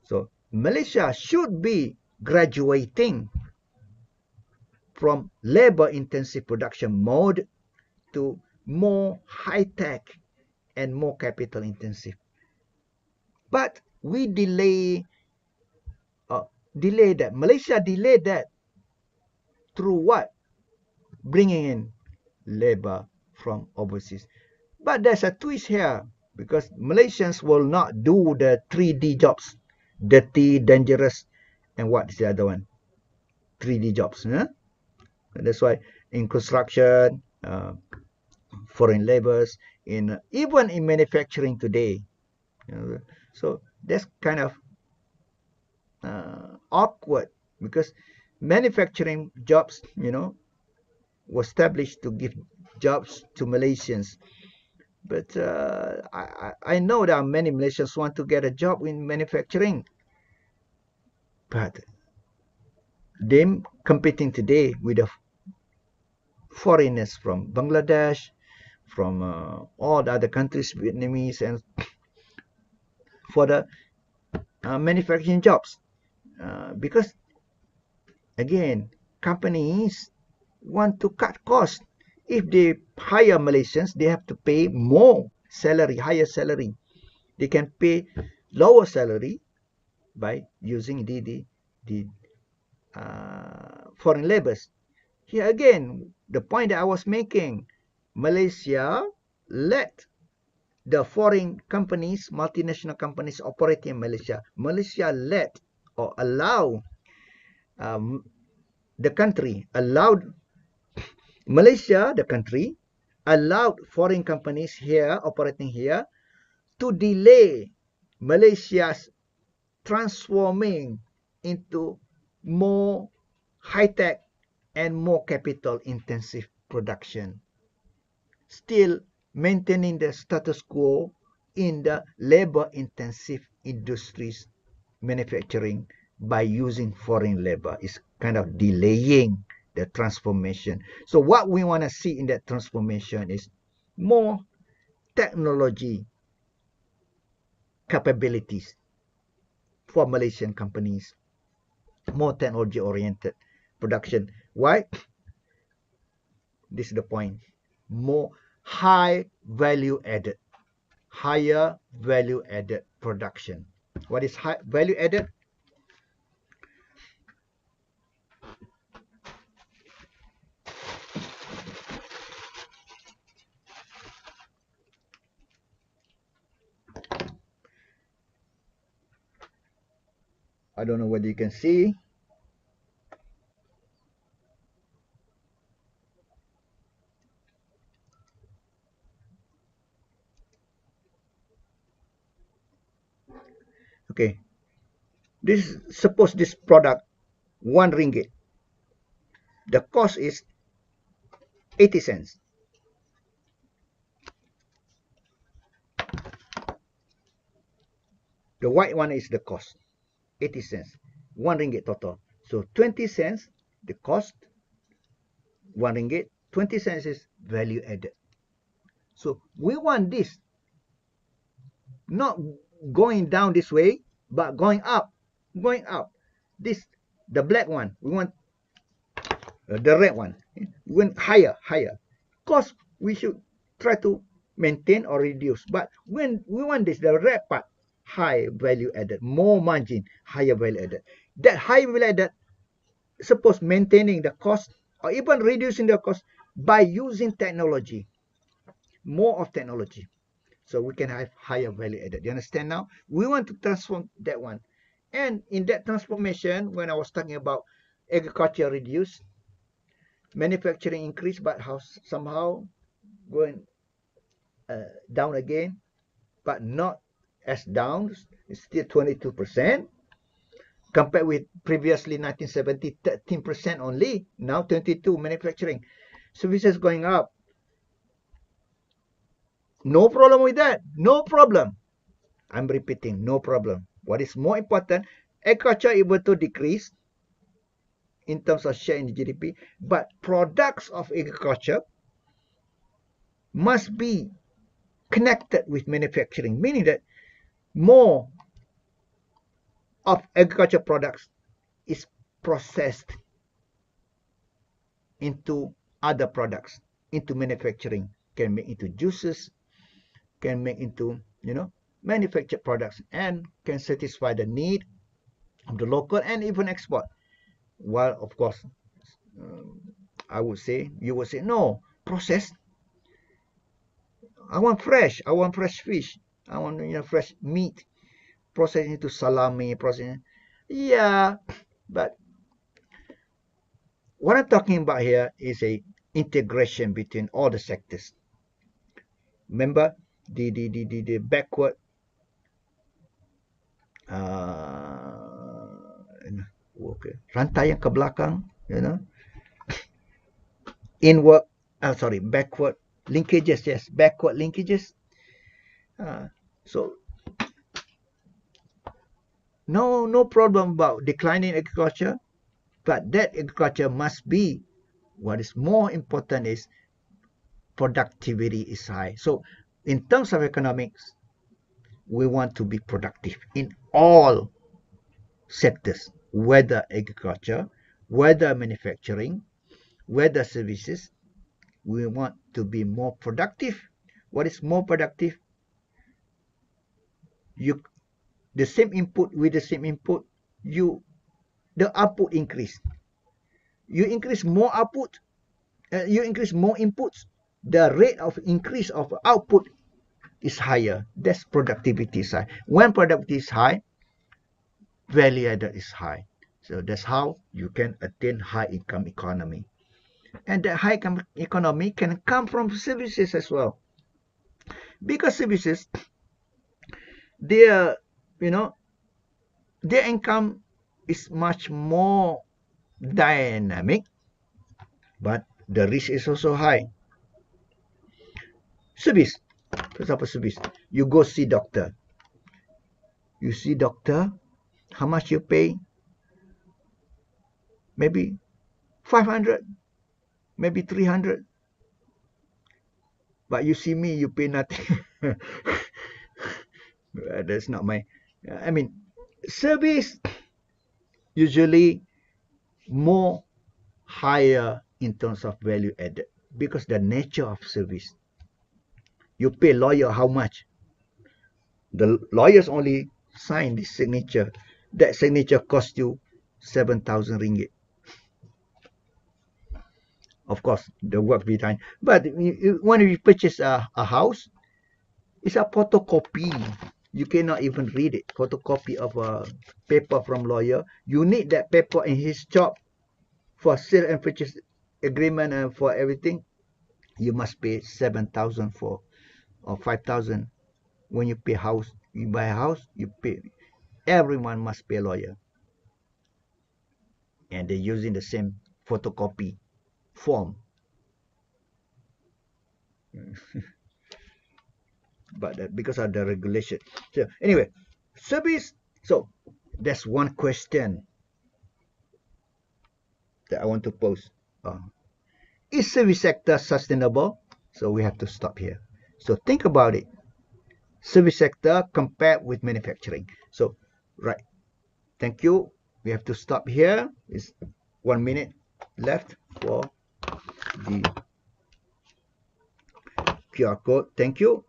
So Malaysia should be graduating from labor-intensive production mode to more high-tech and more capital-intensive. But we delay that. Malaysia delayed that through what? Bringing in labor from overseas. But there's a twist here, because Malaysians will not do the 3D jobs, dirty, dangerous, and what is the other one? 3D jobs. That's why in construction, foreign laborers, even in manufacturing today. So that's kind of awkward, because manufacturing jobs, were established to give jobs to Malaysians. But I know there are many Malaysians who want to get a job in manufacturing. But them competing today with the foreigners from Bangladesh, from all the other countries, Vietnamese, and for the manufacturing jobs. Because, again, companies want to cut costs. If they hire Malaysians, they have to pay more salary, higher salary. They can pay lower salary by using the foreign laborers. Here again, the point that I was making, Malaysia let the foreign companies, multinational companies operating in Malaysia, Malaysia let or allow the country, allowed Malaysia, the country, allowed foreign companies here, operating here, to delay Malaysia's transforming into more high-tech and more capital-intensive production, still maintaining the status quo in the labor-intensive industries manufacturing by using foreign labor. Is kind of delaying the transformation. So what we want to see in that transformation is more technology capabilities for Malaysian companies, more technology-oriented production. Why? This is the point. More high value added, higher value added production. What is high value added? I don't know whether you can see. Okay. Suppose this product, 1 ringgit. The cost is 80 cents. The white one is the cost, 80 cents. 1 ringgit total. So 20 cents, the cost, 1 ringgit. 20 cents is value added. So we want this not going down this way, but going up. This, the black one, we want the red one. We want higher. Cost, we should try to maintain or reduce. But when we want this, the red part, high value added, more margin, higher value added. That high value added, suppose maintaining the cost or even reducing the cost by using technology, more of technology. So we can have higher value added. You understand now? We want to transform that one. And in that transformation, when I was talking about agriculture reduce, manufacturing increase, but somehow going down again, but not as down. It's still 22%. Compared with previously 1970, 13% only. Now 22 manufacturing. Services going up. No problem with that. No problem. I'm repeating, no problem. What is more important, agriculture able to decrease in terms of share in the GDP, but products of agriculture must be connected with manufacturing, meaning that more of agriculture products is processed into other products, into manufacturing, can make into juices, can make into, manufactured products, and can satisfy the need of the local and even export. While, of course, you would say, no, processed. I want fresh fish. I want, fresh meat, processed into salami, processed. Yeah, but what I'm talking about here is a integration between all the sectors. Remember the backward rantai yang ke belakang, inward, backward linkages, yes, backward linkages. So no problem about declining agriculture, but that agriculture must be, what is more important is productivity is high. So in terms of economics, we want to be productive in all sectors, whether agriculture, whether manufacturing, whether services. We want to be more productive. What is more productive? The same input with the same input, the output increase. You increase more output, you increase more inputs, the rate of increase of output is higher. That's productivity is high. When productivity is high, value added is high. So that's how you can attain high income economy. And that high income economy can come from services as well. Because services, their income is much more dynamic, but the risk is also high. Service, for example, service. You go see doctor. You see doctor, how much you pay? Maybe 500, maybe 300. But you see me, you pay nothing. That's not my. Service usually more higher in terms of value added because the nature of service. You pay lawyer how much? The lawyers only sign this signature. That signature cost you 7,000 ringgit. Of course, the work behind. But when you purchase a house, it's a photocopy. You cannot even read it. Photocopy of a paper from lawyer. You need that paper in his shop for sale and purchase agreement and for everything. You must pay 7,000 for or 5,000. When you buy a house, you pay. Everyone must pay a lawyer. And they're using the same photocopy form. But because of the regulation. So anyway, service. So that's one question that I want to pose. Is service sector sustainable? So we have to stop here. So think about it. Service sector compared with manufacturing. So, right. Thank you. We have to stop here. It's 1 minute left for the QR code. Thank you.